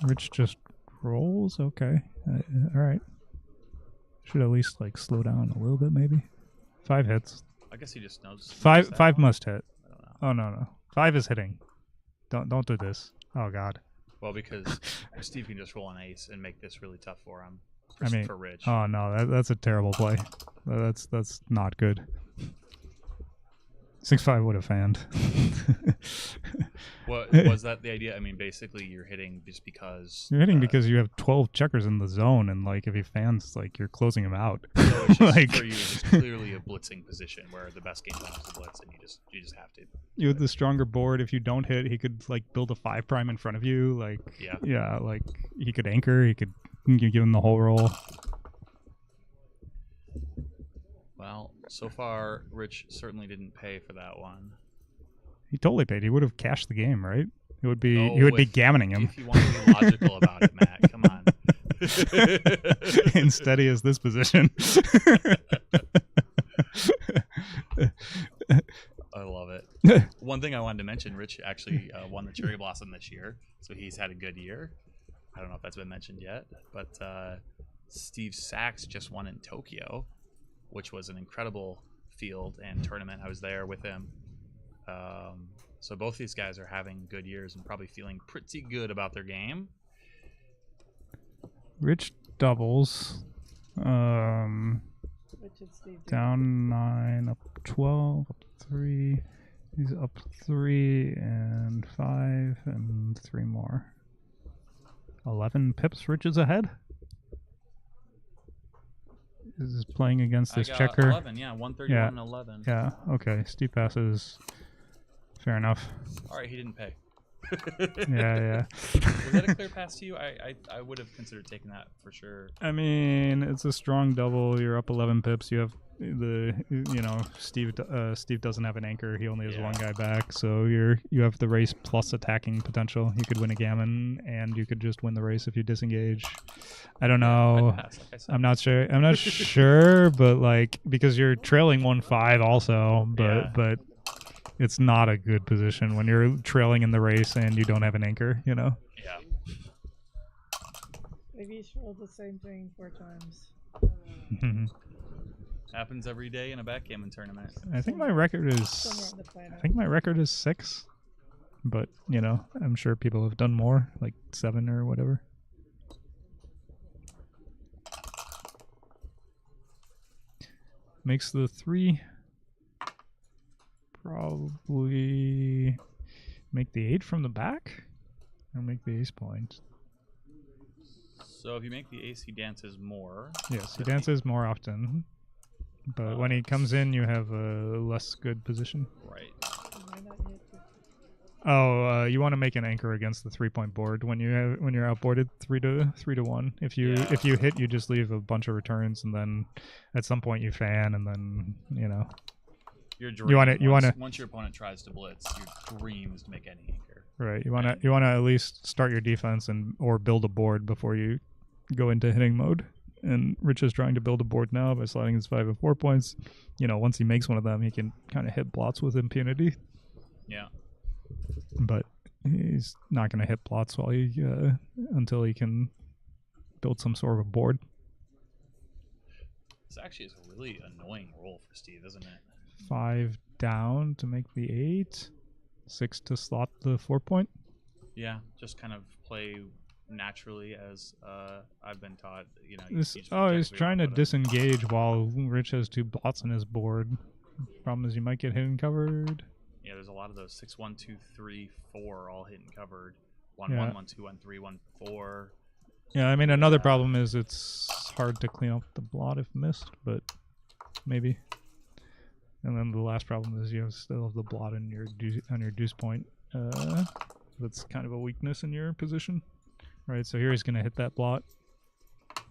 Rich just rolls. Okay, all right. Should at least like slow down a little bit, maybe. 5 hits. I guess he just knows. 5 must hit. Oh no. 5 is hitting. Don't do this. Oh god. Well, because Steve can just roll an ace and make this really tough for him. For Rich. Oh no, that's a terrible play. That's not good. 6-5 would have fanned. What was that the idea? I mean, basically, you're hitting just because you're hitting because you have 12 checkers in the zone, and like if he fans, like you're closing him out. So it's just like, for you, it's clearly a blitzing position where the best game plan is to blitz, and you just have to. You have the stronger board. If you don't hit, he could like build a 5 prime in front of you. Like yeah, like he could anchor. You give him the whole roll. Well, so far, Rich certainly didn't pay for that one. He totally paid. He would have cashed the game, right? He would be gammoning him. If you want to be logical about it, Matt, come on. Instead, he has this position. I love it. One thing I wanted to mention, Rich actually won the Cherry Blossom this year, so he's had a good year. I don't know if that's been mentioned yet, but Steve Sachs just won in Tokyo, which was an incredible field and tournament. I was there with him. So both these guys are having good years and probably feeling pretty good about their game. Rich doubles. Down 9, up 12, up 3. He's up 3 and 5 and 3 more. 11 pips. Rich is ahead. This is playing against this checker. 11, yeah, 131 and 11. Yeah, okay. Steve passes. Fair enough. All right, he didn't pay. yeah. Was that a clear pass to you? I would have considered taking that for sure. I mean, it's a strong double. You're up 11 pips. You have Steve doesn't have an anchor. He only has one guy back. So you have the race plus attacking potential. You could win a gammon, and you could just win the race if you disengage. I don't know. I'm not sure. I'm not sure, but like because you're trailing 1-5 also, but it's not a good position when you're trailing in the race and you don't have an anchor. You know. Yeah. Maybe you should roll the same thing 4 times. Happens every day in a backgammon tournament. I think my record is 6, but you know, I'm sure people have done more, like 7 or whatever. Makes the 3. Probably make the 8 from the back, or make the ace point. So if you make the ace, he dances more. Yes, he dances more often. But when he comes in, you have a less good position. Right. Oh, you want to make an anchor against the 3-point board when you're outboarded 3 to 1. If you hit, you just leave a bunch of returns, and then at some point you fan, and then you know. Your dream, once your opponent tries to blitz, your dream is to make any anchor. Right. You want to at least start your defense or build a board before you go into hitting mode. And Rich is trying to build a board now by sliding his 5 and 4 points. You know, once he makes one of them, he can kind of hit blots with impunity. Yeah. But he's not going to hit plots while he until he can build some sort of a board. This actually is a really annoying roll for Steve, isn't it? 5 down to make the 8. 6 to slot the 4-point. Yeah, just kind of play naturally as I've been taught. You know, he's trying to disengage while Rich has 2 blots on his board. Problem is you might get hidden covered. Yeah, there's a lot of those 6, 1, 2, 3, 4 all hidden covered. 1, Yeah. 1, 1, 2, 1, 3, 1, 4. Yeah, I mean, another problem is it's hard to clean up the blot if missed, but maybe. And then the last problem is you still have the blot on your deuce point. That's kind of a weakness in your position. Right, so here he's going to hit that blot.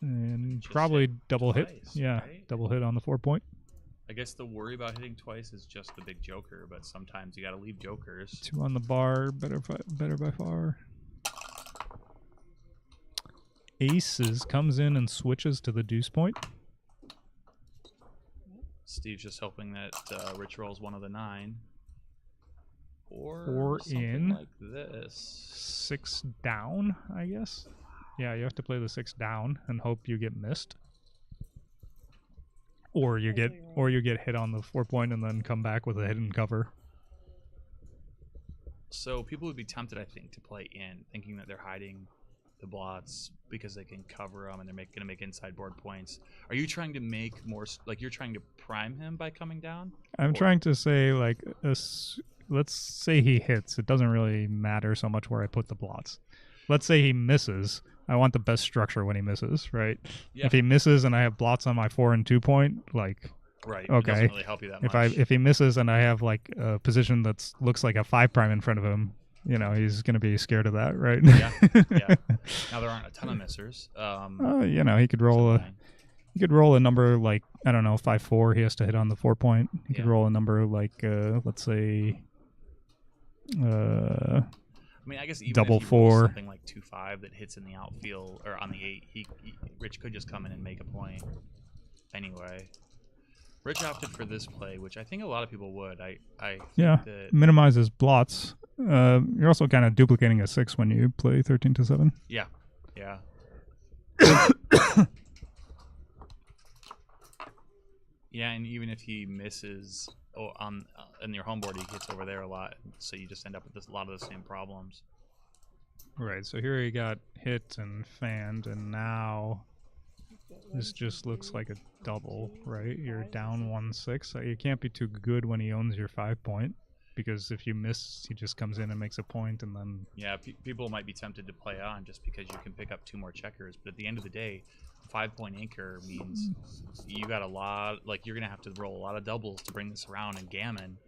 And Just probably hit double hit. twice, Yeah, right? double hit on the 4-point. I guess the worry about hitting twice is just the big joker, but sometimes you got to leave jokers. 2 on the bar, better by far. Aces comes in and switches to the deuce point. Steve's just hoping that Rich rolls 1 of the 9. Or 4 something in. like this. 6 down, I guess. Yeah, you have to play the 6 down and hope you get missed. Or you get hit on the 4-point and then come back with a hidden cover. So people would be tempted, I think, to play in, thinking that they're hiding the blots because they can cover them and they're going to make inside board points. Are you trying to make more, like you're trying to prime him by coming down? I'm trying to say, like, let's say he hits. It doesn't really matter so much where I put the blots. Let's say he misses. I want the best structure when he misses, right? Yeah. If he misses and I have blots on my 4 and 2 point, like, right, it okay. doesn't really help you that if much. if he misses and I have like a position that looks like a 5 prime in front of him, you know, he's gonna be scared of that, right? Yeah, yeah. Now there aren't a ton of missers. You know, he could roll a number like, I don't know, 5-4. He has to hit on the 4-point. He could roll a number like let's say I mean, I guess even double if he rolls 4. something like 2-5 that hits in the outfield or on the 8, Rich could just come in and make a point anyway. Rich opted for this play, which I think a lot of people would. I think that minimizes blots. You're also kind of duplicating a 6 when you play 13 to 7. Yeah, yeah. Yeah, and even if he misses in your home board, he hits over there a lot, so you just end up with a lot of the same problems. Right, so here he got hit and fanned, and now this just looks like a double, right? You're down 1-6. So you can't be too good when he owns your 5-point, because if you miss, he just comes in and makes a point, and then... Yeah, people might be tempted to play on just because you can pick up 2 more checkers, but at the end of the day, 5-point anchor means you got a lot, like you're going to have to roll a lot of doubles to bring this around and gammon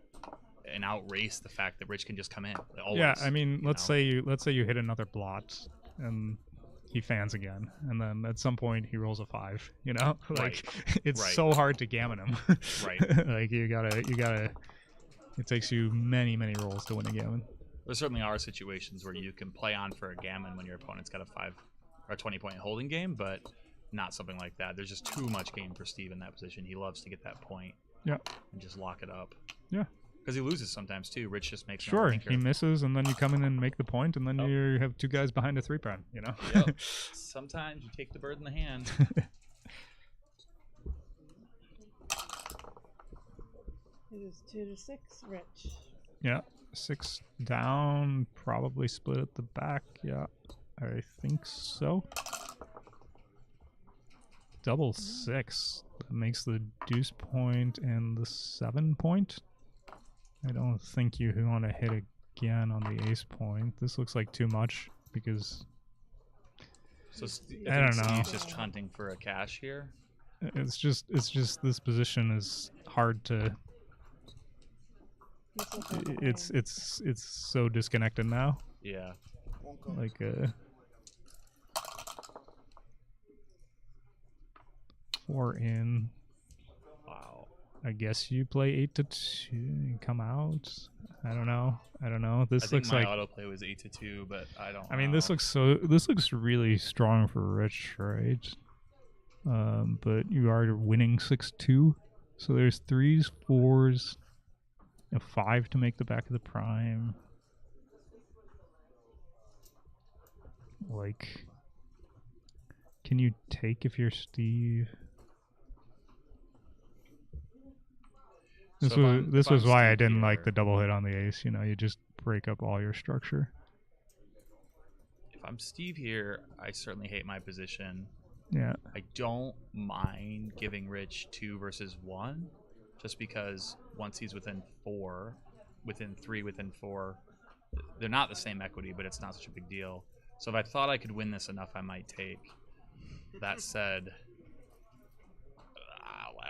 and outrace the fact that Rich can just come in. Always, yeah, I mean, let's say you hit another blot and he fans again, and then at some point he rolls a 5, you know? Like, it's so hard to gammon him. Right. Like, you gotta, it takes you many rolls to win a gammon. There certainly are situations where you can play on for a gammon when your opponent's got a 5 or 20-point holding game, but not something like that. There's just too much game for Steve in that position. He loves to get that point. Yeah. And just lock it up. Yeah. Because he loses sometimes too. Rich just makes Sure, he misses, and then you come in and make the point, and then you have 2 guys behind a 3 prime, you know? Yep. Sometimes you take the bird in the hand. It is 2 to 6, Rich. Yeah, 6 down, probably split at the back. Yeah, I think so. Double 6. That makes the deuce point and the 7-point. I don't think you want to hit again on the ace point. This looks like too much because... So I don't know. Steve's just hunting for a cash here. It's just this position is hard to... It's so disconnected now. Yeah. Like 4 in. Wow. I guess you play 8 to 2 and come out. I don't know. This I think looks my like autoplay was 8 to 2, but I don't. I mean, know. this looks really strong for Rich, right? But you are winning 6-2. So there's 3s, 4s, a 5 to make the back of the prime. like, can you take if you're Steve? This was why I didn't like the double hit on the ace. You know, you just break up all your structure. If I'm Steve here, I certainly hate my position. Yeah. I don't mind giving Rich 2 versus 1, just because once he's within 4, within 3, within 4, they're not the same equity, but it's not such a big deal. So if I thought I could win this enough, I might take. That said,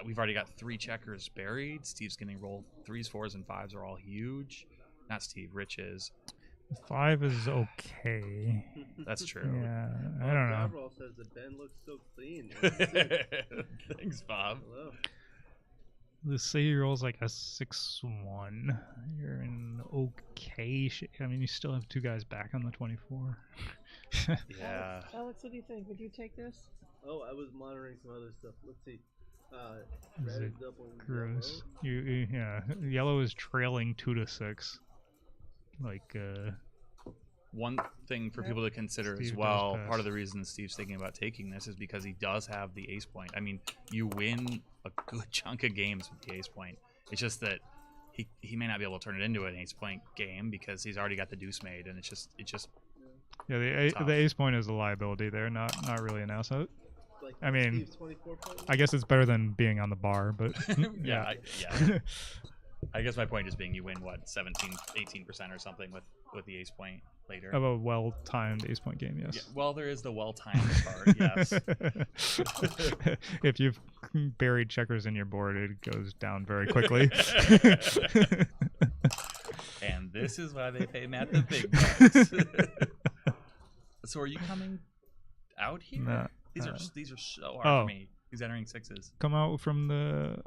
we've already got 3 checkers buried. Steve's getting rolled 3s, 4s, and 5s are all huge. Not Steve, Rich is. 5 is okay. That's true. Yeah, I don't know. Bob says the Ben looks so clean. Thanks, Bob. Hello. Let's say he rolls like a 6-1. You're in okay shape. I mean, you still have 2 guys back on the 24. Yeah. Alex, what do you think? Would you take this? Oh, I was monitoring some other stuff. Let's see. Is Red it is up on gross? yellow. Yeah, yellow is trailing 2-6. Like, one thing for people to consider Steve as does well, pass. part of the reason Steve's thinking about taking this is because he does have the ace point. I mean, you win a good chunk of games with the ace point. It's just that he may not be able to turn it into an ace point game because he's already got the deuce made, and it's just yeah, the ace point is a liability there, not really an asset. Like I mean, Steve's 24 points? I guess it's better than being on the bar, but yeah. I guess my point is being you win what 17, 18% or something with the ace point later. Of a well-timed ace point game, yes. Yeah, well, there is the well-timed part, yes. If you've buried checkers in your board, it goes down very quickly. And this is why they pay Matt the big bucks. So are you coming out here? No, These are so hard oh. for me. He's entering 6s. Come out from the.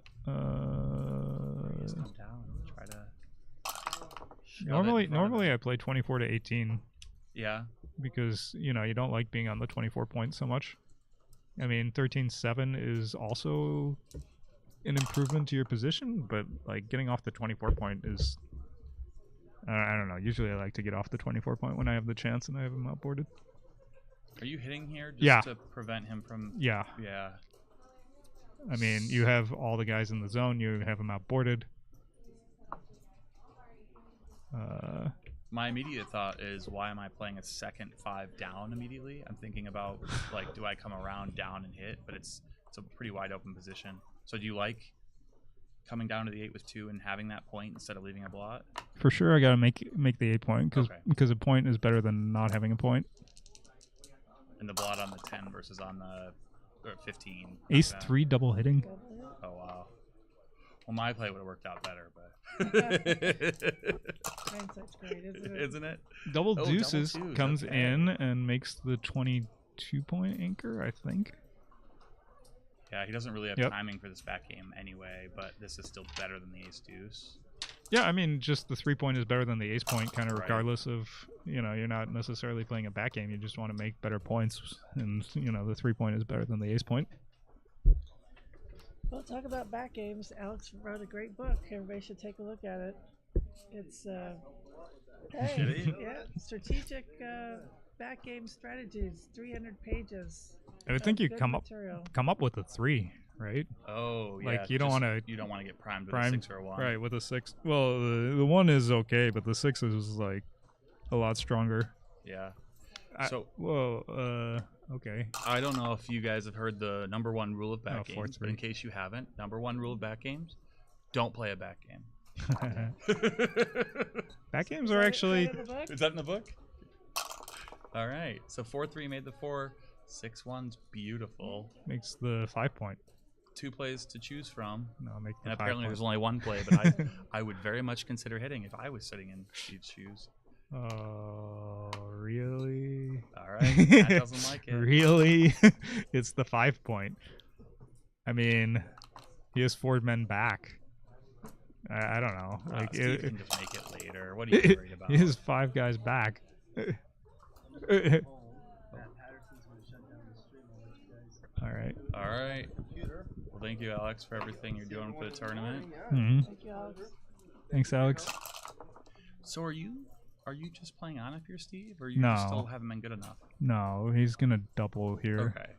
Just come down and try to. Normally I play 24 to 18. Yeah. Because you don't like being on the 24 points so much. I mean, 13-7 is also an improvement to your position, but like getting off the 24 point is. I don't know. Usually I like to get off the 24 point when I have the chance and I have him outboarded. Are you hitting here just Yeah. to prevent him from... Yeah. Yeah. I mean, you have all the guys in the zone. You have them outboarded. My immediate thought is, why am I playing a second 5 down immediately? I'm thinking about, like, do I come around down and hit? But it's a pretty wide open position. So do you like coming down to the 8 with 2 and having that point instead of leaving a blot? For sure, I gotta make the 8 point Okay. because a point is better than not having a point. And the blot on the 10 versus on the 15. Ace 3 double hitting. Oh wow. Well, my play would have worked out better, but Hindsight's great, isn't it? Isn't it? Double Oh, deuces double twos, comes okay. in and makes the 22-point anchor, I think. Yeah, he doesn't really have Yep. timing for this back game anyway, but this is still better than the ace deuce. Yeah, I mean, just the 3 point is better than the ace point, kind of Right. regardless of, you're not necessarily playing a back game. You just want to make better points, and, the 3 point is better than the ace point. Well, talk about back games. Alex wrote a great book. Everybody should take a look at it. It's strategic back game strategies. 300 pages. I would of think you good come material. up with a 3, right? Oh, yeah. Like you don't want to get primed with a 6 or a 1. Right, with a 6. Well, the 1 is okay, but the 6 is like a lot stronger. Yeah. Okay. I don't know if you guys have heard the #1 rule of back Oh, games, but in case you haven't, #1 rule of back games: don't play a back game. Back games are actually. Is that in the book? All right. So 4-3 made the 4. 6-1's beautiful. Makes the 5 point. 2 plays to choose from. No, make the and 5 apparently point. there's only 1 play, but I would very much consider hitting if I was sitting in Steve's shoes. Oh, really? All right. That doesn't like it. Really? It's the 5 point. I mean, he has 4 men back. I don't know. Steve can just make it later. What are you worried about? He has 5 guys back. All right. All right. Well, thank you, Alex, for everything you're doing for the tournament. Mm-hmm. Thank you, Alex. Thanks, Alex. So are you Are you just playing on if you're Steve, or you No. still haven't been good enough? No, he's gonna double here. Okay.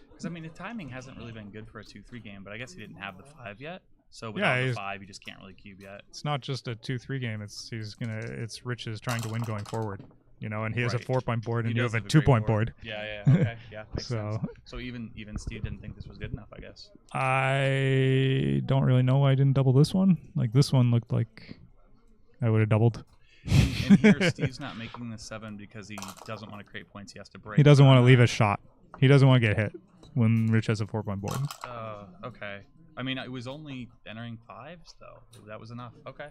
Because I mean, the timing hasn't really been good for a 2-3 game, but I guess he didn't have the 5 yet. So without the 5, you just can't really cube yet. It's not just a 2-3 game. It's Rich is trying to win going forward. You know, and he has a 4-point board, and you have a 2-point board. Yeah, okay, yeah, makes so, sense. So even Steve didn't think this was good enough, I guess. I don't really know why I didn't double this one. Like, this one looked like I would have doubled. And here, Steve's not making the 7 because he doesn't want to create points. He has to break. He doesn't want to leave a shot. He doesn't want to get hit when Rich has a 4-point board. Okay. I mean, it was only entering 5s, though. That was enough. Okay.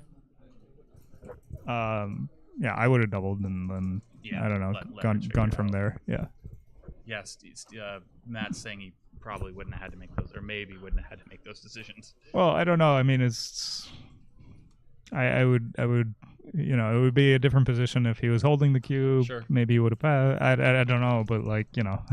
Yeah, I would have doubled and then, I don't know, gone from there. Yeah. Yes, Matt's saying he probably wouldn't have had to make those, or maybe wouldn't have had to make those decisions. Well, I don't know. I mean, I would, you know, it would be a different position if he was holding the cube. Sure. Maybe he would have. I don't know, but like, you know,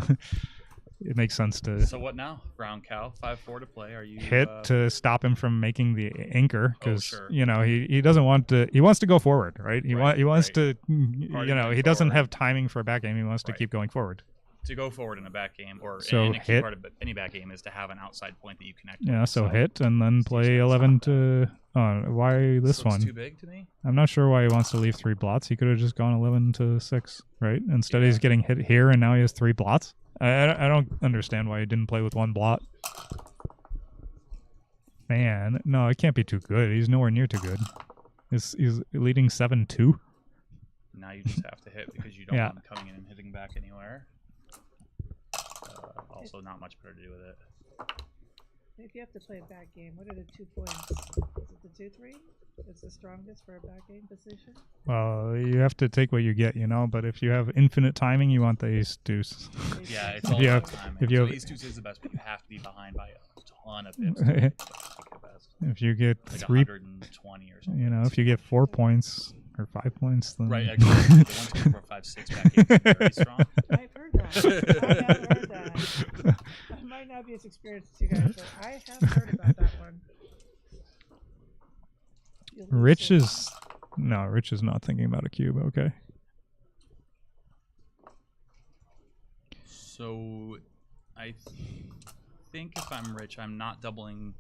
it makes sense to. So what now? Brown cow, 5-4 to play. Are you hit to stop him from making the anchor? Because you know he doesn't want to. He wants to go forward, right? He wants to. You know, he doesn't have timing for a back game. He wants to keep going forward. To go forward in a back game, or so in a key hit. Part of any back game is to have an outside point that you connect. Yeah, with. so hit and then play 11 to. Why this one? Too big to me. I'm not sure why he wants to leave 3 blots. He could have just gone 11 to 6, right? Instead, he's getting hit here, and now he has 3 blots. I don't understand why he didn't play with 1 blot. Man, no, it can't be too good. He's nowhere near too good. He's leading 7-2. Now you just have to hit because you don't want him coming in and hitting back anywhere. Also, not much better to do with it. If you have to play a back game, what are the 2 points? Is it the 2-3? It's the strongest for a back game position? Well, you have to take what you get, you know. But if you have infinite timing, you want the ace deuce. Yeah, it's all about timing. If you have ace deuce is the best, but you have to be behind by a ton of pips. If you get like 3, 120 or something. you know, if you get 4 points or 5 points, then right. Actually, the 1, 2, 4, 5, 6 back game is very strong. I've heard that. I have heard that. I might not be as experienced as you guys, but I have heard about that one. Rich is not thinking about a cube. Okay. So, I think if I'm Rich, I'm not doubling,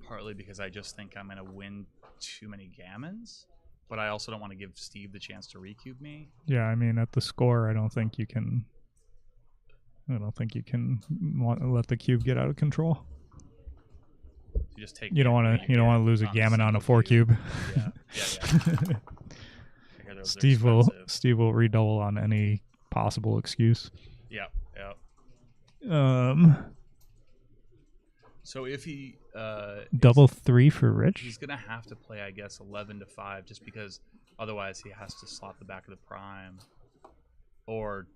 partly because I just think I'm going to win too many gammons, but I also don't want to give Steve the chance to recube me. Yeah, I mean, at the score, I don't think you can let the cube get out of control. You just take. You don't want to lose a gammon on a 4 cube. Yeah. Steve will redouble on any possible excuse. Yeah. So if he double 3 for Rich, he's gonna have to play, I guess, 11 to 5, just because otherwise he has to slot the back of the prime, or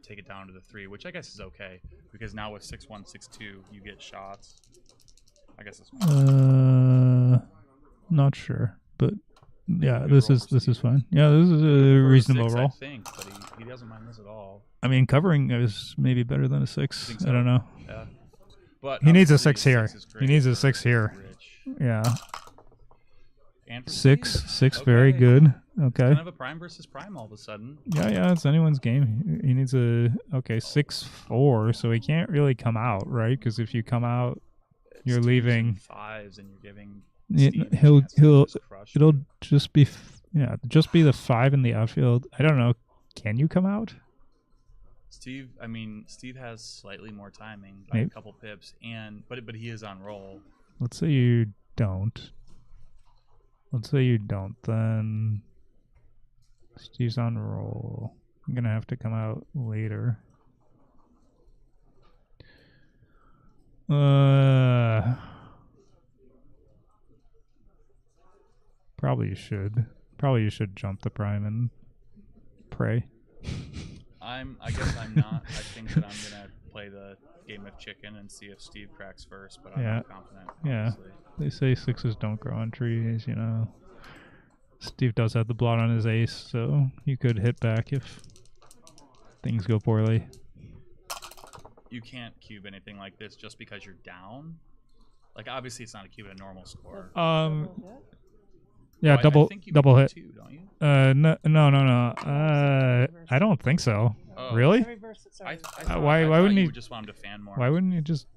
take it down to the 3, which I guess is okay because now with 6-1, 6-2, you get shots. I guess it's not sure, but yeah, this is fine. Yeah, this is a reasonable roll. I think, but he doesn't mind this at all. I mean, covering is maybe better than a 6. I don't know. Yeah. But he needs a 6 here. He needs a 6 here. Yeah. 6, very good. Okay. Kind of a prime versus prime all of a sudden. Yeah, it's anyone's game. He needs a 6-4, so he can't really come out, right? Because if you come out, you're leaving 5s and you're giving. It'll just be the 5 in the outfield. I don't know. Can you come out? Steve has slightly more timing by a couple pips, but he is on roll. Let's say you don't. Then Steve's on roll. I'm gonna have to come out later. Probably you should jump the prime and pray. I guess I'm not. I think that I'm gonna play the game of chicken and see if Steve cracks first, but I'm not confident. Honestly. Yeah. They say 6s don't grow on trees, you know. Steve does have the blot on his ace, so you could hit back if things go poorly. You can't cube anything like this just because you're down. Like, obviously it's not a cube at a normal score. Yeah, double hit. Too, don't you? No. I don't think so. Oh. Really? I Why thought wouldn't you he would just want him to fan more. Why wouldn't you just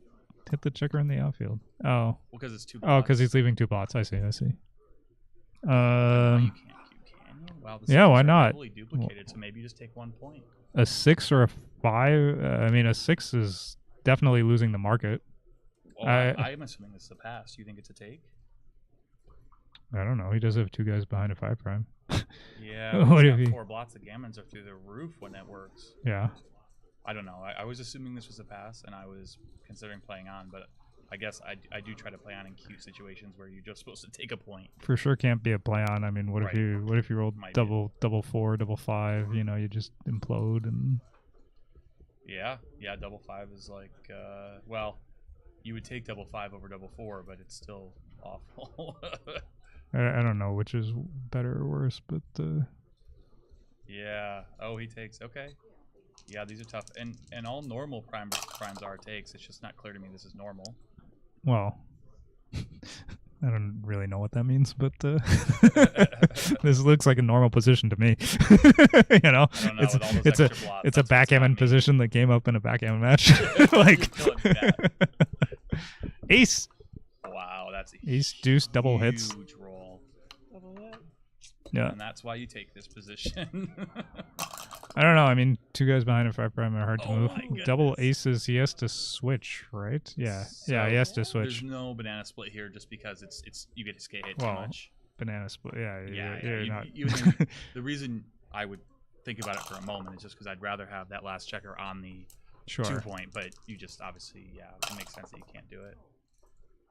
hit the checker in the outfield? Oh. Well, because it's 2 Oh, blots. because he's leaving 2 blots. I see. You can't queue, can you? Wow, the Yeah, why sixes are not? heavily duplicated, so maybe you just take 1 point. A 6 or a 5? I mean, a 6 is definitely losing the market. Well, I'm assuming this is a pass. You think it's a take? I don't know. He does have 2 guys behind a 5 prime. Yeah, What he's if got he? 4 blots. The gammons are through the roof when that works. Yeah. I don't know. I was assuming this was a pass, and I was considering playing on, but I guess I do try to play on in cute situations where you're just supposed to take a point. For sure can't be a play on. I mean, what if you rolled Might double 4, double 5? You know, you just implode and. Yeah, double 5 is like, well, you would take double 5 over double 4, but it's still awful. I don't know which is better or worse, but. Yeah. Oh, he takes. Okay. Yeah, these are tough, and all normal primes are takes. It's just not clear to me this is normal. Well, I don't really know what that means, but this looks like a normal position to me. You know, it's a backgammon position that came up in a backgammon match. Like ace. Wow, that's a ace deuce double hits. Huge roll. Yeah, and that's why you take this position. I don't know. I mean, 2 guys behind a 5 prime are hard to move. My goodness. Double aces, he has to switch, right? Yeah, So yeah, he has to switch. There's no banana split here, just because it's you get to skate hit Well, too much. Banana split, yeah. Yeah. Not. The reason I would think about it for a moment is just because I'd rather have that last checker on the 2 point, but you just obviously, it makes sense that you can't do it.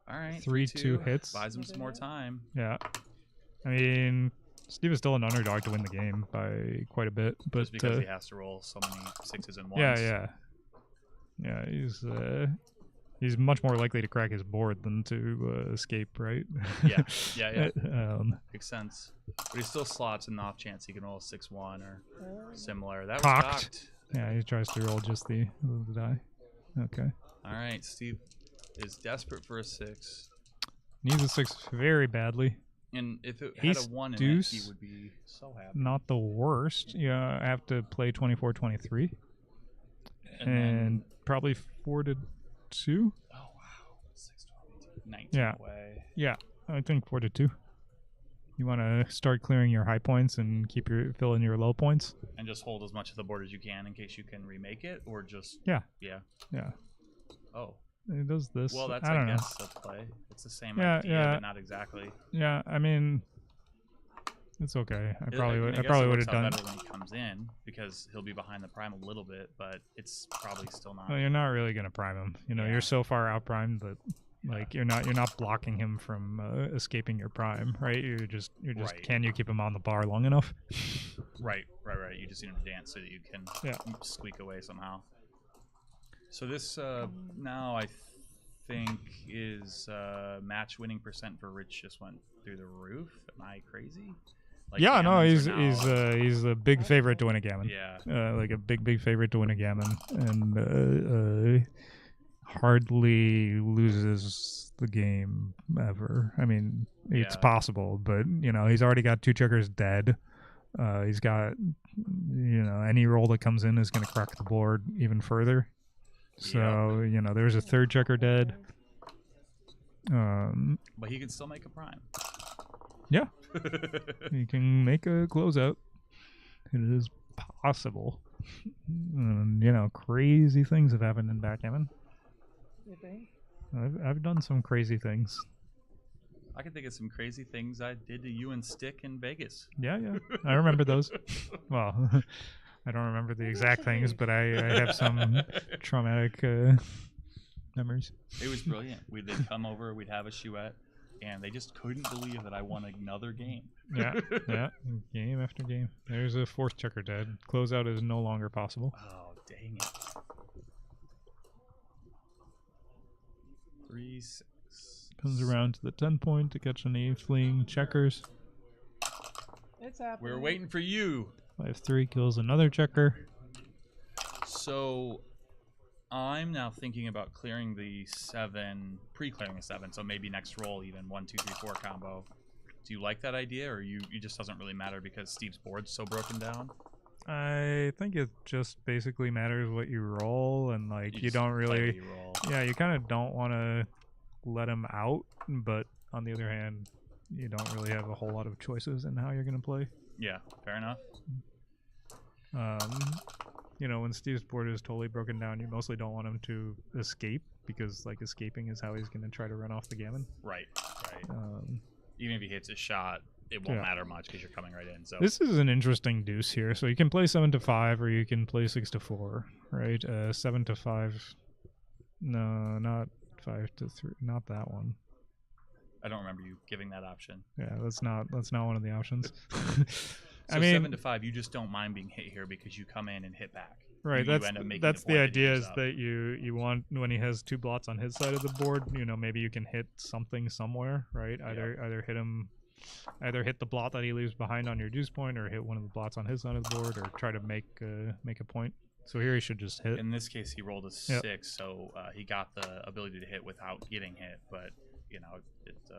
All right, 3-2 hits. Buys him some more time. Yeah, I mean, Steve is still an underdog to win the game by quite a bit, but just because he has to roll so many 6s and 1s. Yeah. He's much more likely to crack his board than to escape, right? Yeah. Makes sense. But he still slots an off chance he can roll a 6-1 or similar. That was cocked. Yeah, he tries to roll just the die. Okay. All right, Steve is desperate for a 6. Needs a 6 very badly. And if it had a 1 in it, he would be so happy. Not the worst. Yeah, I have to play 24-23. And probably 4-2. Oh, wow. 6, 12, 19 yeah. away. Yeah, I think 4-2. You want to start clearing your high points and fill in your low points. And just hold as much of the board as you can in case you can remake it, or just... Yeah. Oh. It does this. Well, that's, I don't know. guess, a play. It's the same idea, but not exactly. Yeah, I mean, it's okay. I probably would have done better when he comes in, because he'll be behind the prime a little bit, but it's probably still not. Well, you're not really gonna prime him. You know, you're so far out primed that like you're not blocking him from escaping your prime, right? You're just right. Can you keep him on the bar long enough? Right. You just need him to dance so that you can squeak away somehow. So this now I think is match winning percent for Rich just went through the roof. Am I crazy? Like, yeah, no, he's a big favorite to win a gammon. Yeah, like a big favorite to win a gammon, and hardly loses the game ever. I mean, it's possible, but you know, he's already got 2 checkers dead. He's got, you know, any roll that comes in is going to crack the board even further. So, you know, there's a 3rd checker dead. But he can still make a prime. Yeah. He can make a closeout. It is possible. And, you know, crazy things have happened in backgammon. You think? I've done some crazy things. I can think of some crazy things I did to you and Stick in Vegas. Yeah. I remember those. Well... I don't remember the exact things, but I have some traumatic memories. It was brilliant. They'd come over, we'd have a chouette, and they just couldn't believe that I won another game. Yeah, game after game. There's a 4th checker dead. Closeout is no longer possible. Oh, dang it. 3, 6. Comes around to the 10 point to catch any fleeing checkers. It's happening. We're waiting for you. 5-3 kills another checker. So I'm now thinking about clearing the 7, pre-clearing a 7. So maybe next roll even 1, 2, 3, 4 combo. Do you like that idea, or you just doesn't really matter because Steve's board's so broken down? I think it just basically matters what you roll, and like you don't really. You roll. Yeah, you kind of don't want to let him out, but on the other hand, you don't really have a whole lot of choices in how you're gonna play. Yeah, fair enough. You know, when Steve's board is totally broken down, you mostly don't want him to escape, because like escaping is how he's gonna try to run off the gammon. Right. Even if he hits a shot, it won't matter much because you're coming right in. So this is an interesting deuce here. So you can play 7 to 5, or you can play 6 to 4, right? 7 to 5. No, not 5 to 3. Not that one. I don't remember you giving that option. Yeah, that's not one of the options. So I mean, 7 to 5, you just don't mind being hit here because you come in and hit back. Right. You end up making that's the the point idea, that is that you want, when he has 2 blots on his side of the board, you know, maybe you can hit something somewhere, right? Either hit him, either hit the blot that he leaves behind on your deuce point, or hit one of the blots on his side of the board, or try to make a point. So here he should just hit. In this case, he rolled a 6, so he got the ability to hit without getting hit. But you know, it's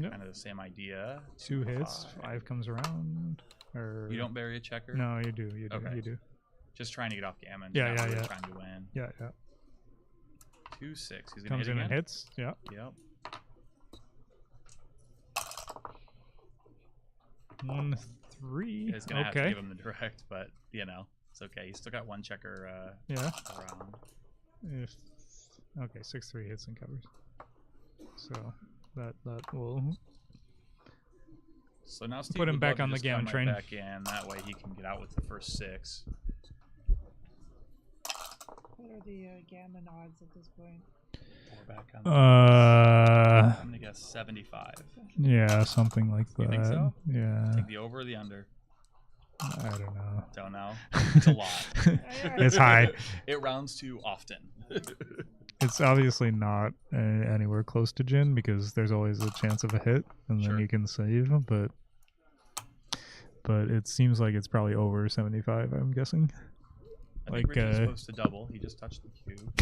kind of the same idea. 2 hits, 5 comes around. Or you don't bury a checker? No, you do. You do. Okay. You do. Just trying to get off gammon. Yeah. Trying to win. Yeah. 2-6. He's gonna Comes hit in again. and hits. Yeah. Yep. 1-3. It's gonna have to give him the direct, but you know, it's okay. He's still got 1 checker around. Okay, 6-3 hits and covers. So that will. So now Steve put him would back love on to the just gammon come train. Right back in. That way he can get out with the first 6. What are the gammon odds at this point? We're back on I'm gonna guess 75. Yeah, something like that. You think so? Yeah. Take the over or the under? I don't know. Don't know. It's a lot. It's high. It rounds to often. It's obviously not anywhere close to Jin, because there's always a chance of a hit, and then you can save. But it seems like it's probably over 75. I'm guessing. I think Rich is supposed to double. He just touched the cube.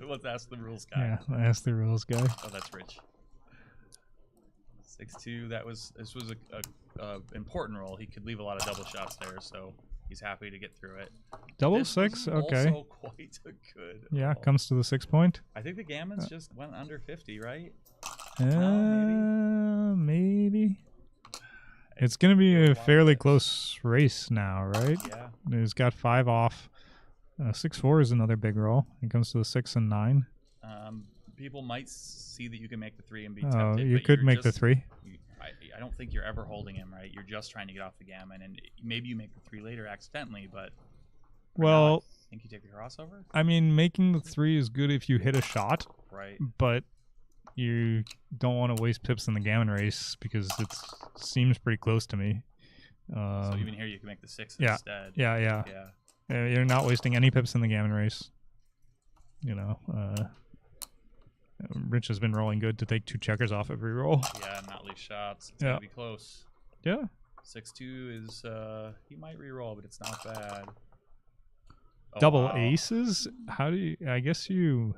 Let's ask the rules guy. Yeah, ask the rules guy. Oh, that's Rich. 6-2. This was a important roll. He could leave a lot of double shots there, so he's happy to get through it. Double this 6. was Okay. Also quite a good. Yeah, roll. comes to the 6 point. I think the gammons just went under 50, right? Maybe. It's gonna be a fairly close race now, right? Yeah. He's got 5 off. 6-4 is another big roll. It comes to the 6 and 9. People might see that you can make the 3 and be Oh, tempted. you but could you're make the just- 3. I don't think you're ever holding him, right? You're just trying to get off the gammon, and maybe you make the 3 later accidentally, but Well, I think you take the crossover. I mean, making the 3 is good if you hit a shot, Right. But you don't want to waste pips in the gammon race, because it seems pretty close to me. So even here, you can make the 6 yeah, instead. Yeah. You're not wasting any pips in the gammon race. You know, Rich has been rolling good to take 2 checkers off every roll. Yeah, and not leave shots. It's gonna be close. Yeah. 6-2 is he might re-roll, but it's not bad. Oh, Double wow. aces? How do you? I guess you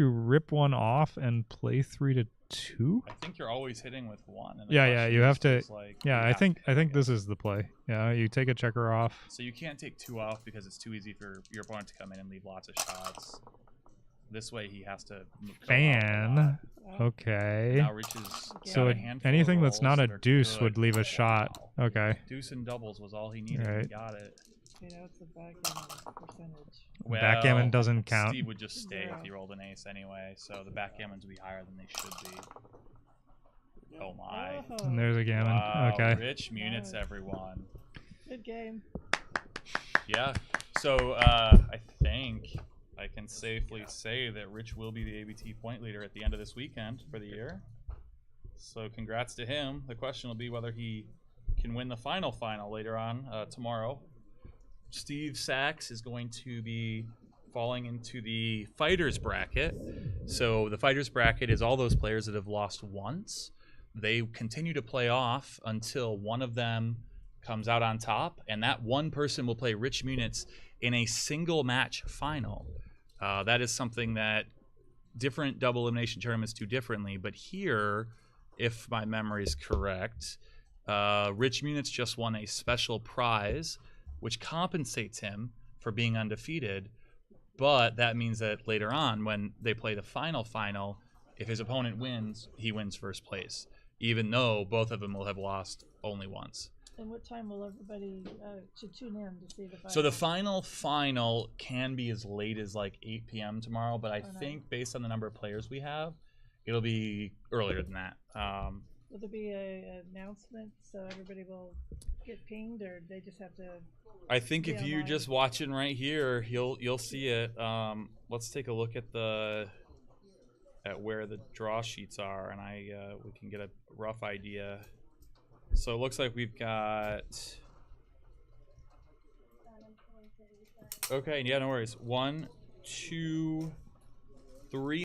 rip one off and play 3 to 2. I think you're always hitting with 1. And Yeah. You have to. Like, I think this is the play. Yeah, you take a checker off. So you can't take 2 off because it's too easy for your opponent to come in and leave lots of shots. This way he has to Fan. Okay. Now Rich is So anything that's not a deuce would leave a shot. Okay. Deuce and doubles was all he needed. Right. He got it. Okay, that's the backgammon percentage. Well, Backgammon doesn't count. Steve would just stay if he rolled an ace anyway, so the backgammons would be higher than they should be. Oh my. And there's a gammon. Wow, Okay. Rich Munitz, everyone. Good game. Yeah. So I think I can safely say that Rich will be the ABT point leader at the end of this weekend for the year. So congrats to him. The question will be whether he can win the final later on tomorrow. Steve Sachs is going to be falling into the fighters bracket. So the fighters bracket is all those players that have lost once. They continue to play off until one of them comes out on top, and that one person will play Rich Munitz in a single match final. That is something that different double elimination tournaments do differently, but here, if my memory is correct, Rich Munitz just won a special prize, which compensates him for being undefeated, but that means that later on, when they play the final, if his opponent wins, he wins first place, even though both of them will have lost only once. And what time will everybody to tune in to see the final? So the final can be as late as like 8 p.m. tomorrow, but I think based on the number of players we have, it'll be earlier than that. Will there be an announcement so everybody will get pinged, or they just have to? I think if you're just watching right here, you'll see it. Let's take a look at where the draw sheets are, and we can get a rough idea. So it looks like we've got. Okay, yeah, no worries. 1, 2, 3.